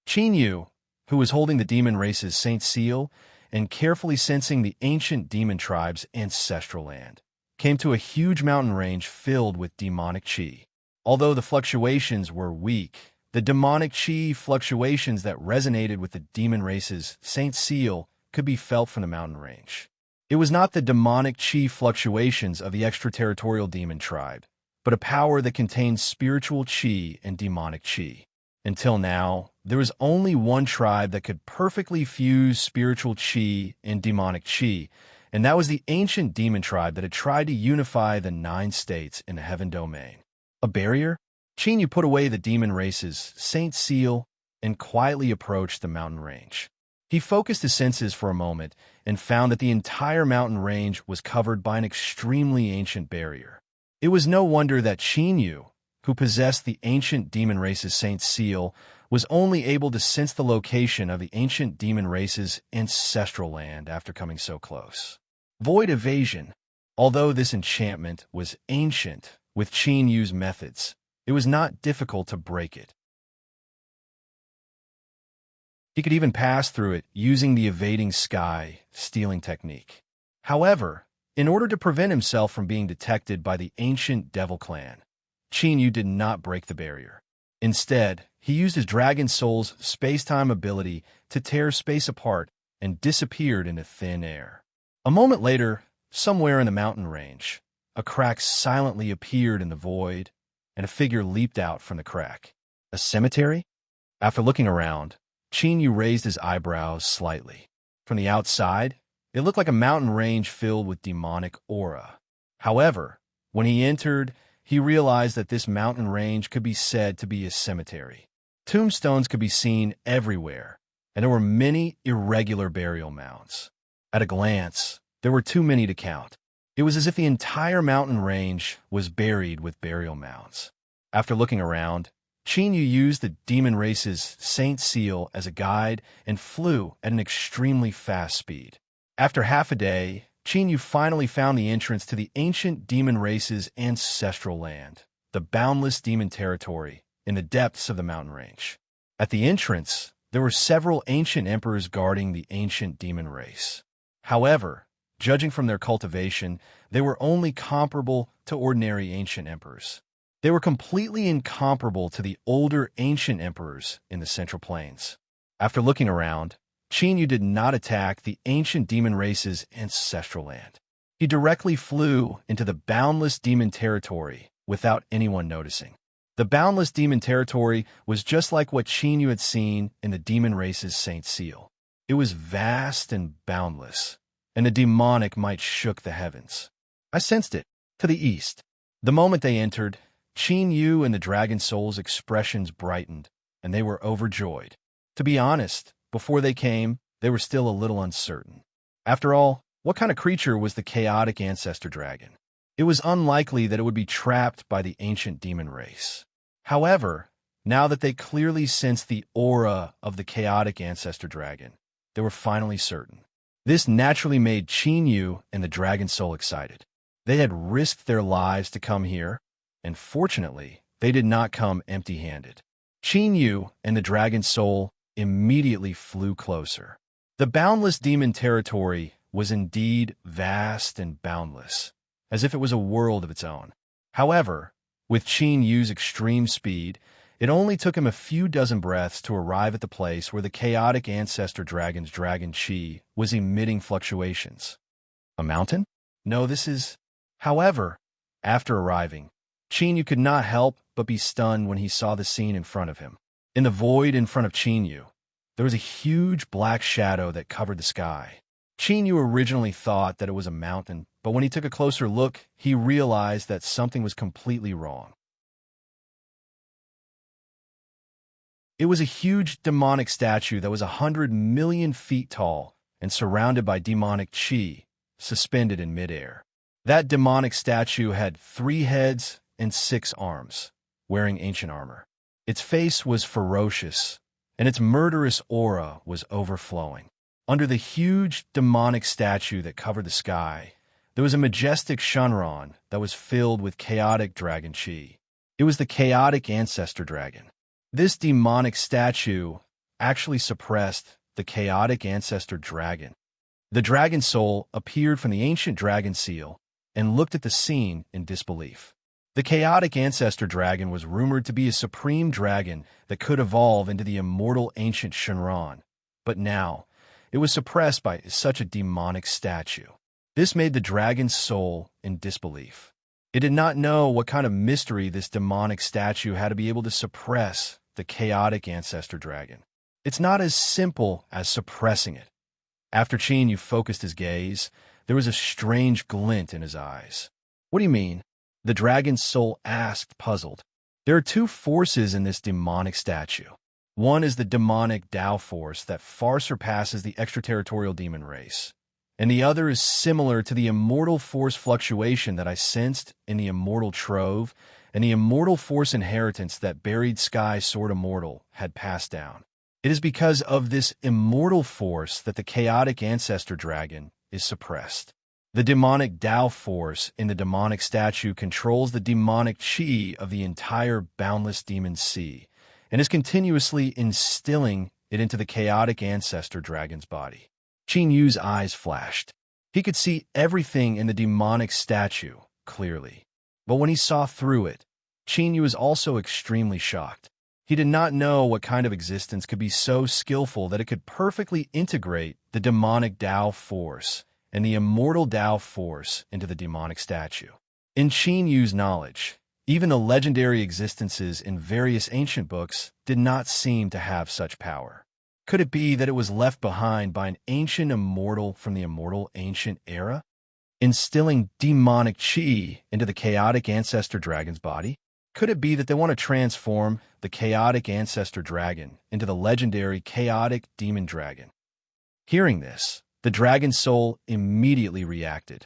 A: Qin Yu, who was holding the demon race's Saint Seal and carefully sensing the ancient demon tribe's ancestral land, came to a huge mountain range filled with demonic qi. Although the fluctuations were weak, the demonic qi fluctuations that resonated with the demon race's Saint Seal could be felt from the mountain range. It was not the demonic qi fluctuations of the extraterritorial demon tribe, but a power that contained spiritual qi and demonic qi. Until now, there was only one tribe that could perfectly fuse spiritual qi and demonic qi, and that was the ancient demon tribe that had tried to unify the 9 states in the heaven domain. A barrier? Qin Yu put away the demon race's Saint Seal and quietly approached the mountain range. He focused his senses for a moment and found that the entire mountain range was covered by an extremely ancient barrier. It was no wonder that Qin Yu, who possessed the ancient demon race's Saint Seal, was only able to sense the location of the ancient demon race's ancestral land after coming so close. Void evasion. Although this enchantment was ancient with Qin Yu's methods, it was not difficult to break it. He could even pass through it using the evading sky stealing technique. However, in order to prevent himself from being detected by the ancient devil clan, Qin Yu did not break the barrier. Instead, he used his Dragon Soul's space-time ability to tear space apart and disappeared into thin air. A moment later, somewhere in the mountain range, a crack silently appeared in the void, and a figure leaped out from the crack. A cemetery? After looking around, Qin Yu raised his eyebrows slightly. From the outside, it looked like a mountain range filled with demonic aura. However, when he entered, he realized that this mountain range could be said to be a cemetery. Tombstones could be seen everywhere, and there were many irregular burial mounds. At a glance, there were too many to count. It was as if the entire mountain range was buried with burial mounds. After looking around, Qin Yu used the demon race's Saint Seal as a guide and flew at an extremely fast speed. After half a day, Qin Yu finally found the entrance to the ancient demon race's ancestral land, the boundless demon territory, in the depths of the mountain range. At the entrance, There were several ancient emperors guarding the ancient demon race. However, judging from their cultivation, they were only comparable to ordinary ancient emperors. They were completely incomparable to the older ancient emperors in the Central Plains. After looking around, Qin Yu did not attack the ancient demon race's ancestral land. He directly flew into the boundless demon territory without anyone noticing. The boundless demon territory was just like what Qin Yu had seen in the demon race's Saint Seal. It was vast and boundless, and the demonic might shook the heavens. I sensed it, to the east. The moment they entered, Qin Yu and the dragon soul's expressions brightened, and they were overjoyed. To be honest, before they came, they were still a little uncertain. After all, what kind of creature was the chaotic ancestor dragon? It was unlikely that it would be trapped by the ancient demon race. However, now that they clearly sensed the aura of the chaotic ancestor dragon, they were finally certain. This naturally made Qin Yu and the dragon soul excited. They had risked their lives to come here, and fortunately, they did not come empty-handed. Qin Yu and the dragon soul immediately flew closer. The boundless demon territory was indeed vast and boundless, as if it was a world of its own. However, with Qin Yu's extreme speed, it only took him a few dozen breaths to arrive at the place where the chaotic ancestor dragon's dragon chi was emitting fluctuations. A mountain? No, this is... However, after arriving, Qin Yu could not help but be stunned when he saw the scene in front of him. In the void in front of Qin Yu, there was a huge black shadow that covered the sky. Qin Yu originally thought that it was a mountain, but when he took a closer look, he realized that something was completely wrong. It was a huge demonic statue that was 100 million feet tall and surrounded by demonic chi, suspended in midair. That demonic statue had 3 heads and 6 arms, wearing ancient armor. Its face was ferocious, and its murderous aura was overflowing. Under the huge demonic statue that covered the sky, there was a majestic Shenron that was filled with chaotic dragon chi. It was the chaotic ancestor dragon. This demonic statue actually suppressed the chaotic ancestor dragon. The dragon soul appeared from the ancient dragon seal and looked at the scene in disbelief. The chaotic ancestor dragon was rumored to be a supreme dragon that could evolve into the immortal ancient Shenron, but now it was suppressed by such a demonic statue. This made the dragon's soul in disbelief. It did not know what kind of mystery this demonic statue had to be able to suppress the chaotic ancestor dragon. It's not as simple as suppressing it. After Qin Yu focused his gaze, there was a strange glint in his eyes. What do you mean? The dragon's soul asked, puzzled. There are 2 forces in this demonic statue. One is the demonic Tao force that far surpasses the extraterritorial demon race, and the other is similar to the immortal force fluctuation that I sensed in the immortal trove and the immortal force inheritance that buried sky sword immortal had passed down. It is because of this immortal force that the chaotic ancestor dragon is suppressed. The demonic Tao force in the demonic statue controls the demonic chi of the entire boundless demon sea, and is continuously instilling it into the chaotic ancestor dragon's body. Qin Yu's eyes flashed. He could see everything in the demonic statue clearly. But when he saw through it, Qin Yu was also extremely shocked. He did not know what kind of existence could be so skillful that it could perfectly integrate the demonic Tao force and the immortal Tao force into the demonic statue. In Qin Yu's knowledge, even the legendary existences in various ancient books did not seem to have such power. Could it be that it was left behind by an ancient immortal from the immortal ancient era, instilling demonic chi into the chaotic ancestor dragon's body? Could it be that they want to transform the chaotic ancestor dragon into the legendary chaotic demon dragon? Hearing this, the dragon soul immediately reacted.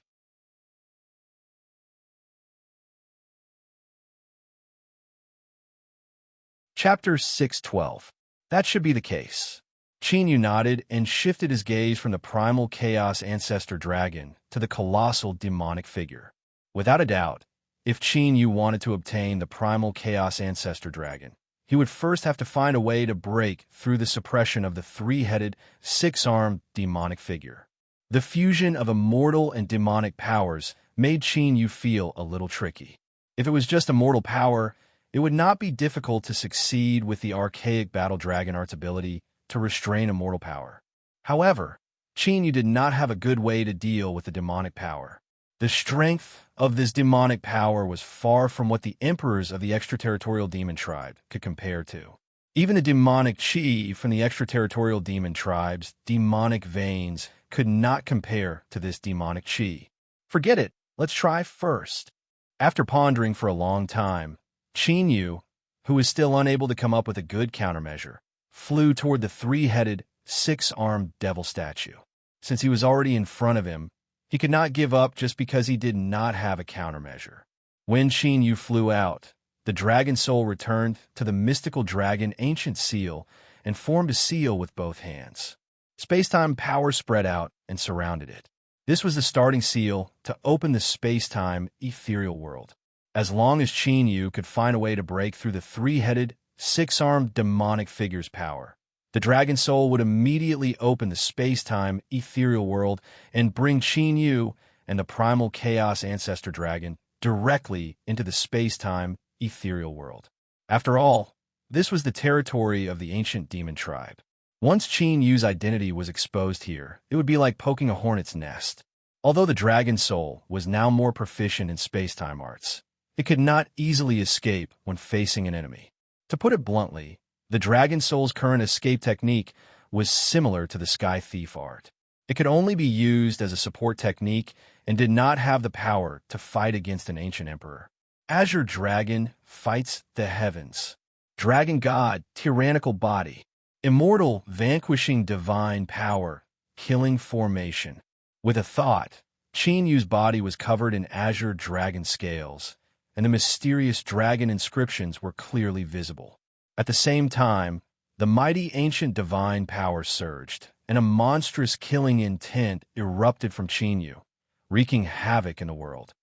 A: Chapter 612. That should be the case. Qin Yu nodded and shifted his gaze from the primal chaos ancestor dragon to the colossal demonic figure. Without a doubt, if Qin Yu wanted to obtain the primal chaos ancestor dragon, he would first have to find a way to break through the suppression of the three-headed, six-armed demonic figure. The fusion of immortal and demonic powers made Qin Yu feel a little tricky. If it was just a mortal power, it would not be difficult to succeed with the archaic battle dragon art's ability to restrain a mortal power. However, Qin Yu did not have a good way to deal with the demonic power. The strength of this demonic power was far from what the emperors of the extraterritorial demon tribe could compare to. Even the demonic chi from the extraterritorial demon tribe's demonic veins could not compare to this demonic chi. Forget it, let's try first. After pondering for a long time, Qin Yu, who was still unable to come up with a good countermeasure, flew toward the three-headed, six-armed devil statue. Since he was already in front of him, he could not give up just because he did not have a countermeasure. When Qin Yu flew out, the dragon soul returned to the mystical dragon ancient seal and formed a seal with both hands. Space-time power spread out and surrounded it. This was the starting seal to open the space-time ethereal world. As long as Qin Yu could find a way to break through the three-headed, six-armed demonic figure's power, the dragon soul would immediately open the space-time ethereal world and bring Qin Yu and the primal chaos ancestor dragon directly into the space-time ethereal world. After all, this was the territory of the ancient demon tribe. Once Qin Yu's identity was exposed here, it would be like poking a hornet's nest. Although the dragon soul was now more proficient in space-time arts, it could not easily escape when facing an enemy. To put it bluntly, the dragon soul's current escape technique was similar to the sky thief art. It could only be used as a support technique and did not have the power to fight against an ancient emperor. Azure Dragon fights the heavens. Dragon God, tyrannical body. Immortal, vanquishing divine power, killing formation. With a thought, Qin Yu's body was covered in azure dragon scales, and the mysterious dragon inscriptions were clearly visible. At the same time, the mighty ancient divine power surged, and a monstrous killing intent erupted from Qin Yu, wreaking havoc in the world.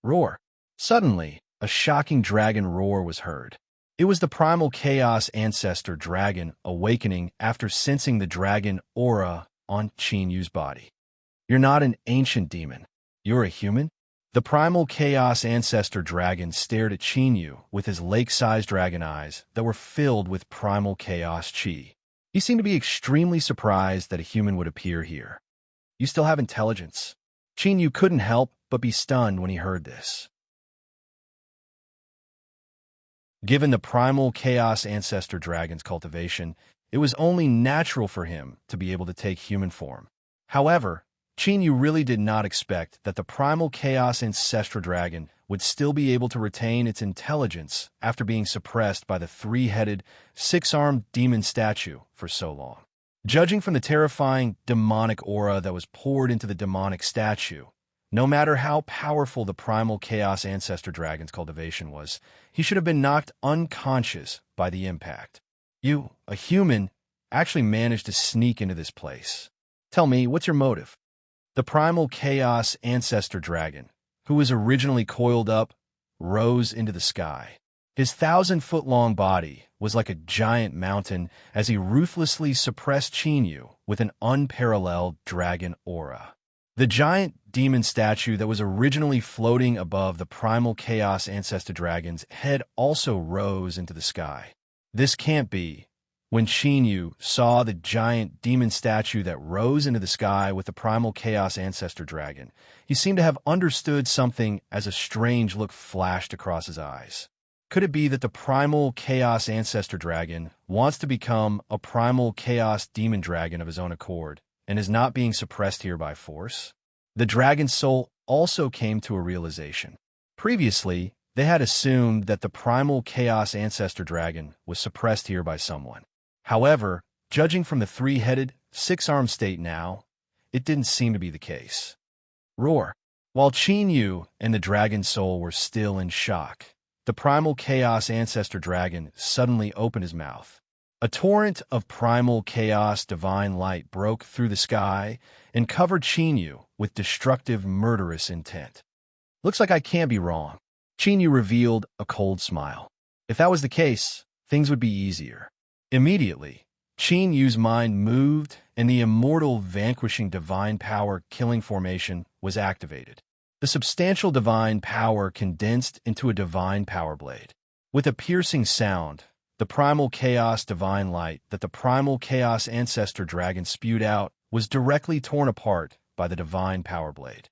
A: Roar! Suddenly, a shocking dragon roar was heard. It was the primal chaos ancestor dragon awakening after sensing the dragon aura on Qin Yu's body. You're not an ancient demon. You're a human? The primal chaos ancestor dragon stared at Qin Yu with his lake-sized dragon eyes that were filled with primal chaos chi. He seemed to be extremely surprised that a human would appear here. You still have intelligence. Qin Yu couldn't help but be stunned when he heard this. Given the primal chaos ancestor dragon's cultivation, it was only natural for him to be able to take human form. However, Qin Yu really did not expect that the primal chaos ancestor dragon would still be able to retain its intelligence after being suppressed by the three-headed, six-armed demon statue for so long. Judging from the terrifying demonic aura that was poured into the demonic statue, no matter how powerful the primal chaos ancestor dragon's cultivation was, he should have been knocked unconscious by the impact. You, a human, actually managed to sneak into this place. Tell me, what's your motive? The primal chaos ancestor dragon, who was originally coiled up, rose into the sky. His 1,000-foot-long body was like a giant mountain as he ruthlessly suppressed Qin Yu with an unparalleled dragon aura. The giant demon statue that was originally floating above the primal chaos ancestor dragon's head also rose into the sky. This can't be. When Qin Yu saw the giant demon statue that rose into the sky with the primal chaos ancestor dragon, he seemed to have understood something as a strange look flashed across his eyes. Could it be that the primal chaos ancestor dragon wants to become a primal chaos demon dragon of his own accord and is not being suppressed here by force? The dragon's soul also came to a realization. Previously, they had assumed that the primal chaos ancestor dragon was suppressed here by someone. However, judging from the three-headed, six-armed state now, it didn't seem to be the case. Roar! While Qin Yu and the dragon soul were still in shock, the primal chaos ancestor dragon suddenly opened his mouth. A torrent of primal chaos divine light broke through the sky and covered Qin Yu with destructive, murderous intent. Looks like I can't be wrong. Qin Yu revealed a cold smile. If that was the case, things would be easier. Immediately, Qin Yu's mind moved, and the immortal vanquishing divine power killing formation was activated. The substantial divine power condensed into a divine power blade. With a piercing sound, the primal chaos divine light that the primal chaos ancestor dragon spewed out was directly torn apart by the divine power blade.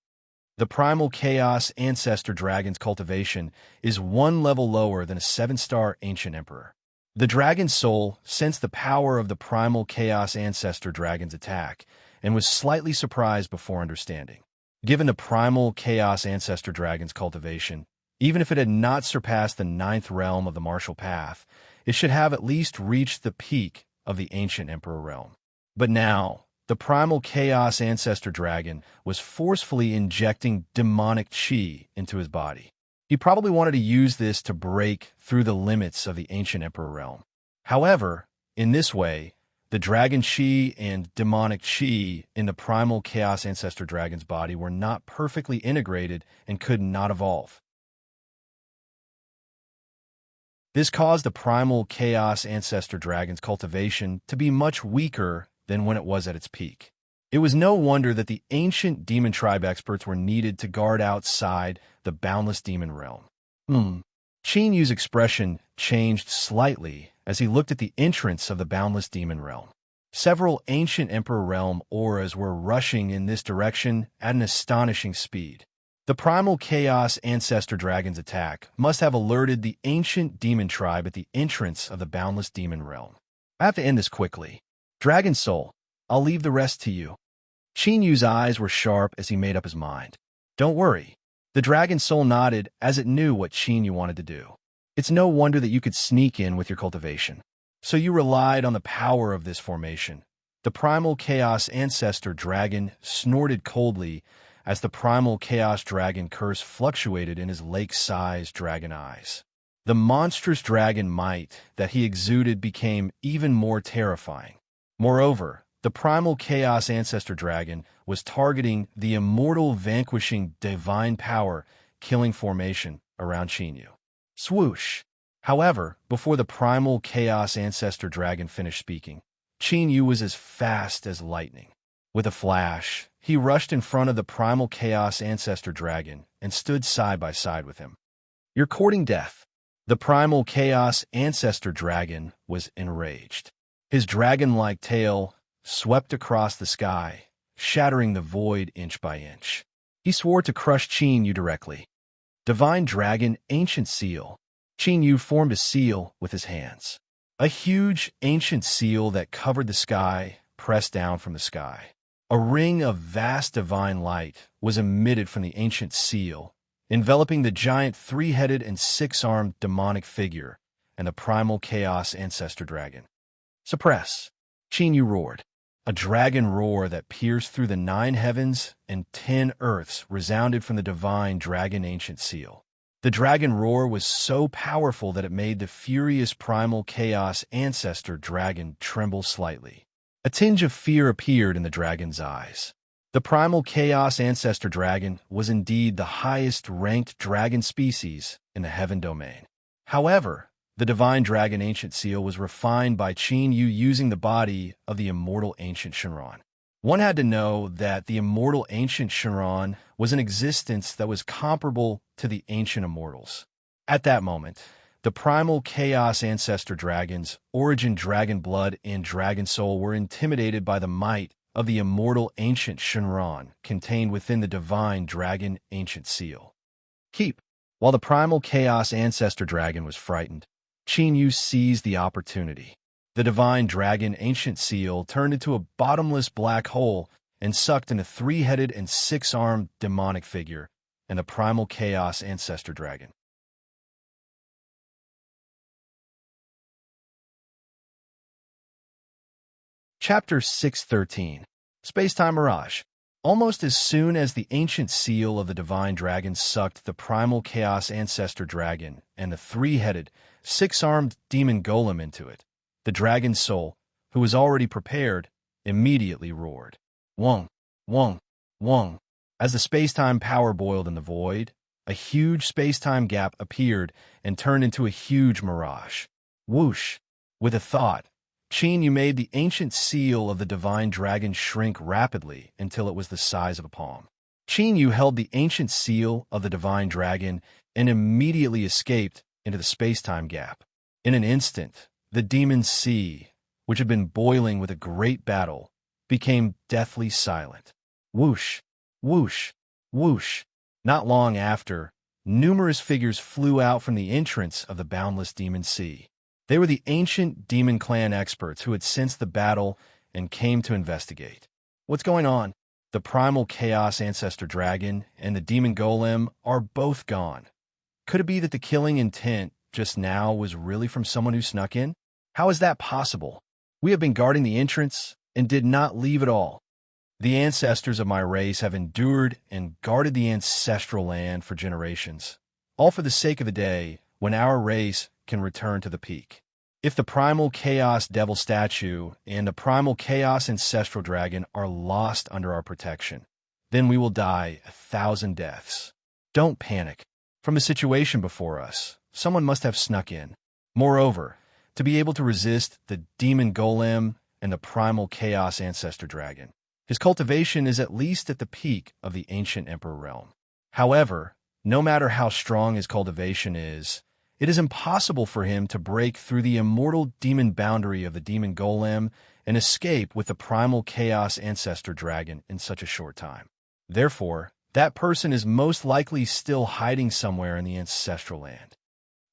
A: The primal chaos ancestor dragon's cultivation is one level lower than a 7-star ancient emperor. The dragon's soul sensed the power of the primal chaos ancestor dragon's attack and was slightly surprised before understanding. Given the primal chaos ancestor dragon's cultivation, even if it had not surpassed the 9th realm of the martial path, it should have at least reached the peak of the ancient emperor realm. But now, the primal chaos ancestor dragon was forcefully injecting demonic qi into his body. He probably wanted to use this to break through the limits of the ancient emperor realm. However, in this way, the dragon qi and demonic qi in the primal chaos ancestor dragon's body were not perfectly integrated and could not evolve. This caused the primal chaos ancestor dragon's cultivation to be much weaker than when it was at its peak. It was no wonder that the ancient demon tribe experts were needed to guard outside the boundless demon realm. Qin Yu's expression changed slightly as he looked at the entrance of the boundless demon realm. Several ancient emperor realm auras were rushing in this direction at an astonishing speed. The primal chaos ancestor dragon's attack must have alerted the ancient demon tribe at the entrance of the boundless demon realm. I have to end this quickly. Dragon Soul, I'll leave the rest to you. Qin Yu's eyes were sharp as he made up his mind. Don't worry. The Dragon Soul nodded as it knew what Qin Yu wanted to do. It's no wonder that you could sneak in with your cultivation. So you relied on the power of this formation. The primal chaos ancestor dragon snorted coldly as the primal chaos dragon curse fluctuated in his lake-sized dragon eyes. The monstrous dragon might that he exuded became even more terrifying. Moreover, the primal chaos ancestor dragon was targeting the immortal vanquishing divine power killing formation around Qin Yu. Swoosh! However, before the primal chaos ancestor dragon finished speaking, Qin Yu was as fast as lightning. With a flash, he rushed in front of the primal chaos ancestor dragon and stood side by side with him. You're courting death. The primal chaos ancestor dragon was enraged. His dragon-like tail swept across the sky, shattering the void inch by inch. He swore to crush Qin Yu directly. Divine Dragon Ancient Seal. Qin Yu formed a seal with his hands. A huge ancient seal that covered the sky, pressed down from the sky. A ring of vast divine light was emitted from the ancient seal, enveloping the giant 3-headed and 6-armed demonic figure and the primal chaos ancestor dragon. Suppress! Qin Yu roared. A dragon roar that pierced through the 9 heavens and 10 earths resounded from the divine dragon ancient seal. The dragon roar was so powerful that it made the furious primal chaos ancestor dragon tremble slightly. A tinge of fear appeared in the dragon's eyes. The primal chaos ancestor dragon was indeed the highest-ranked dragon species in the heaven domain. However, the divine dragon ancient seal was refined by Qin Yu using the body of the immortal ancient Shenron. One had to know that the immortal ancient Shenron was an existence that was comparable to the ancient immortals. At that moment, the primal chaos ancestor dragons, origin dragon blood and dragon soul were intimidated by the might of the immortal ancient Shenron contained within the divine dragon ancient seal. Keep. While the primal chaos ancestor dragon was frightened, Qin Yu seized the opportunity. The divine dragon ancient seal turned into a bottomless black hole and sucked in a 3-headed and 6-armed demonic figure and the primal chaos ancestor dragon. Chapter 613. Spacetime Mirage. Almost as soon as the ancient seal of the divine dragon sucked the primal chaos ancestor dragon and the 3-headed, 6-armed demon golem into it, the dragon's soul, who was already prepared, immediately roared. Wong, wong, wong. As the spacetime power boiled in the void, a huge spacetime gap appeared and turned into a huge mirage. Whoosh! With a thought, Qin Yu made the ancient seal of the divine dragon shrink rapidly until it was the size of a palm. Qin Yu held the ancient seal of the divine dragon and immediately escaped into the space-time gap. In an instant, the demon sea, which had been boiling with a great battle, became deathly silent. Whoosh! Whoosh! Whoosh! Not long after, numerous figures flew out from the entrance of the boundless demon sea. They were the ancient demon clan experts who had sensed the battle and came to investigate. What's going on? The primal chaos ancestor dragon and the demon golem are both gone. Could it be that the killing intent just now was really from someone who snuck in? How is that possible? We have been guarding the entrance and did not leave at all. The ancestors of my race have endured and guarded the ancestral land for generations, all for the sake of the day when our race can return to the peak. If the primal chaos devil statue and the primal chaos ancestral dragon are lost under our protection, then we will die 1,000 deaths. Don't panic. From the situation before us, someone must have snuck in. Moreover, to be able to resist the demon golem and the primal chaos ancestor dragon, his cultivation is at least at the peak of the ancient emperor realm. However, no matter how strong his cultivation is, it is impossible for him to break through the immortal demon boundary of the demon golem and escape with the primal chaos ancestor dragon in such a short time. Therefore, that person is most likely still hiding somewhere in the ancestral land.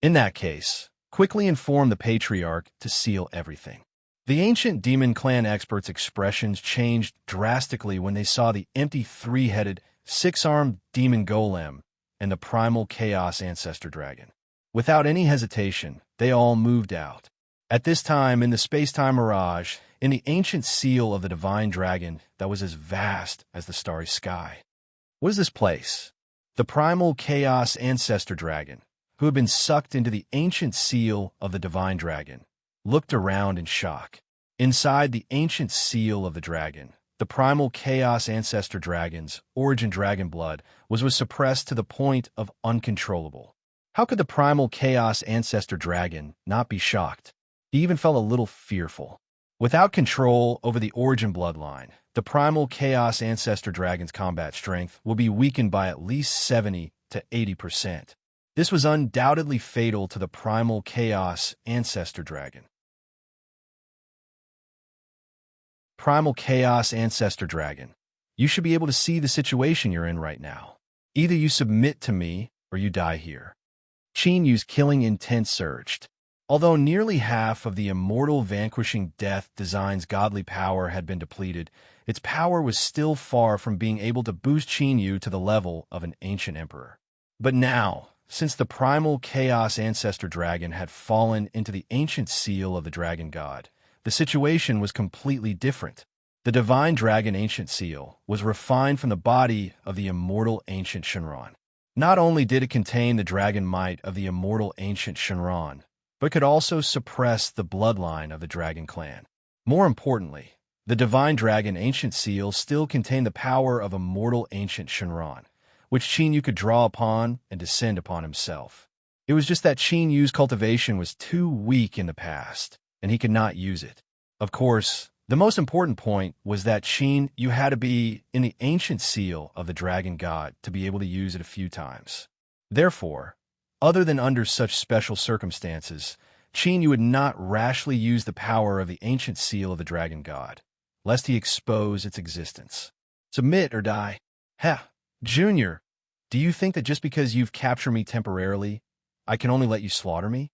A: In that case, quickly inform the patriarch to seal everything. The ancient demon clan experts' expressions changed drastically when they saw the empty three-headed, six-armed demon golem and the primal chaos ancestor dragon. Without any hesitation, they all moved out. At this time, in the space-time mirage, in the ancient seal of the divine dragon that was as vast as the starry sky. What is this place? The primal chaos ancestor dragon, who had been sucked into the ancient seal of the divine dragon, looked around in shock. Inside the ancient seal of the dragon, the primal chaos ancestor dragon's origin dragon blood was suppressed to the point of uncontrollable. How could the primal chaos ancestor dragon not be shocked? He even felt a little fearful. Without control over the origin bloodline, the primal chaos ancestor dragon's combat strength will be weakened by at least 70 to 80%. This was undoubtedly fatal to the primal chaos ancestor dragon. Primal chaos ancestor dragon, you should be able to see the situation you're in right now. Either you submit to me or you die here. Qin Yu's killing intent surged. Although nearly half of the immortal vanquishing death design's godly power had been depleted, its power was still far from being able to boost Qin Yu to the level of an ancient emperor. But now, since the primal chaos ancestor dragon had fallen into the ancient seal of the dragon god, the situation was completely different. The divine dragon ancient seal was refined from the body of the immortal ancient Shenron. Not only did it contain the dragon might of the immortal ancient Shenron, but could also suppress the bloodline of the dragon clan. More importantly, the divine dragon ancient seal still contained the power of immortal ancient Shenron, which Qin Yu could draw upon and descend upon himself. It was just that Qin Yu's cultivation was too weak in the past, and he could not use it. Of course, the most important point was that Qin Yu had to be in the ancient seal of the dragon god to be able to use it a few times. Therefore, other than under such special circumstances, Qin Yu would not rashly use the power of the ancient seal of the dragon god, lest he expose its existence. Submit or die. Ha! Junior, do you think that just because you've captured me temporarily, I can only let you slaughter me?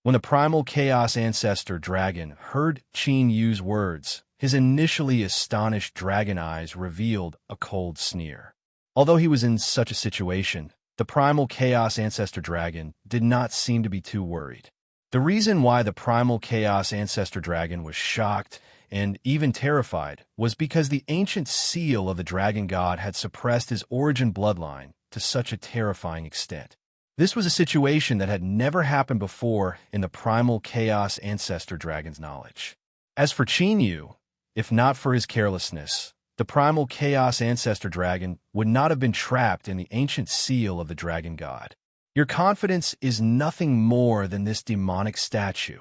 A: When the primal chaos ancestor dragon heard Qin Yu's words, his initially astonished dragon eyes revealed a cold sneer. Although he was in such a situation, the primal chaos ancestor dragon did not seem to be too worried. The reason why the primal chaos ancestor dragon was shocked and even terrified was because the ancient seal of the dragon god had suppressed his origin bloodline to such a terrifying extent. This was a situation that had never happened before in the primal chaos ancestor dragon's knowledge. As for Qin Yu, if not for his carelessness, the primal chaos ancestor dragon would not have been trapped in the ancient seal of the dragon god. Your confidence is nothing more than this demonic statue.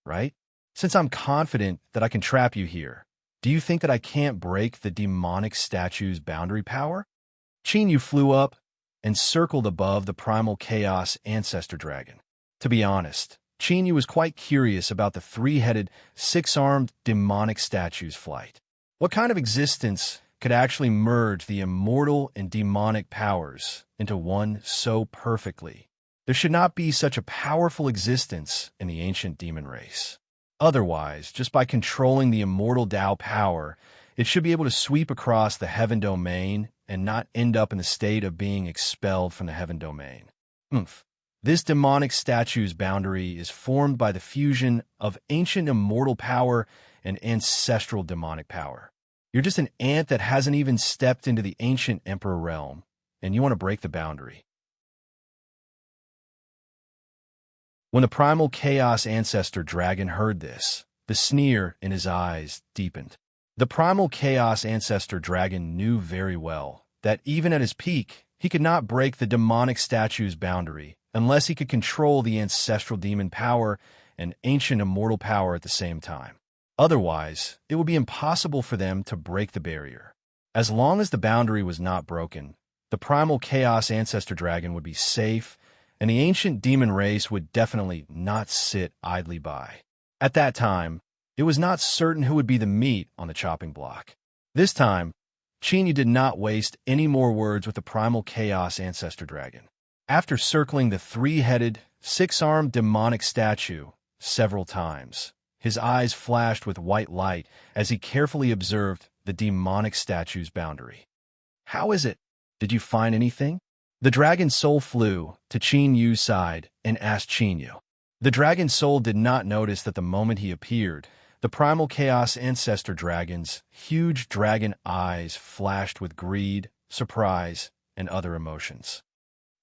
A: right? Since I'm confident that I can trap you here, do you think that I can't break the demonic statue's boundary power? Chenyu flew up and circled above the primal chaos ancestor dragon. To be honest, Chenyu was quite curious about the three-headed, six-armed demonic statue's flight. What kind of existence could actually merge the immortal and demonic powers into one so perfectly? There should not be such a powerful existence in the ancient demon race. Otherwise, just by controlling the immortal Tao power, it should be able to sweep across the heaven domain and not end up in the state of being expelled from the heaven domain. This demonic statue's boundary is formed by the fusion of ancient immortal power and ancestral demonic power. You're just an ant that hasn't even stepped into the ancient emperor realm, and you want to break the boundary. When the primal chaos ancestor dragon heard this, the sneer in his eyes deepened. The primal chaos ancestor dragon knew very well that even at his peak, he could not break the demonic statue's boundary unless he could control the ancestral demon power and ancient immortal power at the same time. Otherwise, it would be impossible for them to break the barrier. As long as the boundary was not broken, the primal chaos ancestor dragon would be safe, and the ancient demon race would definitely not sit idly by. At that time, it was not certain who would be the meat on the chopping block. This time, Chenyu did not waste any more words with the primal chaos ancestor dragon. After circling the three-headed, six-armed demonic statue several times, his eyes flashed with white light as he carefully observed the demonic statue's boundary. "How is it? Did you find anything?" The dragon's soul flew to Chenyu's side and asked Chenyu. The dragon's soul did not notice that the moment he appeared, the primal chaos ancestor dragon's huge dragon eyes flashed with greed, surprise, and other emotions.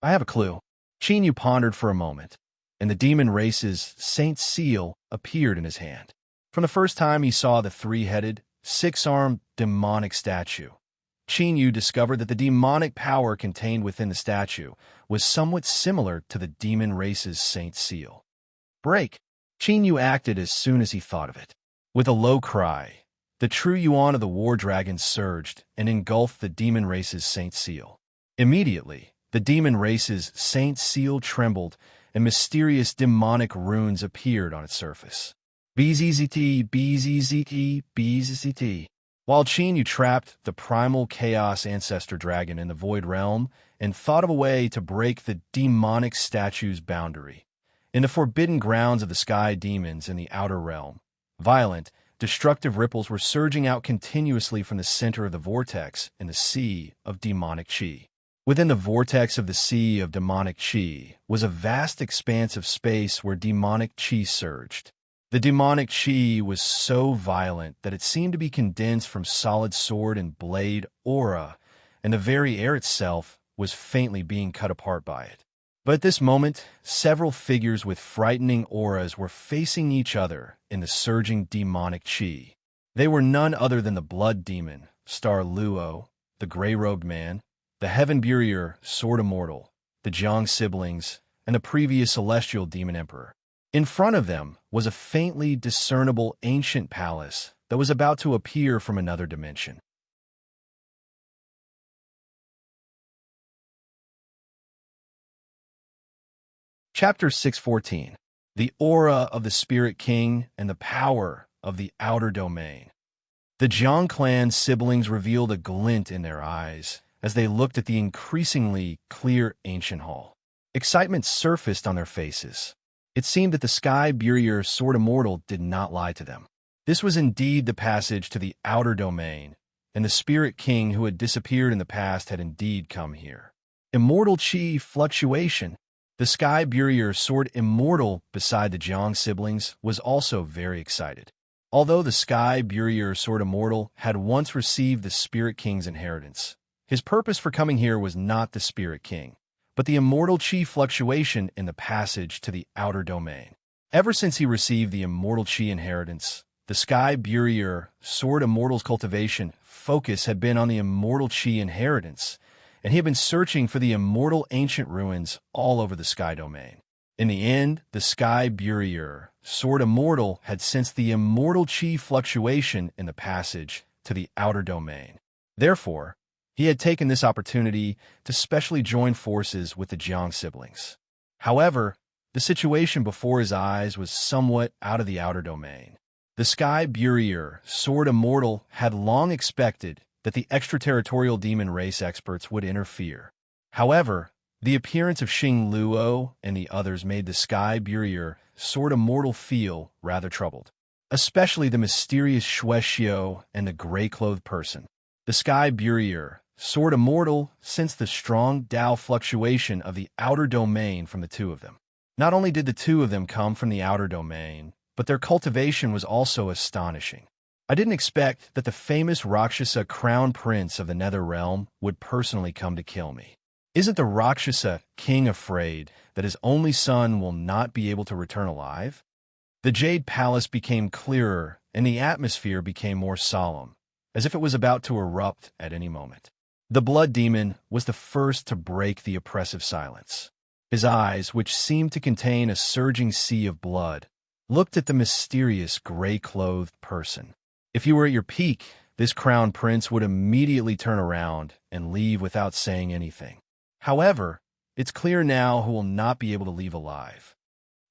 A: "I have a clue." Chenyu pondered for a moment, and the demon race's saint seal appeared in his hand. From the first time he saw the three-headed, six-armed demonic statue, Chenyu discovered that the demonic power contained within the statue was somewhat similar to the demon race's saint seal. "Break!" Chenyu acted as soon as he thought of it. With a low cry, the true yuan of the war dragon surged and engulfed the demon race's saint seal. Immediately, the demon race's saint seal trembled and mysterious demonic runes appeared on its surface. BZZT, BZZT, BZZT. While Chenyu trapped the primal chaos ancestor dragon in the void realm and thought of a way to break the demonic statue's boundary, in the forbidden grounds of the sky demons in the outer realm, violent, destructive ripples were surging out continuously from the center of the vortex in the sea of demonic chi. Within the vortex of the sea of demonic chi was a vast expanse of space where demonic chi surged. The demonic chi was so violent that it seemed to be condensed from solid sword and blade aura, and the very air itself was faintly being cut apart by it. But at this moment, several figures with frightening auras were facing each other in the surging demonic chi. They were none other than the blood demon, Star Luo, the gray-robed man, the heaven burier, Sword Immortal, the Jiang siblings, and the previous celestial demon emperor. In front of them was a faintly discernible ancient palace that was about to appear from another dimension. Chapter 614. The Aura of the Spirit King and the Power of the Outer Domain. The Jiang clan siblings revealed a glint in their eyes as they looked at the increasingly clear ancient hall. Excitement surfaced on their faces. It seemed that the Sky Burier Sword Immortal did not lie to them. This was indeed the passage to the outer domain, and the Spirit King who had disappeared in the past had indeed come here. Immortal Chi fluctuation. The Sky Burier Sword Immortal beside the Jiang siblings was also very excited. Although the Sky Burier Sword Immortal had once received the Spirit King's inheritance, his purpose for coming here was not the Spirit King, but the immortal chi fluctuation in the passage to the outer domain. Ever since he received the immortal chi inheritance, the Sky Burier Sword Immortal's cultivation focus had been on the immortal chi inheritance, and he had been searching for the immortal ancient ruins all over the sky domain. In the end, the Sky Burier, Sword Immortal, had sensed the immortal chi fluctuation in the passage to the outer domain. Therefore, he had taken this opportunity to specially join forces with the Jiang siblings. However, the situation before his eyes was somewhat out of the outer domain. The Sky Burier, Sword Immortal, had long expected that the extraterritorial demon race experts would interfere. However, the appearance of Xing Luo and the others made the Sky Burier, Sword Immortal, feel rather troubled, especially the mysterious Shuexiao and the gray-clothed person. The Sky Burier, Sword Immortal, sensed the strong Dao fluctuation of the outer domain from the two of them. Not only did the two of them come from the outer domain, but their cultivation was also astonishing. I didn't expect that the famous Rakshasa crown prince of the Nether Realm would personally come to kill me. Isn't the Rakshasa king afraid that his only son will not be able to return alive? The Jade Palace became clearer, and the atmosphere became more solemn, as if it was about to erupt at any moment. The Blood Demon was the first to break the oppressive silence. His eyes, which seemed to contain a surging sea of blood, looked at the mysterious gray-clothed person. If you were at your peak, this crown prince would immediately turn around and leave without saying anything. However, it's clear now who will not be able to leave alive.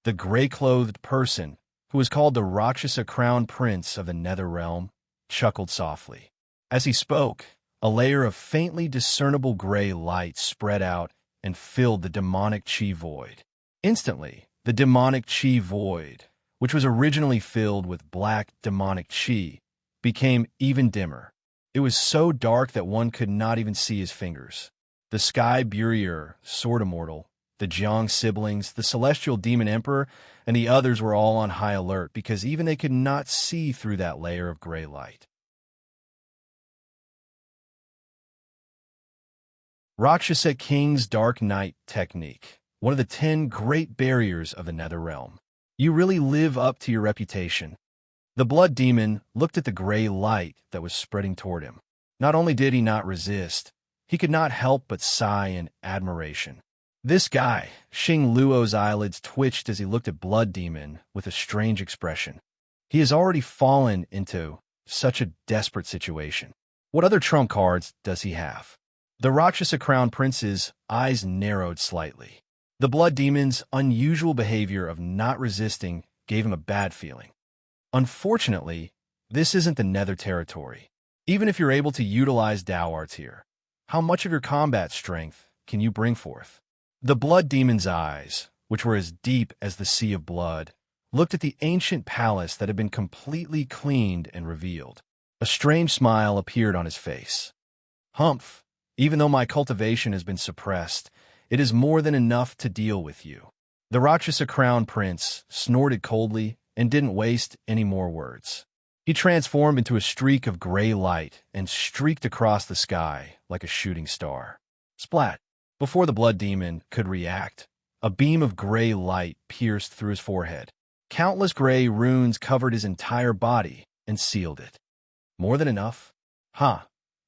A: The gray-clothed person, who was called the Rakshasa crown prince of the Nether Realm, chuckled softly. As he spoke, a layer of faintly discernible gray light spread out and filled the demonic chi void. Instantly, the demonic chi void, which was originally filled with black demonic chi, became even dimmer. It was so dark that one could not even see his fingers. The Sky Burier, Sword Immortal, the Jiang siblings, the Celestial Demon Emperor, and the others were all on high alert because even they could not see through that layer of gray light. Rakshasa King's Dark Night Technique, one of the 10 great barriers of the Nether Realm. You really live up to your reputation. The Blood Demon looked at the gray light that was spreading toward him. Not only did he not resist, he could not help but sigh in admiration. This guy, Xing Luo's eyelids twitched as he looked at Blood Demon with a strange expression. He has already fallen into such a desperate situation. What other trump cards does he have? The Rakshasa Crown Prince's eyes narrowed slightly. The Blood Demon's unusual behavior of not resisting gave him a bad feeling. Unfortunately, this isn't the Nether territory. Even if you're able to utilize Dao arts here, how much of your combat strength can you bring forth? The Blood Demon's eyes, which were as deep as the sea of blood, looked at the ancient palace that had been completely cleaned and revealed. A strange smile appeared on his face. Humph, even though my cultivation has been suppressed, it is more than enough to deal with you. The Rakshasa Crown Prince snorted coldly and didn't waste any more words. He transformed into a streak of gray light and streaked across the sky like a shooting star. Splat! Before the Blood Demon could react, a beam of gray light pierced through his forehead. Countless gray runes covered his entire body and sealed it. More than enough? Huh.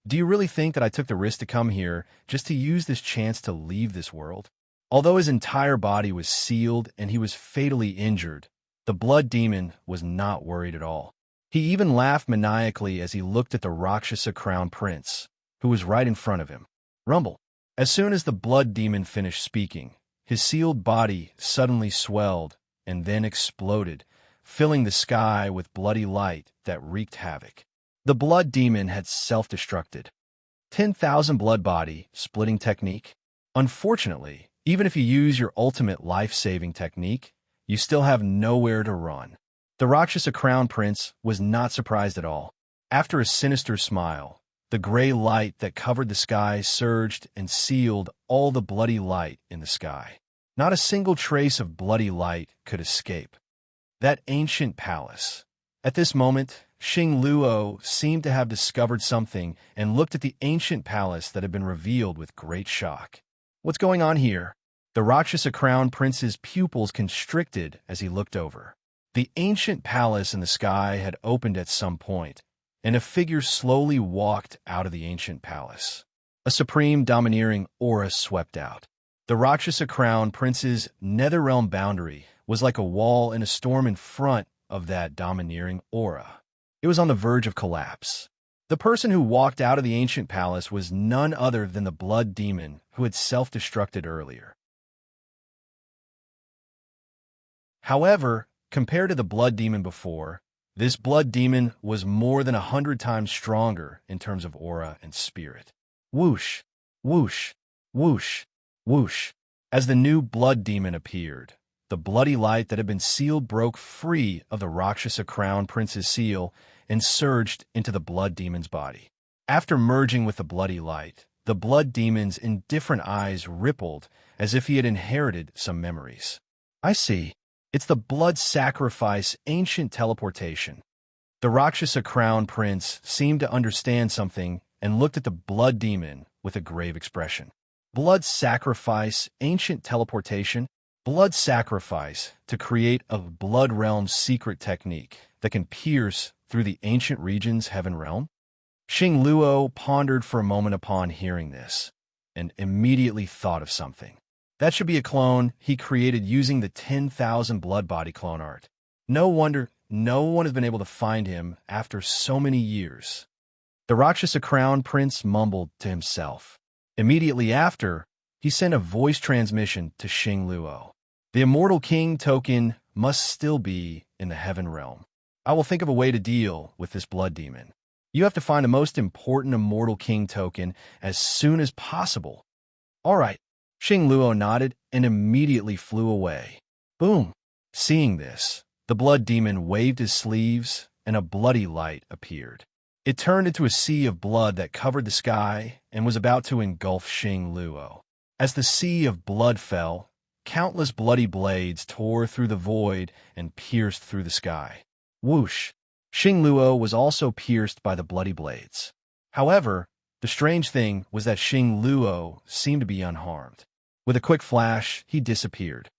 A: Do you really think that I took the risk to come here just to use this chance to leave this world? Although his entire body was sealed and he was fatally injured, the Blood Demon was not worried at all. He even laughed maniacally as he looked at the Rakshasa Crown Prince, who was right in front of him. Rumble. As soon as the Blood Demon finished speaking, his sealed body suddenly swelled and then exploded, filling the sky with bloody light that wreaked havoc. The Blood Demon had self-destructed. 10,000 blood body splitting technique. Unfortunately, even if you use your ultimate life-saving technique, you still have nowhere to run. The Rakshasa Crown Prince was not surprised at all. After a sinister smile, the gray light that covered the sky surged and sealed all the bloody light in the sky. Not a single trace of bloody light could escape. That ancient palace. At this moment, Xing Luo seemed to have discovered something and looked at the ancient palace that had been revealed with great shock. What's going on here? The Rakshasa Crown Prince's pupils constricted as he looked over. The ancient palace in the sky had opened at some point, and a figure slowly walked out of the ancient palace. A supreme domineering aura swept out. The Rakshasa Crown Prince's netherrealm boundary was like a wall in a storm in front of that domineering aura. It was on the verge of collapse. The person who walked out of the ancient palace was none other than the blood demon who had self-destructed earlier. However, compared to the blood demon before, this blood demon was more than 100 times stronger in terms of aura and spirit. Whoosh, whoosh, whoosh, whoosh. As the new blood demon appeared, the bloody light that had been sealed broke free of the Rakshasa Crown Prince's seal and surged into the blood demon's body. After merging with the bloody light, the blood demon's indifferent eyes rippled as if he had inherited some memories. I see. It's the blood sacrifice ancient teleportation. The Rakshasa Crown Prince seemed to understand something and looked at the blood demon with a grave expression. Blood sacrifice ancient teleportation? Blood sacrifice to create a blood realm secret technique that can pierce through the ancient region's heaven realm? Xing Luo pondered for a moment upon hearing this, and immediately thought of something. That should be a clone he created using the 10,000 blood body clone art. No wonder no one has been able to find him after so many years. The Rakshasa Crown Prince mumbled to himself. Immediately after, he sent a voice transmission to Xing Luo. The Immortal King token must still be in the heaven realm. I will think of a way to deal with this blood demon. You have to find the most important Immortal King token as soon as possible. All right. Xing Luo nodded and immediately flew away. Boom! Seeing this, the blood demon waved his sleeves and a bloody light appeared. It turned into a sea of blood that covered the sky and was about to engulf Xing Luo. As the sea of blood fell, countless bloody blades tore through the void and pierced through the sky. Whoosh! Xing Luo was also pierced by the bloody blades. However, the strange thing was that Xing Luo seemed to be unharmed. With a quick flash, he disappeared.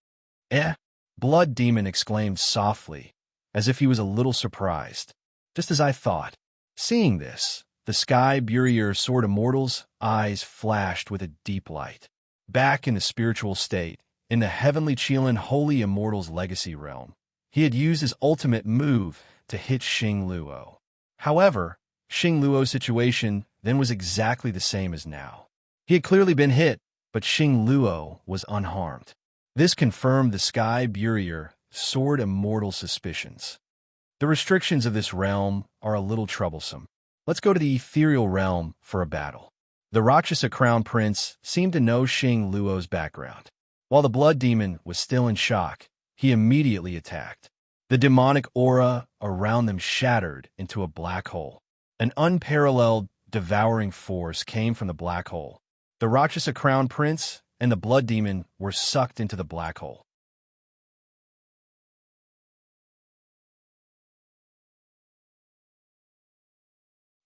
A: Eh? Blood Demon exclaimed softly, as if he was a little surprised. Just as I thought. Seeing this, the Sky Burier Sword Immortal's eyes flashed with a deep light. Back in the spiritual state, in the Heavenly Qilin Holy Immortal's legacy realm, he had used his ultimate move to hit Xing Luo. However, Xing Luo's situation then was exactly the same as now. He had clearly been hit, but Xing Luo was unharmed. This confirmed the Sky Burier Sword Immortal's suspicions. The restrictions of this realm are a little troublesome. Let's go to the ethereal realm for a battle. The Rakshasa Crown Prince seemed to know Xing Luo's background. While the Blood Demon was still in shock, he immediately attacked. The demonic aura around them shattered into a black hole. An unparalleled, devouring force came from the black hole. The Rakshasa Crown Prince and the Blood Demon were sucked into the black hole.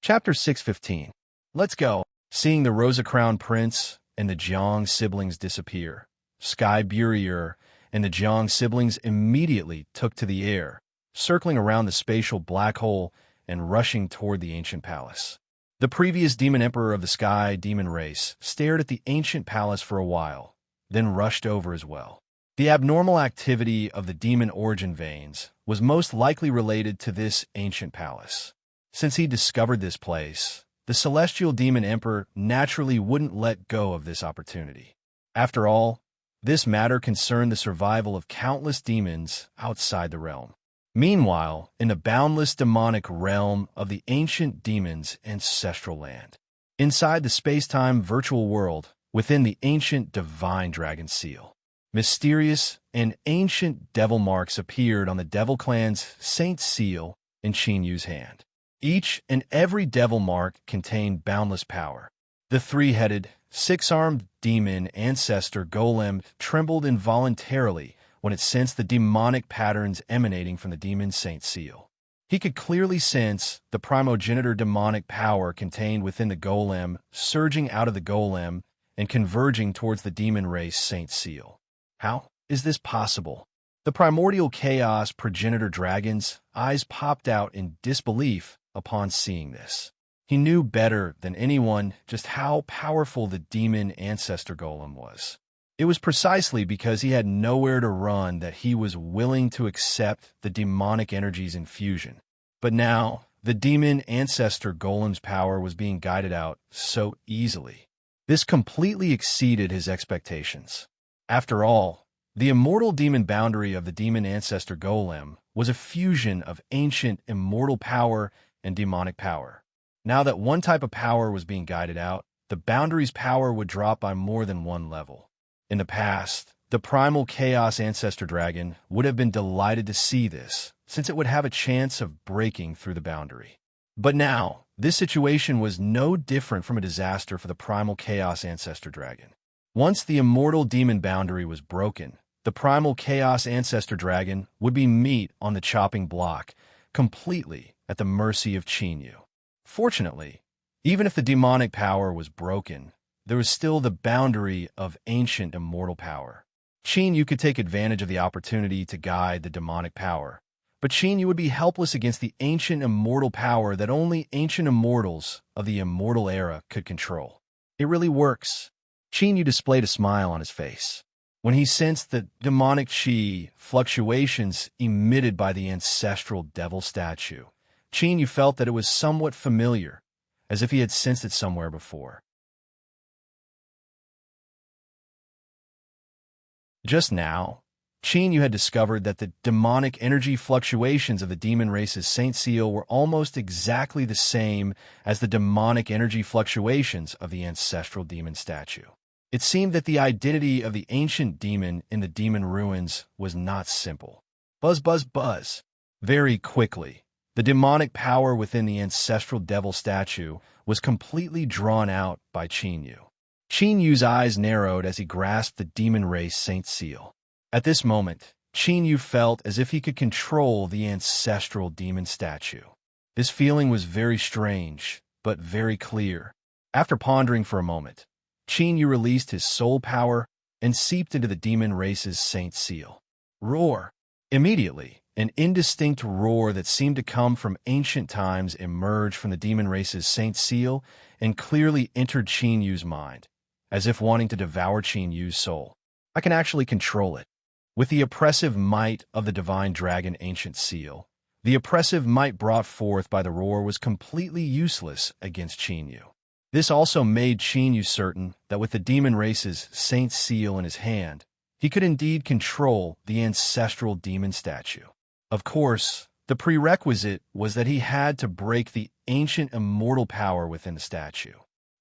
A: Chapter 615. Let's go. Seeing the Rosa Crown Prince and the Jiang siblings disappear, Sky Burier and the Jiang siblings immediately took to the air, circling around the spatial black hole and rushing toward the ancient palace. The previous demon emperor of the Sky Demon race stared at the ancient palace for a while, then rushed over as well. The abnormal activity of the demon origin veins was most likely related to this ancient palace. Since he discovered this place, the celestial demon emperor naturally wouldn't let go of this opportunity. After all, this matter concerned the survival of countless demons outside the realm. Meanwhile, in the boundless demonic realm of the ancient demon's ancestral land, inside the space-time virtual world, within the ancient divine dragon seal, mysterious and ancient devil marks appeared on the Devil Clan's Saint Seal in Qin Yu's hand. Each and every devil mark contained boundless power. The three-headed, six-armed demon ancestor golem trembled involuntarily when it sensed the demonic patterns emanating from the demon's Saint Seal. He could clearly sense the primogenitor demonic power contained within the golem surging out of the golem and converging towards the demon race Saint Seal. How is this possible? The primordial chaos progenitor dragon's eyes popped out in disbelief upon seeing this. He knew better than anyone just how powerful the demon ancestor golem was. It was precisely because he had nowhere to run that he was willing to accept the demonic energy's infusion. But now, the demon ancestor golem's power was being guided out so easily. This completely exceeded his expectations. After all, the immortal demon boundary of the demon ancestor golem was a fusion of ancient immortal power and demonic power. Now that one type of power was being guided out, the boundary's power would drop by more than one level. In the past, the primal chaos ancestor dragon would have been delighted to see this, since it would have a chance of breaking through the boundary. But now, this situation was no different from a disaster for the primal chaos ancestor dragon. Once the immortal demon boundary was broken, the primal chaos ancestor dragon would be meat on the chopping block, completely at the mercy of Chinyu. Fortunately, even if the demonic power was broken, there was still the boundary of ancient immortal power. Chinyu could take advantage of the opportunity to guide the demonic power, but Chinyu would be helpless against the ancient immortal power that only ancient immortals of the immortal era could control. It really works. Chinyu displayed a smile on his face. When he sensed the demonic chi fluctuations emitted by the ancestral devil statue, Chinyu felt that it was somewhat familiar, as if he had sensed it somewhere before. Just now, Chinyu had discovered that the demonic energy fluctuations of the demon race's Saint Seal were almost exactly the same as the demonic energy fluctuations of the ancestral demon statue. It seemed that the identity of the ancient demon in the demon ruins was not simple. Buzz, buzz, buzz. Very quickly, the demonic power within the ancestral devil statue was completely drawn out by Chinyu. Chinyu's eyes narrowed as he grasped the demon race Saint Seal. At this moment, Chinyu felt as if he could control the ancestral demon statue. This feeling was very strange, but very clear. After pondering for a moment, Chinyu released his soul power and seeped into the demon race's Saint Seal. Roar! Immediately, an indistinct roar that seemed to come from ancient times emerged from the demon race's Saint Seal and clearly entered Chinyu's mind, as if wanting to devour Chinyu's soul. I can actually control it. With the oppressive might of the divine dragon ancient seal, the oppressive might brought forth by the roar was completely useless against Chinyu. This also made Chinyu certain that with the demon race's Saint Seal in his hand, he could indeed control the ancestral demon statue. Of course, the prerequisite was that he had to break the ancient immortal power within the statue.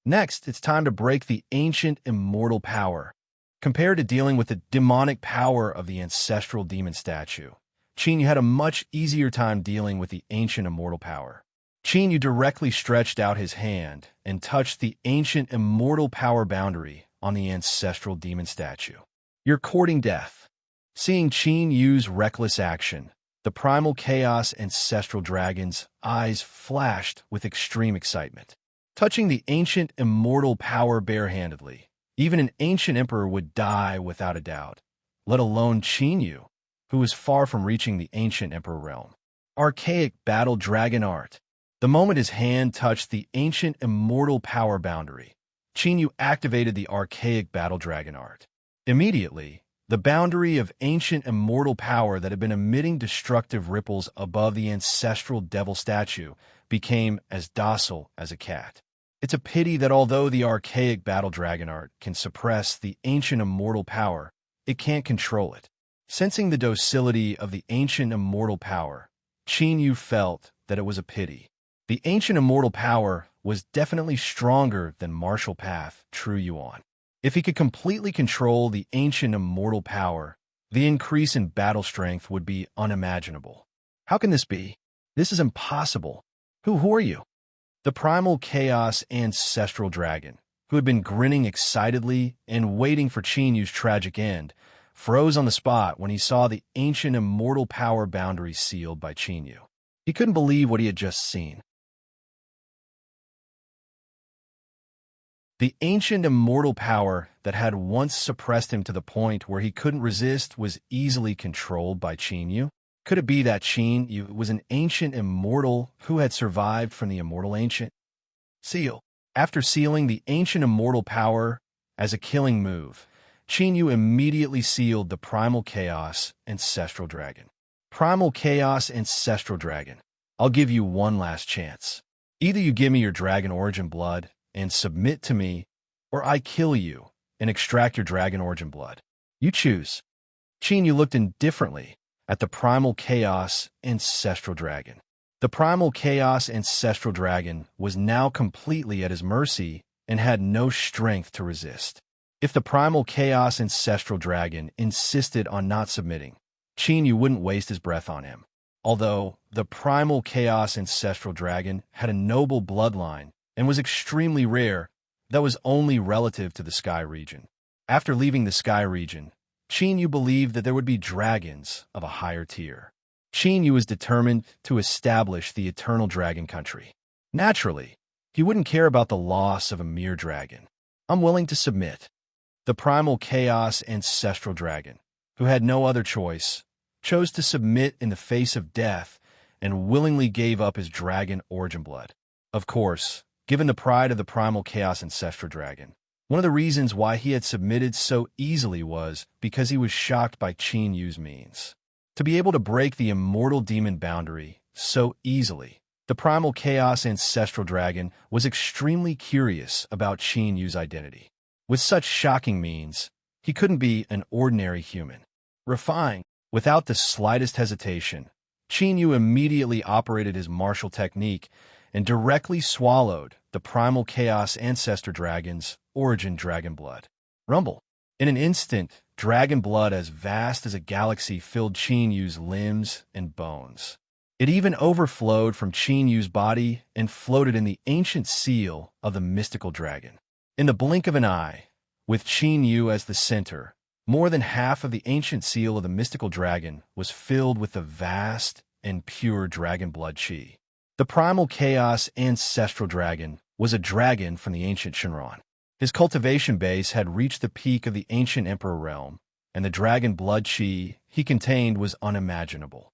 A: Next, it's time to break the ancient immortal power. Compared to dealing with the demonic power of the ancestral demon statue, Chinyu had a much easier time dealing with the ancient immortal power. Chinyu directly stretched out his hand and touched the ancient immortal power boundary on the ancestral demon statue. You're courting death. Seeing Chinyu's reckless action, the primal chaos ancestral dragon's eyes flashed with extreme excitement. Touching the ancient immortal power barehandedly, even an ancient emperor would die without a doubt, let alone Chinyu, who was far from reaching the ancient emperor realm. Archaic battle dragon art. The moment his hand touched the ancient immortal power boundary, Chinyu activated the archaic battle dragon art. Immediately, the boundary of ancient immortal power that had been emitting destructive ripples above the ancestral devil statue became as docile as a cat. It's a pity that although the archaic battle dragon art can suppress the ancient immortal power, it can't control it. Sensing the docility of the ancient immortal power, Chinyu felt that it was a pity. The ancient immortal power was definitely stronger than martial path True Yuan. If he could completely control the ancient immortal power, the increase in battle strength would be unimaginable. How can this be? This is impossible. Who are you? The primal chaos ancestral dragon, who had been grinning excitedly and waiting for Chinyu's tragic end, froze on the spot when he saw the ancient immortal power boundary sealed by Chinyu. He couldn't believe what he had just seen. The ancient immortal power that had once suppressed him to the point where he couldn't resist was easily controlled by Chinyu. Could it be that Chinyu was an ancient immortal who had survived from the immortal ancient seal? After sealing the ancient immortal power as a killing move, Qin Yu immediately sealed the Primal Chaos Ancestral Dragon. Primal Chaos Ancestral Dragon, I'll give you one last chance. Either you give me your dragon origin blood and submit to me, or I kill you and extract your dragon origin blood. You choose. Qin Yu looked indifferently at the Primal Chaos Ancestral Dragon. The Primal Chaos Ancestral Dragon was now completely at his mercy and had no strength to resist. If the Primal Chaos Ancestral Dragon insisted on not submitting, Qin Yu wouldn't waste his breath on him. Although the Primal Chaos Ancestral Dragon had a noble bloodline and was extremely rare, that was only relative to the Sky region. After leaving the Sky region, Qin Yu believed that there would be dragons of a higher tier. Qin Yu was determined to establish the Eternal Dragon Country. Naturally, he wouldn't care about the loss of a mere dragon. I'm willing to submit. The Primal Chaos Ancestral Dragon, who had no other choice, chose to submit in the face of death and willingly gave up his dragon origin blood. Of course, given the pride of the Primal Chaos Ancestral Dragon, one of the reasons why he had submitted so easily was because he was shocked by Qin Yu's means. To be able to break the immortal demon boundary so easily, the Primal Chaos Ancestral Dragon was extremely curious about Qin Yu's identity. With such shocking means, he couldn't be an ordinary human. Refined, without the slightest hesitation, Qin Yu immediately operated his martial technique and directly swallowed the Primal Chaos Ancestor Dragon's origin dragon blood. Rumble. In an instant, dragon blood as vast as a galaxy filled Qin Yu's limbs and bones. It even overflowed from Qin Yu's body and floated in the ancient seal of the mystical dragon. In the blink of an eye, with Qin Yu as the center, more than half of the ancient seal of the mystical dragon was filled with the vast and pure dragon blood qi. The Primal Chaos Ancestral Dragon was a dragon from the ancient Shenron. His cultivation base had reached the peak of the ancient Emperor realm, and the dragon blood qi he contained was unimaginable.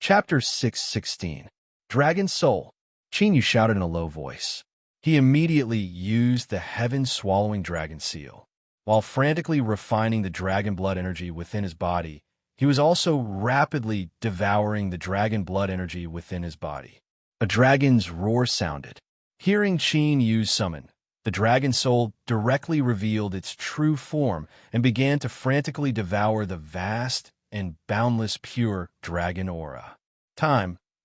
A: Chapter 616. Dragon Soul. Qin Yu shouted in a low voice. He immediately used the heaven-swallowing dragon seal. While frantically refining the dragon blood energy within his body, he was also rapidly devouring the dragon blood energy within his body. A dragon's roar sounded. Hearing Qin Yu's summon, the dragon soul directly revealed its true form and began to frantically devour the vast and boundless pure dragon aura.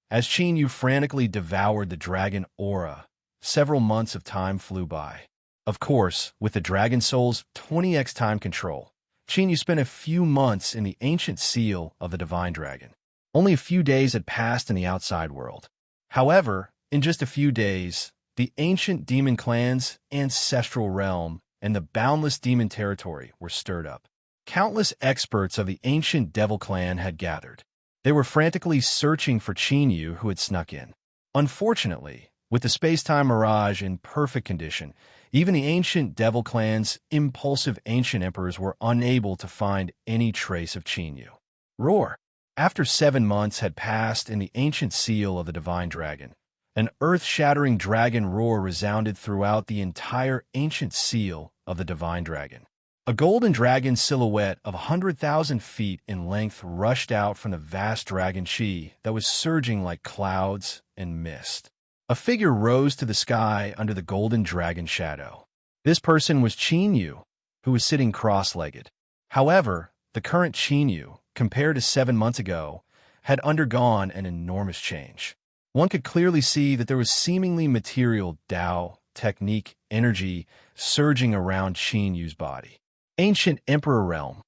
A: As Qin Yu frantically devoured the dragon aura, several months of time flew by. Of course, with the dragon soul's 20x time control, Qin Yu spent a few months in the ancient seal of the divine dragon. Only a few days had passed in the outside world. However, in just a few days, the ancient demon clan's ancestral realm and the boundless demon territory were stirred up. Countless experts of the ancient devil clan had gathered. They were frantically searching for Qin Yu, who had snuck in. Unfortunately, with the space-time mirage in perfect condition, even the ancient devil clan's impulsive ancient emperors were unable to find any trace of Qin Yu. Roar! After 7 months had passed in the ancient seal of the divine dragon, an earth-shattering dragon roar resounded throughout the entire ancient seal of the divine dragon. A golden dragon silhouette of 100,000 feet in length rushed out from the vast dragon qi that was surging like clouds and mist. A figure rose to the sky under the golden dragon shadow. This person was Qin Yu, who was sitting cross-legged. However, the current Qin Yu, compared to 7 months ago, had undergone an enormous change. One could clearly see that there was seemingly material Tao, technique, energy surging around Qin Yu's body. Ancient Emperor Realm.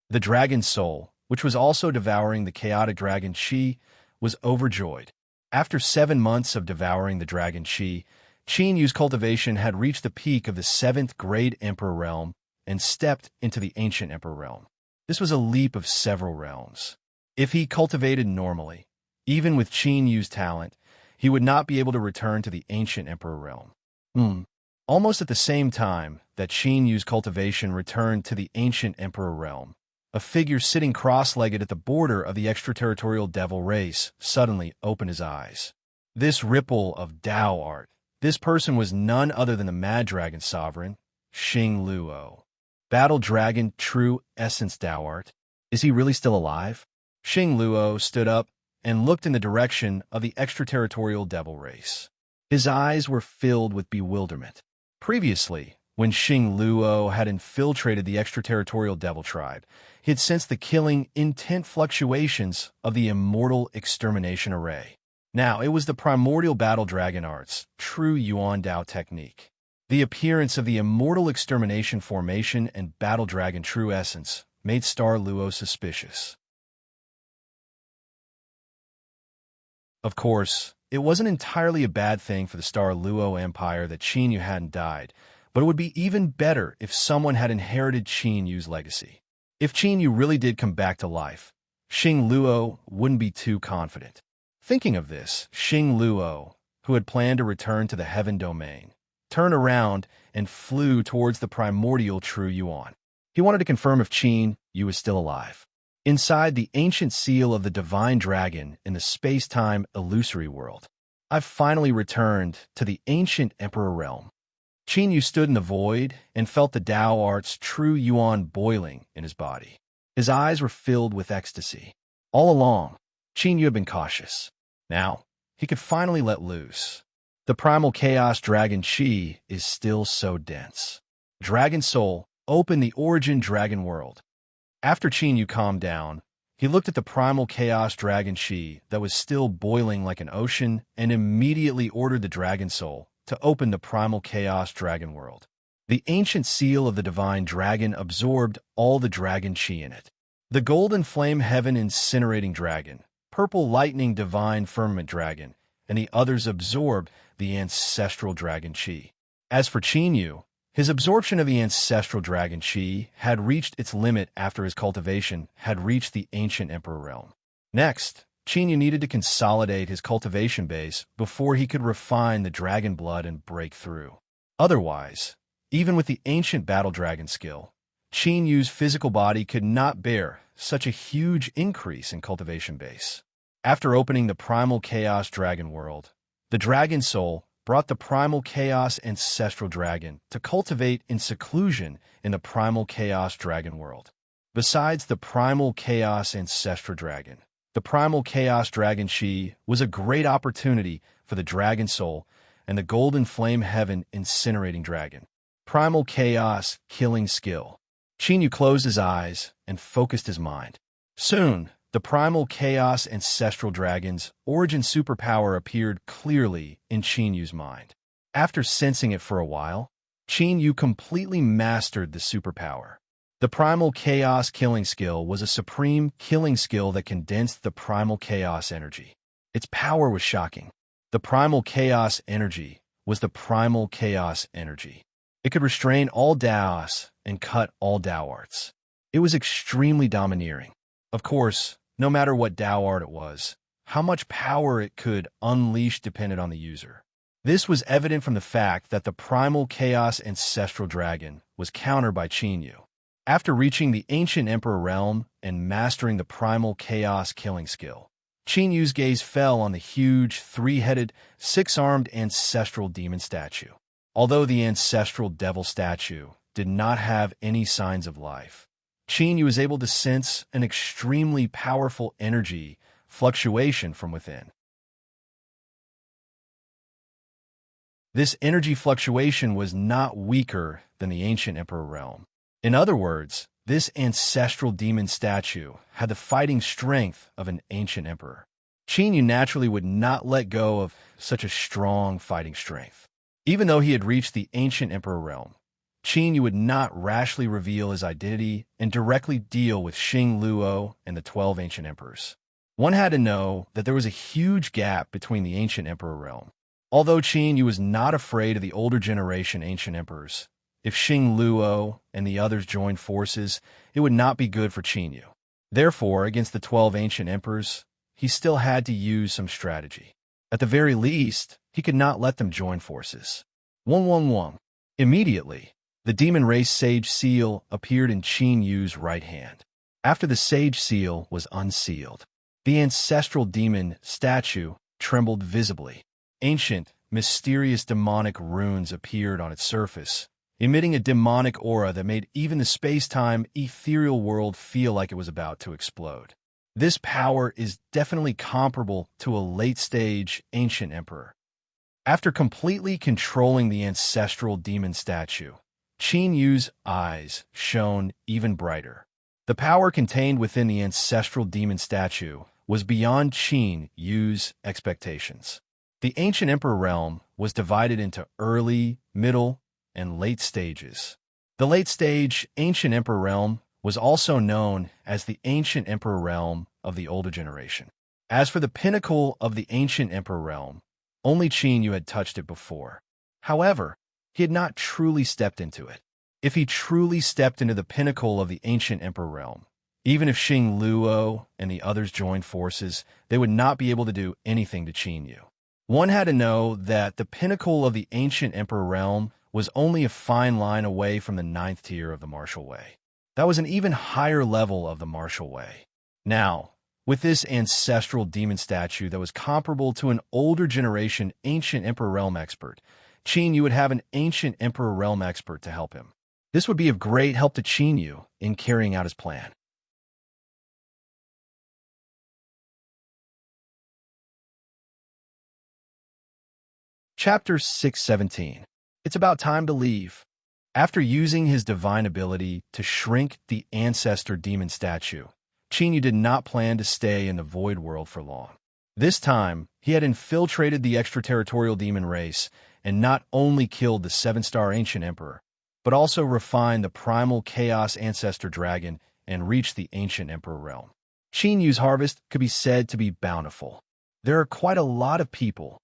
A: The dragon soul, which was also devouring the chaotic dragon qi, was overjoyed. After 7 months of devouring the dragon qi, Qin Yu's cultivation had reached the peak of the 7th grade Emperor Realm and stepped into the ancient Emperor Realm. This was a leap of several realms. If he cultivated normally, even with Qin Yu's talent, he would not be able to return to the ancient Emperor Realm. Almost at the same time that Qin Yu's cultivation returned to the ancient Emperor Realm, a figure sitting cross-legged at the border of the extraterritorial devil race suddenly opened his eyes. This ripple of Tao art. This person was none other than the Mad Dragon Sovereign, Xing Luo. Battle Dragon, true essence Tao art. Is he really still alive? Xing Luo stood up and looked in the direction of the extraterritorial devil race. His eyes were filled with bewilderment. Previously, when Xing Luo had infiltrated the extraterritorial devil tribe, he had sensed the killing, intent fluctuations of the immortal extermination array. Now, it was the primordial battle dragon arts, true Yuan Dao technique. The appearance of the immortal extermination formation and battle dragon true essence made Star Luo suspicious. Of course, it wasn't entirely a bad thing for the Star Luo Empire that Qin Yu hadn't died, but it would be even better if someone had inherited Qin Yu's legacy. If Qin Yu really did come back to life, Xing Luo wouldn't be too confident. Thinking of this, Xing Luo, who had planned to return to the heaven domain, turned around and flew towards the primordial true Yuan. He wanted to confirm if Qin Yu was still alive. Inside the ancient seal of the divine dragon in the space-time illusory world, I've finally returned to the ancient emperor realm. Qin Yu stood in the void and felt the Tao art's true Yuan boiling in his body. His eyes were filled with ecstasy. All along, Qin Yu had been cautious. Now, he could finally let loose. The primal chaos dragon Qi is still so dense. Dragon Soul opened the origin dragon world. After Qin Yu calmed down, he looked at the primal chaos dragon Qi that was still boiling like an ocean and immediately ordered the Dragon Soul to open the primal chaos dragon world. The ancient seal of the divine dragon absorbed all the dragon Qi in it. The golden flame heaven incinerating dragon, purple lightning divine firmament dragon, and the others absorbed the ancestral dragon Qi. As for Qin Yu, his absorption of the ancestral dragon Qi had reached its limit after his cultivation had reached the ancient emperor realm. Next, Qin Yu needed to consolidate his cultivation base before he could refine the dragon blood and break through. Otherwise, even with the ancient battle dragon skill, Qin Yu's physical body could not bear such a huge increase in cultivation base. After opening the primal chaos dragon world, the Dragon Soul brought the primal chaos ancestral dragon to cultivate in seclusion in the primal chaos dragon world. Besides the primal chaos ancestral dragon, the primal chaos dragon Qi was a great opportunity for the Dragon Soul and the golden flame heaven incinerating dragon. Primal chaos killing skill. Qin Yu closed his eyes and focused his mind. Soon, the primal chaos ancestral dragon's origin superpower appeared clearly in Qin Yu's mind. After sensing it for a while, Qin Yu completely mastered the superpower. The primal chaos killing skill was a supreme killing skill that condensed the primal chaos energy. Its power was shocking. The primal chaos energy was the primal chaos energy. It could restrain all Daos and cut all Tao arts. It was extremely domineering. Of course, no matter what Tao art it was, how much power it could unleash depended on the user. This was evident from the fact that the primal chaos ancestral dragon was countered by Qin Yu. After reaching the ancient emperor realm and mastering the primal chaos killing skill, Qin Yu's gaze fell on the huge, three-headed, six-armed ancestral demon statue. Although the ancestral devil statue did not have any signs of life, Qin Yu was able to sense an extremely powerful energy fluctuation from within. This energy fluctuation was not weaker than the ancient emperor realm. In other words, this ancestral demon statue had the fighting strength of an ancient emperor. Qin Yu naturally would not let go of such a strong fighting strength. Even though he had reached the ancient emperor realm, Qin Yu would not rashly reveal his identity and directly deal with Xing Luo and the 12 ancient emperors. One had to know that there was a huge gap between the ancient emperor realm. Although Qin Yu was not afraid of the older generation ancient emperors, if Xing Luo and the others joined forces, it would not be good for Qin Yu. Therefore, against the 12 ancient emperors, he still had to use some strategy. At the very least, he could not let them join forces. 111. Immediately, the demon race sage seal appeared in Qin Yu's right hand. After the sage seal was unsealed, the ancestral demon statue trembled visibly. Ancient, mysterious demonic runes appeared on its surface, emitting a demonic aura that made even the space-time ethereal world feel like it was about to explode. This power is definitely comparable to a late-stage ancient emperor. After completely controlling the ancestral demon statue, Qin Yu's eyes shone even brighter. The power contained within the ancestral demon statue was beyond Qin Yu's expectations. The ancient emperor realm was divided into early, middle, and late stages. The late-stage ancient emperor realm was also known as the ancient emperor realm of the older generation. As for the pinnacle of the ancient emperor realm, only Qin Yu had touched it before. However, he had not truly stepped into it. If he truly stepped into the pinnacle of the ancient emperor realm, even if Xing Luo and the others joined forces, they would not be able to do anything to Qin Yu. One had to know that the pinnacle of the ancient emperor realm was only a fine line away from the 9th tier of the martial way. That was an even higher level of the martial way. Now, with this ancestral demon statue that was comparable to an older generation ancient emperor realm expert, Qin Yu would have an ancient emperor realm expert to help him. This would be of great help to Qin Yu in carrying out his plan. Chapter 617. It's about time to leave. After using his divine ability to shrink the ancestor demon statue, Qin Yu did not plan to stay in the void world for long. This time, he had infiltrated the extraterritorial demon race and not only killed the 7-star ancient emperor, but also refined the primal chaos ancestor dragon and reached the ancient emperor realm. Qin Yu's harvest could be said to be bountiful. There are quite a lot of people.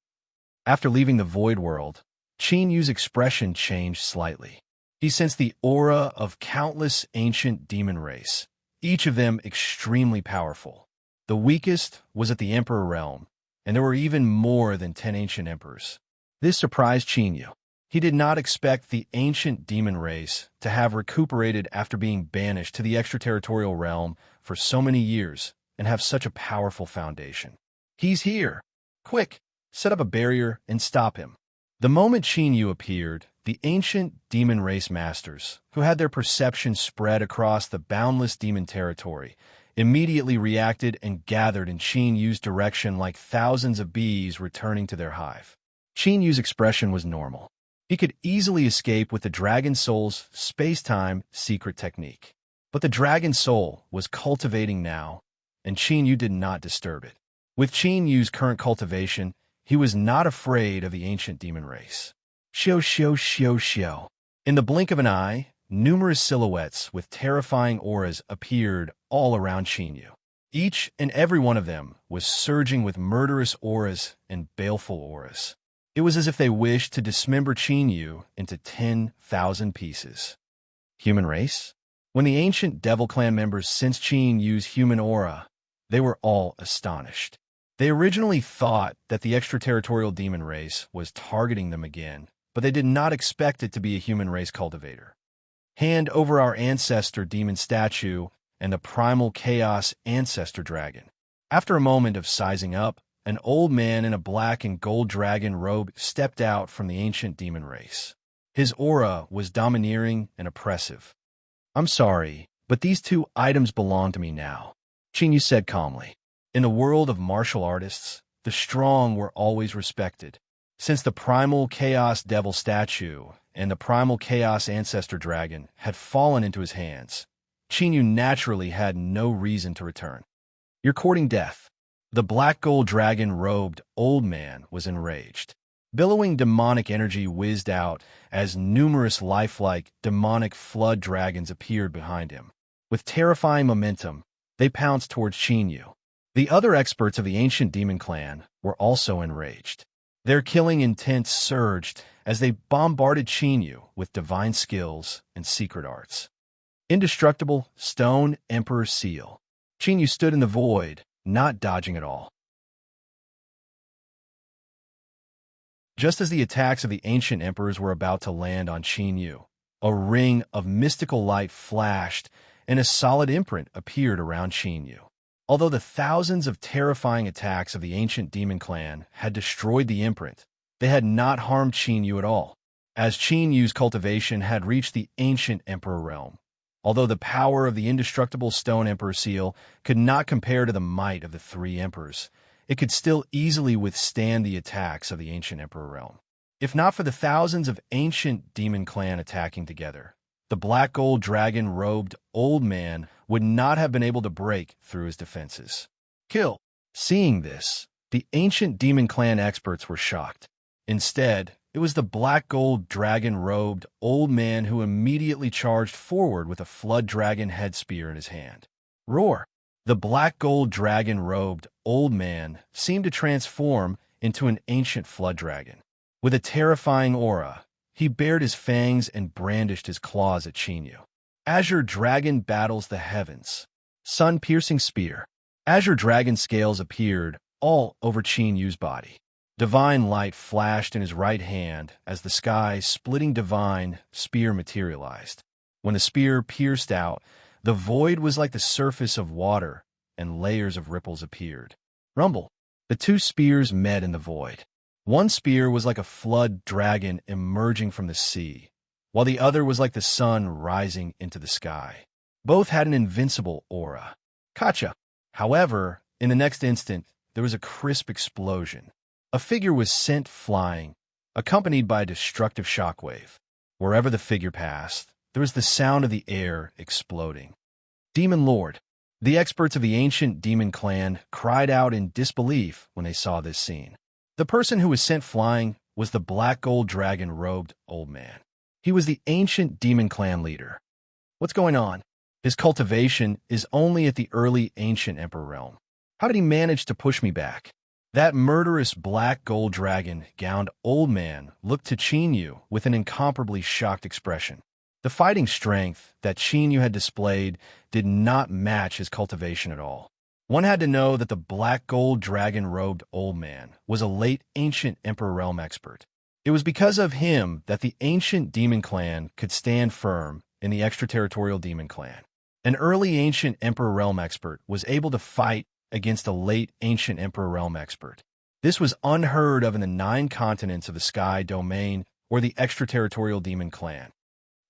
A: After leaving the void world, Qin Yu's expression changed slightly. He sensed the aura of countless ancient demon race, each of them extremely powerful. The weakest was at the Emperor realm, and there were even more than 10 ancient emperors. This surprised Qin Yu. He did not expect the ancient demon race to have recuperated after being banished to the extraterritorial realm for so many years and have such a powerful foundation. He's here! Quick, set up a barrier and stop him. The moment Qin Yu appeared, the ancient demon race masters, who had their perception spread across the boundless demon territory, immediately reacted and gathered in Qin Yu's direction like thousands of bees returning to their hive. Qin Yu's expression was normal. He could easily escape with the Dragon Soul's space-time secret technique. But the Dragon Soul was cultivating now, and Qin Yu did not disturb it. With Qin Yu's current cultivation, he was not afraid of the ancient demon race. Xiao xiao xiao xiao. In the blink of an eye, numerous silhouettes with terrifying auras appeared all around Qin Yu. Each and every one of them was surging with murderous auras and baleful auras. It was as if they wished to dismember Qin Yu into 10,000 pieces. Human race? When the ancient Devil Clan members sensed Qin Yu's human aura, they were all astonished. They originally thought that the extraterritorial demon race was targeting them again, but they did not expect it to be a human race cultivator. Hand over our ancestor demon statue and the primal chaos ancestor dragon. After a moment of sizing up, an old man in a black and gold dragon robe stepped out from the ancient demon race. His aura was domineering and oppressive. "I'm sorry, but these 2 items belong to me now," Qin Yu said calmly. In the world of martial artists, the strong were always respected. Since the primal chaos devil statue and the primal chaos ancestor dragon had fallen into his hands, Qin Yu naturally had no reason to return. "You're courting death." The black gold dragon-robed old man was enraged. Billowing demonic energy whizzed out as numerous lifelike demonic flood dragons appeared behind him. With terrifying momentum, they pounced towards Qin Yu. The other experts of the ancient demon clan were also enraged. Their killing intent surged as they bombarded Qin Yu with divine skills and secret arts. Indestructible Stone Emperor Seal. Qin Yu stood in the void, not dodging at all. Just as the attacks of the ancient emperors were about to land on Qin Yu, a ring of mystical light flashed and a solid imprint appeared around Qin Yu. Although the thousands of terrifying attacks of the ancient demon clan had destroyed the imprint, they had not harmed Qin Yu at all, as Qin Yu's cultivation had reached the ancient emperor realm. Although the power of the indestructible stone emperor seal could not compare to the might of the three emperors, it could still easily withstand the attacks of the ancient emperor realm. If not for the thousands of ancient demon clan attacking together, the black gold dragon-robed old man would not have been able to break through his defenses. Kill! Seeing this, the ancient demon clan experts were shocked. Instead, it was the black gold dragon-robed old man who immediately charged forward with a flood dragon head spear in his hand. Roar! The black gold dragon-robed old man seemed to transform into an ancient flood dragon. With a terrifying aura, he bared his fangs and brandished his claws at Qin Yu. Azure Dragon battles the heavens. Sun-piercing spear. Azure Dragon scales appeared all over Qin Yu's body. Divine light flashed in his right hand as the sky-splitting divine spear materialized. When the spear pierced out, the void was like the surface of water, and layers of ripples appeared. Rumble. The two spears met in the void. One spear was like a flood dragon emerging from the sea, while the other was like the sun rising into the sky. Both had an invincible aura. Kacha. However, in the next instant, there was a crisp explosion. A figure was sent flying, accompanied by a destructive shockwave. Wherever the figure passed, there was the sound of the air exploding. Demon Lord. The experts of the ancient demon clan cried out in disbelief when they saw this scene. The person who was sent flying was the black gold dragon-robed old man. He was the ancient demon clan leader. What's going on? His cultivation is only at the early ancient emperor realm. How did he manage to push me back? That murderous black gold dragon-gowned old man looked to Qin Yu with an incomparably shocked expression. The fighting strength that Qin Yu had displayed did not match his cultivation at all. One had to know that the black gold dragon-robed old man was a late ancient emperor realm expert. It was because of him that the ancient demon clan could stand firm in the extraterritorial demon clan. An early ancient emperor realm expert was able to fight against a late ancient emperor realm expert. This was unheard of in the 9 continents of the sky domain or the extraterritorial demon clan.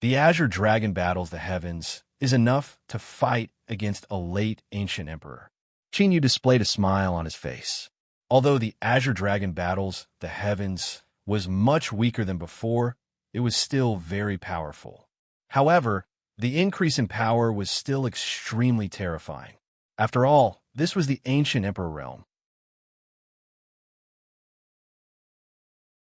A: The Azure Dragon battles the heavens is enough to fight against a late ancient emperor. Qin Yu displayed a smile on his face. Although the Azure Dragon battles the heavens was much weaker than before, it was still very powerful. However, the increase in power was still extremely terrifying. After all, this was the ancient emperor realm.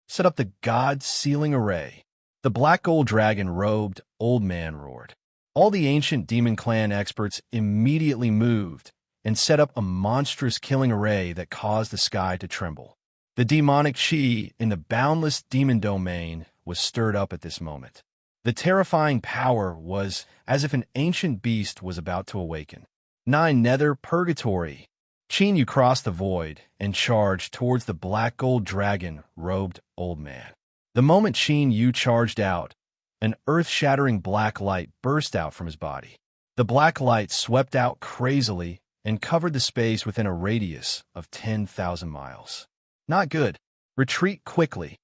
A: Set up the god's sealing array. The black gold dragon-robed old man roared. All the ancient demon clan experts immediately moved and set up a monstrous killing array that caused the sky to tremble. The demonic chi in the boundless demon domain was stirred up at this moment. The terrifying power was as if an ancient beast was about to awaken. 9 Nether Purgatory. Qin Yu crossed the void and charged towards the black gold dragon-robed old man. The moment Qin Yu charged out, an earth-shattering black light burst out from his body. The black light swept out crazily and covered the space within a radius of 10,000 miles. Not good. Retreat quickly.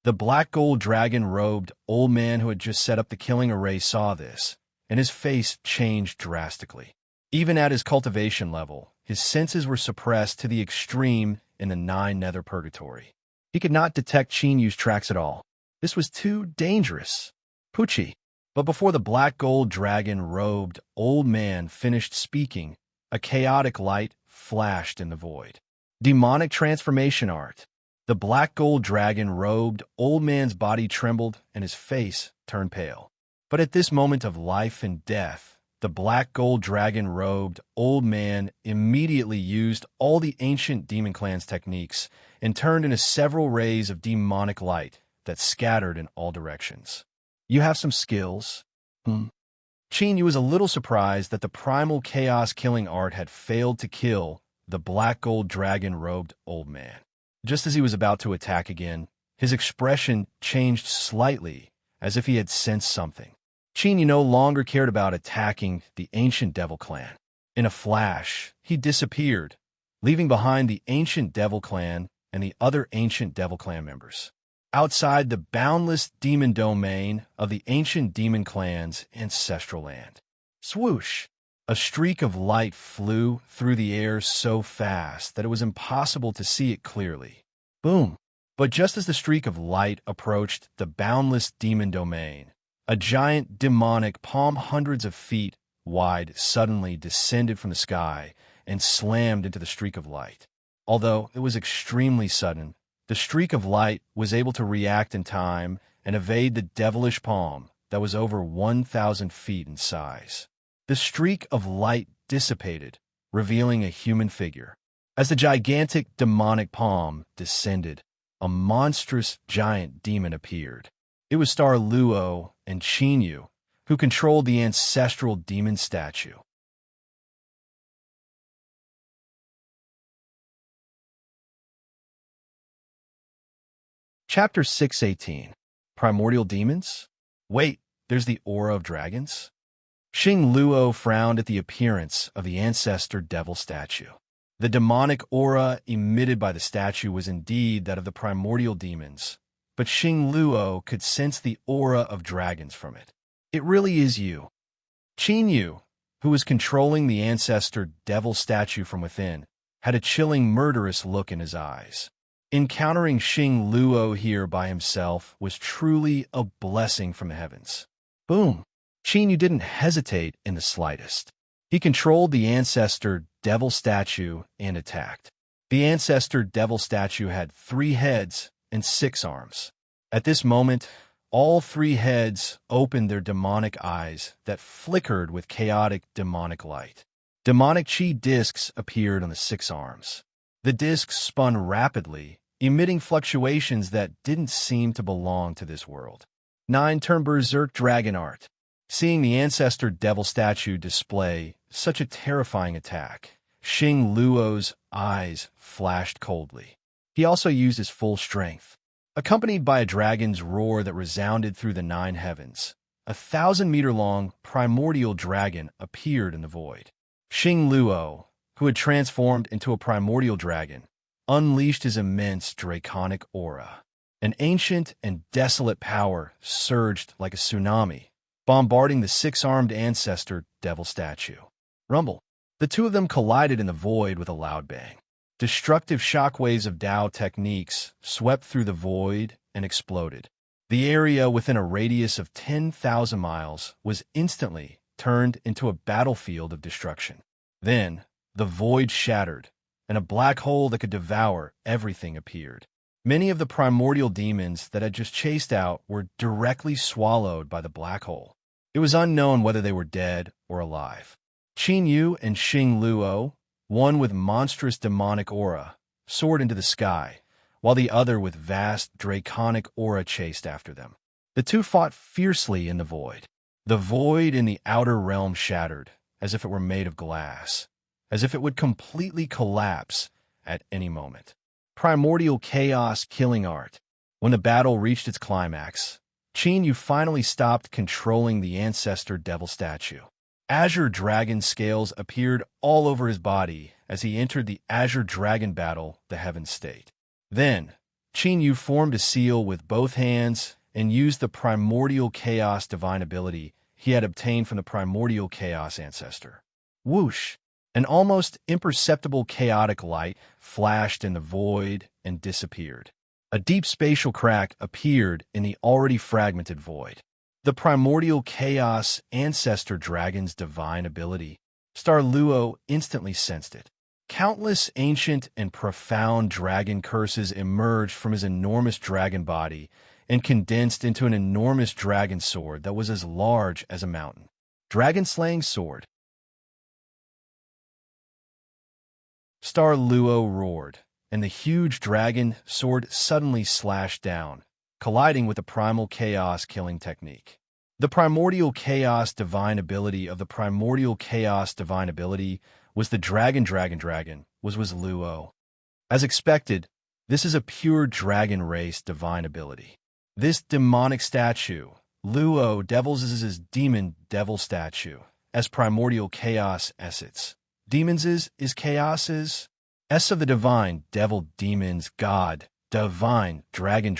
A: The black gold dragon-robed old man who had just set up the killing array saw this, and his face changed drastically. Even at his cultivation level, his senses were suppressed to the extreme in the 9 Nether Purgatory. He could not detect Qin Yu's tracks at all. This was too dangerous. Pucci. But before the black gold dragon-robed old man finished speaking, a chaotic light flashed in the void. Demonic transformation art. The black gold dragon-robed old man's body trembled and his face turned pale. But at this moment of life and death, the black gold dragon-robed old man immediately used all the ancient demon clan's techniques and turned into several rays of demonic light that scattered in all directions. You have some skills. Qin Yu was a little surprised that the primal chaos killing art had failed to kill the black gold dragon-robed old man. Just as he was about to attack again, his expression changed slightly, as if he had sensed something. Qin Yu no longer cared about attacking the ancient devil clan. In a flash, he disappeared, leaving behind the ancient Devil Clan and the other ancient Devil Clan members. Outside the boundless demon domain of the ancient demon clan's ancestral land. Swoosh! A streak of light flew through the air so fast that it was impossible to see it clearly. Boom! But just as the streak of light approached the boundless demon domain, a giant demonic palm hundreds of feet wide suddenly descended from the sky and slammed into the streak of light. Although it was extremely sudden, the streak of light was able to react in time and evade the devilish palm that was over 1,000 feet in size. The streak of light dissipated, revealing a human figure. As the gigantic demonic palm descended, a monstrous giant demon appeared. It was Star Luo and Chinyu, who controlled the ancestral demon statue. Chapter 618. Primordial Demons? Wait, there's the aura of dragons? Xing Luo frowned at the appearance of the ancestor devil statue. The demonic aura emitted by the statue was indeed that of the primordial demons, but Xing Luo could sense the aura of dragons from it. It really is you. Chinyu, who was controlling the ancestor devil statue from within, had a chilling, murderous look in his eyes. Encountering Xing Luo here by himself was truly a blessing from the heavens. Boom! Chinyu didn't hesitate in the slightest. He controlled the ancestor devil statue and attacked. The ancestor devil statue had 3 heads and 6 arms. At this moment, all 3 heads opened their demonic eyes that flickered with chaotic demonic light. Demonic chi discs appeared on the 6 arms. The discs spun rapidly, emitting fluctuations that didn't seem to belong to this world. 9 turned berserk dragon art. Seeing the ancestor devil statue display such a terrifying attack, Xing Luo's eyes flashed coldly. He also used his full strength. Accompanied by a dragon's roar that resounded through the 9 heavens, a 1,000-meter-long primordial dragon appeared in the void. Xing Luo, who had transformed into a primordial dragon, unleashed his immense draconic aura. An ancient and desolate power surged like a tsunami, bombarding the 6-armed ancestor devil statue. Rumble. The 2 of them collided in the void with a loud bang. Destructive shockwaves of Dao techniques swept through the void and exploded. The area within a radius of 10,000 miles was instantly turned into a battlefield of destruction. Then, the void shattered, and a black hole that could devour everything appeared. Many of the primordial demons that had just chased out were directly swallowed by the black hole. It was unknown whether they were dead or alive. Chinyu and Xing Luo, one with monstrous demonic aura, soared into the sky, while the other with vast draconic aura chased after them. The 2 fought fiercely in the void. The void in the outer realm shattered, as if it were made of glass, as if it would completely collapse at any moment. Primordial chaos killing art. When the battle reached its climax, Chinyu finally stopped controlling the ancestor devil statue. Azure dragon scales appeared all over his body as he entered the Azure Dragon battle, the Heaven State. Then, Chinyu formed a seal with both hands and used the primordial chaos divine ability he had obtained from the primordial chaos ancestor. Whoosh! An almost imperceptible chaotic light flashed in the void and disappeared. A deep spatial crack appeared in the already fragmented void. The primordial chaos ancestor dragon's divine ability. Star Luo instantly sensed it. Countless ancient and profound dragon curses emerged from his enormous dragon body and condensed into an enormous dragon sword that was as large as a mountain. Dragon-slaying sword. Star Luo roared, and the huge dragon sword suddenly slashed down, colliding with the primal chaos killing technique. The primordial chaos divine ability of the primordial chaos divine ability was the dragon was Luo. As expected, this is a pure dragon race divine ability. This demonic statue, Luo, devils is his demon devil statue, as primordial chaos essence, Demons is chaos. S of the divine, devil, demons, god, divine, dragon.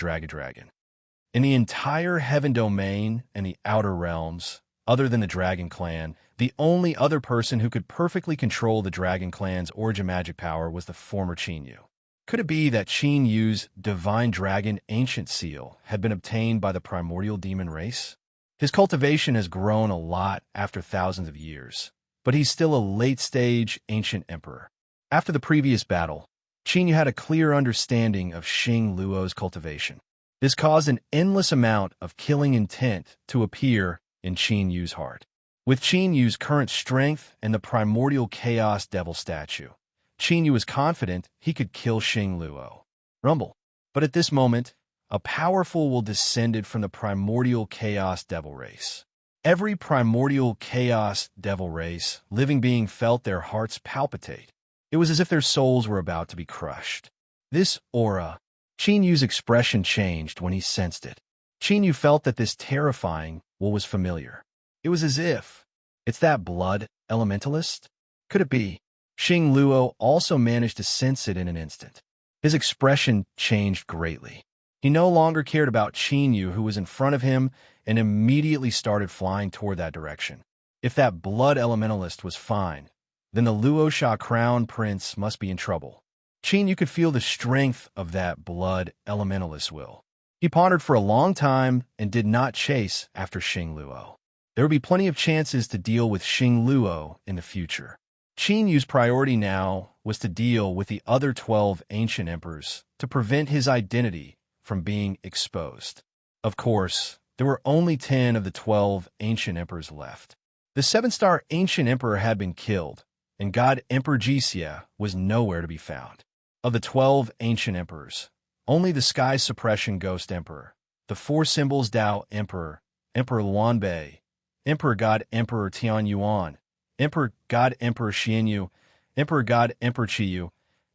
A: In the entire heaven domain and the outer realms, other than the Dragon Clan, the only other person who could perfectly control the Dragon Clan's origin magic power was the former Chinyu. Could it be that Chinyu's divine dragon ancient seal had been obtained by the primordial demon race? His cultivation has grown a lot after thousands of years, but he's still a late-stage ancient emperor. After the previous battle, Chinyu had a clear understanding of Xing Luo's cultivation. This caused an endless amount of killing intent to appear in Chinyu's heart. With Chinyu's current strength and the primordial chaos devil statue, Chinyu was confident he could kill Xing Luo. Rumble. But at this moment, a powerful will descended from the primordial chaos devil race. Every primordial chaos devil race living being felt their hearts palpitate. It was as if their souls were about to be crushed. This aura, Chinyu's expression changed when he sensed it. Chinyu felt that this terrifying will was familiar. It was as if, it's that blood elementalist? Could it be? Xing Luo also managed to sense it in an instant. His expression changed greatly. He no longer cared about Chinyu, who was in front of him, and immediately started flying toward that direction. If that blood elementalist was fine, then the Luosha crown prince must be in trouble. Chinyu could feel the strength of that blood elementalist's will. He pondered for a long time and did not chase after Xing Luo. There would be plenty of chances to deal with Xing Luo in the future. Chinyu's priority now was to deal with the other 12 ancient emperors to prevent his identity from being exposed. Of course, there were only 10 of the 12 ancient emperors left. The 7-star ancient emperor had been killed, and God Emperor Jixia was nowhere to be found. Of the 12 ancient emperors, only the Sky Suppression Ghost Emperor, the Four Symbols Dao Emperor, Emperor Luanbei, Emperor God Emperor Tianyuan, Emperor God Emperor Xianyu, Emperor God Emperor Chiyu,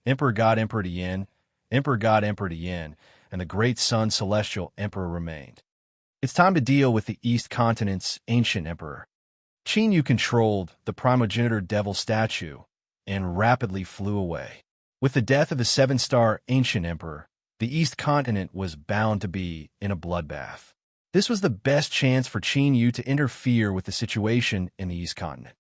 A: Emperor God Emperor Dian, Emperor God Emperor Dian, and the Great Sun Celestial Emperor remained. It's time to deal with the East Continent's ancient emperor. Chinyu controlled the primogenitor devil statue and rapidly flew away. With the death of the 7-star ancient emperor, the East Continent was bound to be in a bloodbath. This was the best chance for Chinyu to interfere with the situation in the East Continent.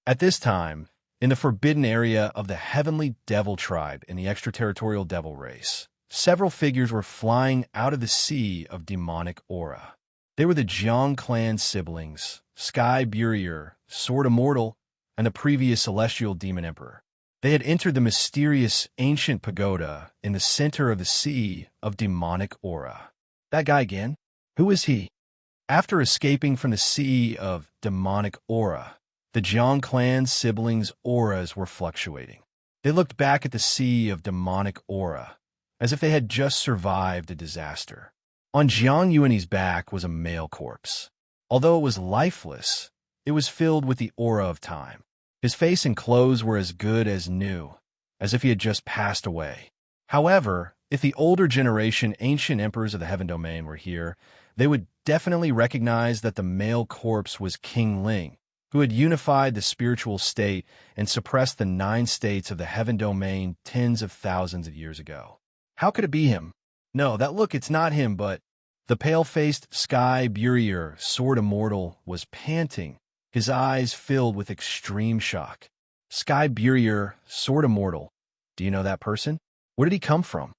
A: At this time, in the forbidden area of the heavenly devil tribe in the extraterritorial devil race, several figures were flying out of the sea of demonic aura. They were the Jiang clan siblings, Sky Burier, Sword Immortal, and the previous celestial demon emperor. They had entered the mysterious ancient pagoda in the center of the sea of demonic aura. That guy again? Who is he? After escaping from the sea of demonic aura, the Jiang clan siblings' auras were fluctuating. They looked back at the sea of demonic aura, as if they had just survived a disaster. On Jiang Yuani's back was a male corpse. Although it was lifeless, it was filled with the aura of time. His face and clothes were as good as new, as if he had just passed away. However, if the older generation ancient emperors of the Heaven Domain were here, they would definitely recognize that the male corpse was King Ling, who had unified the spiritual state and suppressed the 9 states of the Heaven Domain tens of thousands of years ago. How could it be him? No, that look, it's not him, but the pale-faced Sky Burier, Sword Immortal, was panting, his eyes filled with extreme shock. Sky Burier, Sword Immortal, do you know that person? Where did he come from?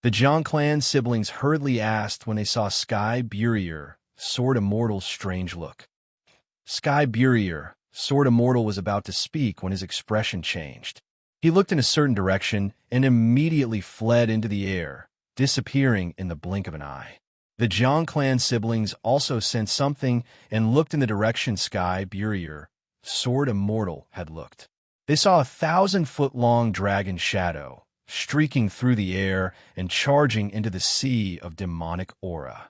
A: The Jiang clan siblings hurriedly asked when they saw Sky Burier, Sword Immortal's strange look. Sky Burier, Sword Immortal was about to speak when his expression changed. He looked in a certain direction and immediately fled into the air, disappearing in the blink of an eye. The Jiang clan siblings also sensed something and looked in the direction Sky Burier, Sword Immortal, had looked. They saw a 1,000-foot-long dragon shadow, streaking through the air and charging into the sea of demonic aura.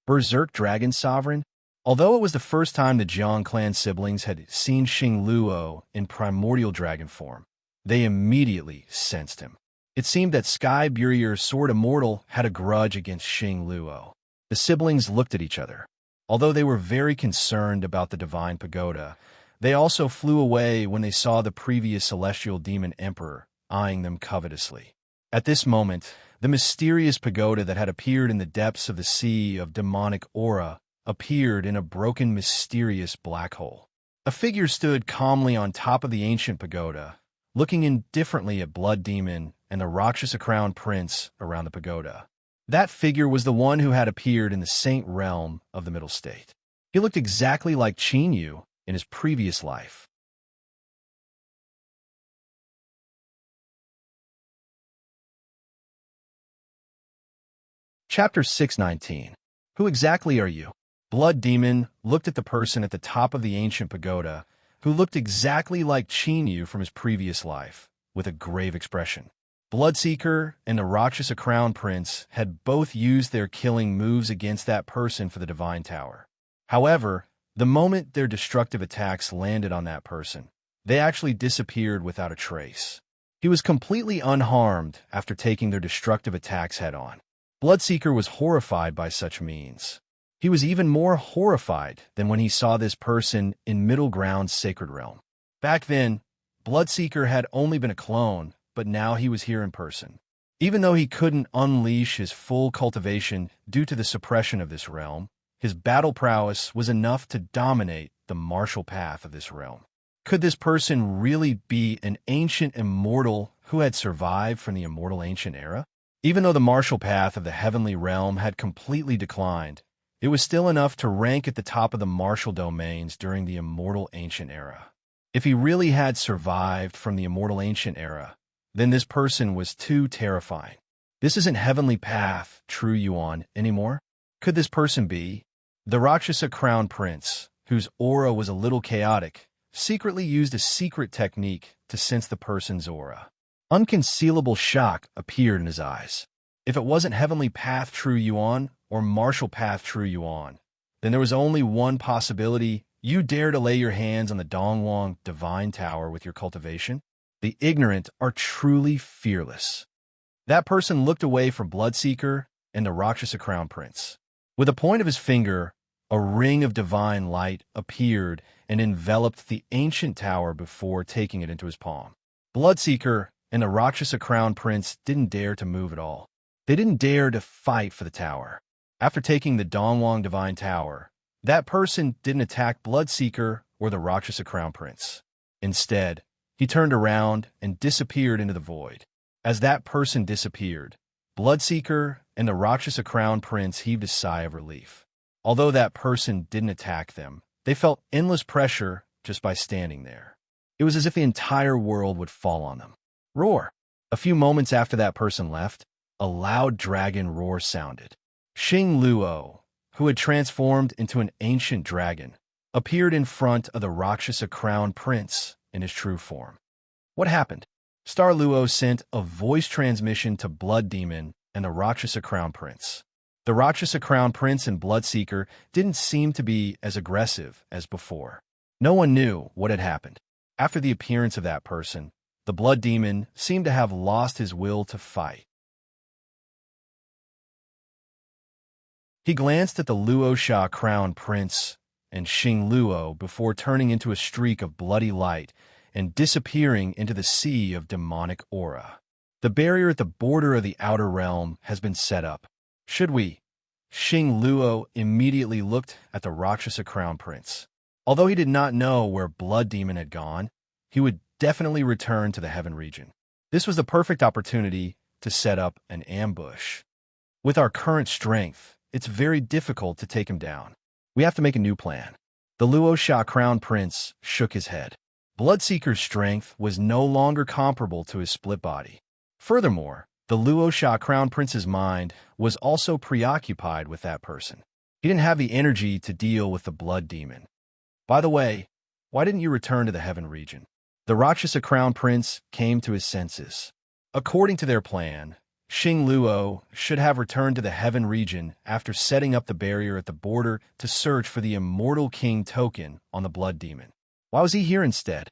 A: Berserk Dragon Sovereign? Although it was the first time the Jiang clan siblings had seen Xing Luo in primordial dragon form, they immediately sensed him. It seemed that Sky Burier, Sword Immortal, had a grudge against Xing Luo. The siblings looked at each other. Although they were very concerned about the divine pagoda, they also flew away when they saw the previous celestial demon emperor eyeing them covetously. At this moment, the mysterious pagoda that had appeared in the depths of the sea of demonic aura appeared in a broken, mysterious black hole. A figure stood calmly on top of the ancient pagoda, looking indifferently at Blood Demon and the Rakshasa Crown Prince around the pagoda. That figure was the one who had appeared in the Saint realm of the Middle State. He looked exactly like Chinyu in his previous life. Chapter 619. Who exactly are you? Blood Demon looked at the person at the top of the ancient pagoda, who looked exactly like Chinyu from his previous life, with a grave expression. Bloodseeker and the Rakshasa Crown Prince had both used their killing moves against that person for the Divine Tower. However, the moment their destructive attacks landed on that person, they actually disappeared without a trace. He was completely unharmed after taking their destructive attacks head-on. Bloodseeker was horrified by such means. He was even more horrified than when he saw this person in Middle Ground's Sacred Realm. Back then, Bloodseeker had only been a clone, but now he was here in person. Even though he couldn't unleash his full cultivation due to the suppression of this realm, his battle prowess was enough to dominate the martial path of this realm. Could this person really be an ancient immortal who had survived from the immortal ancient era? Even though the martial path of the heavenly realm had completely declined, it was still enough to rank at the top of the martial domains during the immortal ancient era. If he really had survived from the immortal ancient era, then this person was too terrifying. This isn't heavenly path, true Yuan, anymore. Could this person be the Rakshasa Crown Prince, whose aura was a little chaotic, secretly used a secret technique to sense the person's aura? Unconcealable shock appeared in his eyes. If it wasn't heavenly path true Yuan or martial path true Yuan, then there was only one possibility. You dare to lay your hands on the Dongwang Divine Tower with your cultivation? The ignorant are truly fearless. That person looked away from Bloodseeker and the Rakshasa Crown Prince. With the point of his finger, a ring of divine light appeared and enveloped the ancient tower before taking it into his palm. Bloodseeker and the Rakshasa Crown Prince didn't dare to move at all. They didn't dare to fight for the tower. After taking the Dongwang Divine Tower, that person didn't attack Bloodseeker or the Rakshasa Crown Prince. Instead, he turned around and disappeared into the void. As that person disappeared, Bloodseeker and the Rakshasa Crown Prince heaved a sigh of relief. Although that person didn't attack them, they felt endless pressure just by standing there. It was as if the entire world would fall on them. Roar! A few moments after that person left, a loud dragon roar sounded. Xing Luo, who had transformed into an ancient dragon, appeared in front of the Rakshasa Crown Prince in his true form. What happened? Star Luo sent a voice transmission to Blood Demon and the Rakshasa Crown Prince. The Rakshasa Crown Prince and Bloodseeker didn't seem to be as aggressive as before. No one knew what had happened. After the appearance of that person, the Blood Demon seemed to have lost his will to fight. He glanced at the Luosha Crown Prince and Xing Luo before turning into a streak of bloody light and disappearing into the sea of demonic aura. The barrier at the border of the outer realm has been set up. Should we? Xing Luo immediately looked at the Rakshasa Crown Prince. Although he did not know where Blood Demon had gone, he would definitely return to the Heaven region. This was the perfect opportunity to set up an ambush. With our current strength, it's very difficult to take him down. We have to make a new plan. The Luosha Crown Prince shook his head. Bloodseeker's strength was no longer comparable to his split body. Furthermore, the Luosha Crown Prince's mind was also preoccupied with that person. He didn't have the energy to deal with the Blood Demon. By the way, why didn't you return to the Heaven region? The Rakshasa Crown Prince came to his senses. According to their plan, Xing Luo should have returned to the Heaven region after setting up the barrier at the border to search for the Immortal King token on the Blood Demon. Why was he here instead?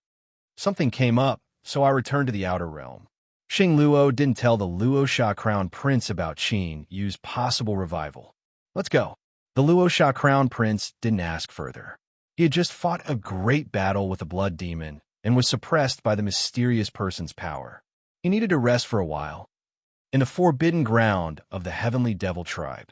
A: Something came up, so I returned to the Outer Realm. Xing Luo didn't tell the Luosha Crown Prince about Qin Yu's possible revival. Let's go. The Luosha Crown Prince didn't ask further. He had just fought a great battle with a blood demon and was suppressed by the mysterious person's power. He needed to rest for a while in the forbidden ground of the heavenly devil tribe.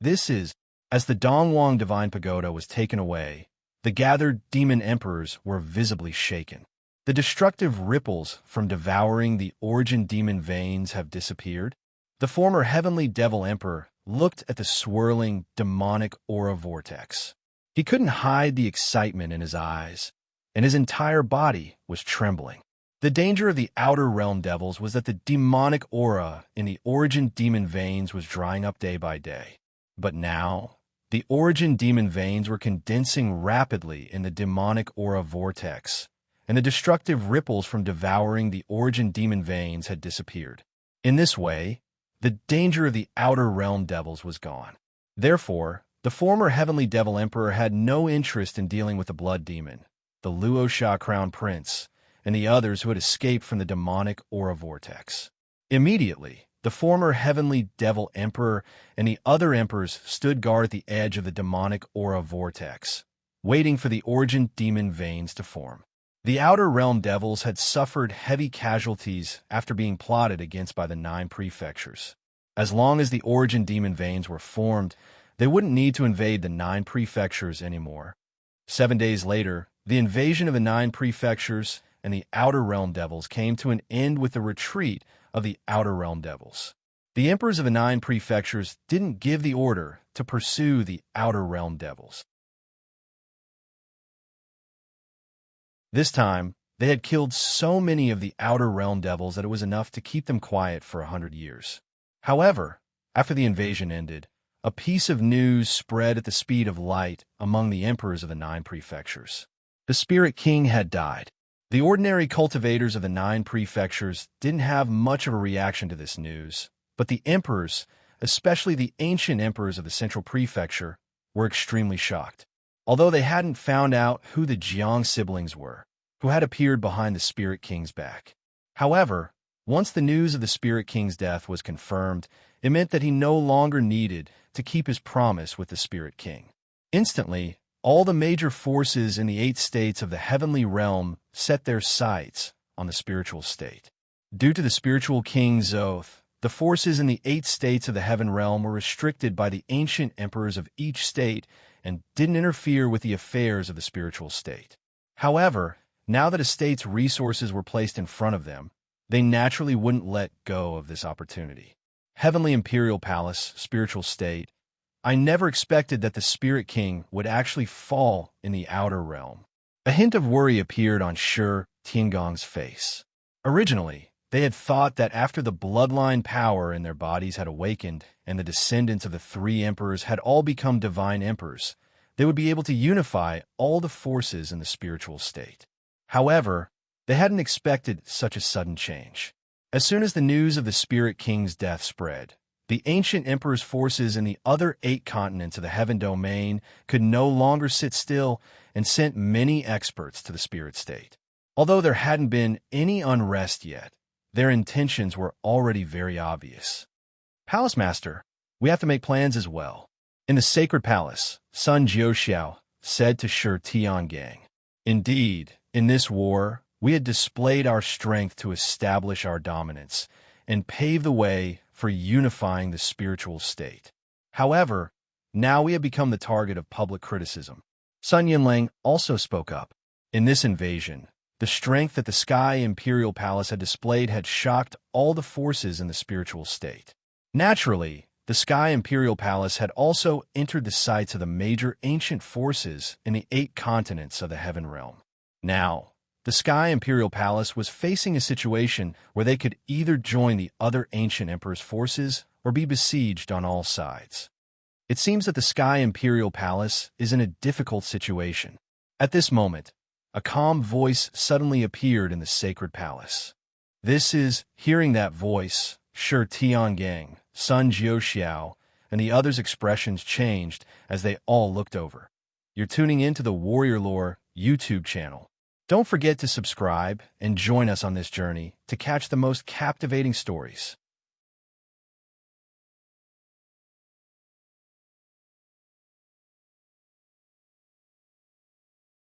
A: This is, as the Dongwang divine pagoda was taken away, the gathered demon emperors were visibly shaken. The destructive ripples from devouring the origin demon veins have disappeared. The former heavenly devil emperor looked at the swirling demonic aura vortex. He couldn't hide the excitement in his eyes, and his entire body was trembling. The danger of the outer realm devils was that the demonic aura in the origin demon veins was drying up day by day. But now, the origin demon veins were condensing rapidly in the demonic aura vortex, and the destructive ripples from devouring the origin demon veins had disappeared. In this way, the danger of the outer realm devils was gone. Therefore, the former heavenly devil emperor had no interest in dealing with the blood demon, the Luosha Crown Prince, and the others who had escaped from the demonic aura vortex. Immediately, the former heavenly devil emperor and the other emperors stood guard at the edge of the demonic aura vortex, waiting for the origin demon veins to form. The outer realm devils had suffered heavy casualties after being plotted against by the 9 prefectures. As long as the origin demon veins were formed, they wouldn't need to invade the 9 prefectures anymore. 7 days later, the invasion of the 9 prefectures and the outer realm devils came to an end with the retreat of the outer realm devils. The emperors of the 9 prefectures didn't give the order to pursue the outer realm devils. This time, they had killed so many of the outer realm devils that it was enough to keep them quiet for 100 years. However, after the invasion ended, a piece of news spread at the speed of light among the emperors of the 9 prefectures. The Spirit King had died. The ordinary cultivators of the 9 prefectures didn't have much of a reaction to this news, but the emperors, especially the ancient emperors of the central prefecture, were extremely shocked. Although they hadn't found out who the Jiang siblings were, who had appeared behind the Spirit King's back. However, once the news of the Spirit King's death was confirmed, it meant that he no longer needed to keep his promise with the Spirit King. Instantly, all the major forces in the 8 states of the heavenly realm set their sights on the spiritual state. Due to the Spiritual King's oath, the forces in the 8 states of the heaven realm were restricted by the ancient emperors of each state and didn't interfere with the affairs of the spiritual state. However, now that a state's resources were placed in front of them, they naturally wouldn't let go of this opportunity. Heavenly Imperial Palace, spiritual state. I never expected that the Spirit King would actually fall in the outer realm. A hint of worry appeared on Shi Tiangong's face. Originally, they had thought that after the bloodline power in their bodies had awakened and the descendants of the 3 emperors had all become divine emperors, they would be able to unify all the forces in the spiritual state. However, they hadn't expected such a sudden change. As soon as the news of the Spirit King's death spread, the ancient emperor's forces in the other 8 continents of the heaven domain could no longer sit still and sent many experts to the spirit state. Although there hadn't been any unrest yet, their intentions were already very obvious. Palace Master, we have to make plans as well. In the sacred palace, Sun Jiuxiao said to Shi Tiangang, "Indeed, in this war, we had displayed our strength to establish our dominance and pave the way for unifying the spiritual state. However, now we have become the target of public criticism." Sun Yinlang also spoke up. In this invasion, the strength that the Sky Imperial Palace had displayed had shocked all the forces in the spiritual state. Naturally, the Sky Imperial Palace had also entered the sights of the major ancient forces in the 8 continents of the heaven realm. Now, the Sky Imperial Palace was facing a situation where they could either join the other ancient emperor's forces or be besieged on all sides. It seems that the Sky Imperial Palace is in a difficult situation. At this moment, a calm voice suddenly appeared in the sacred palace. Hearing that voice, Shi Tiangang, Sun Jiuxiao, and the others' expressions changed as they all looked over. You're tuning into the Warrior Lore YouTube channel. Don't forget to subscribe and join us on this journey to catch the most captivating stories.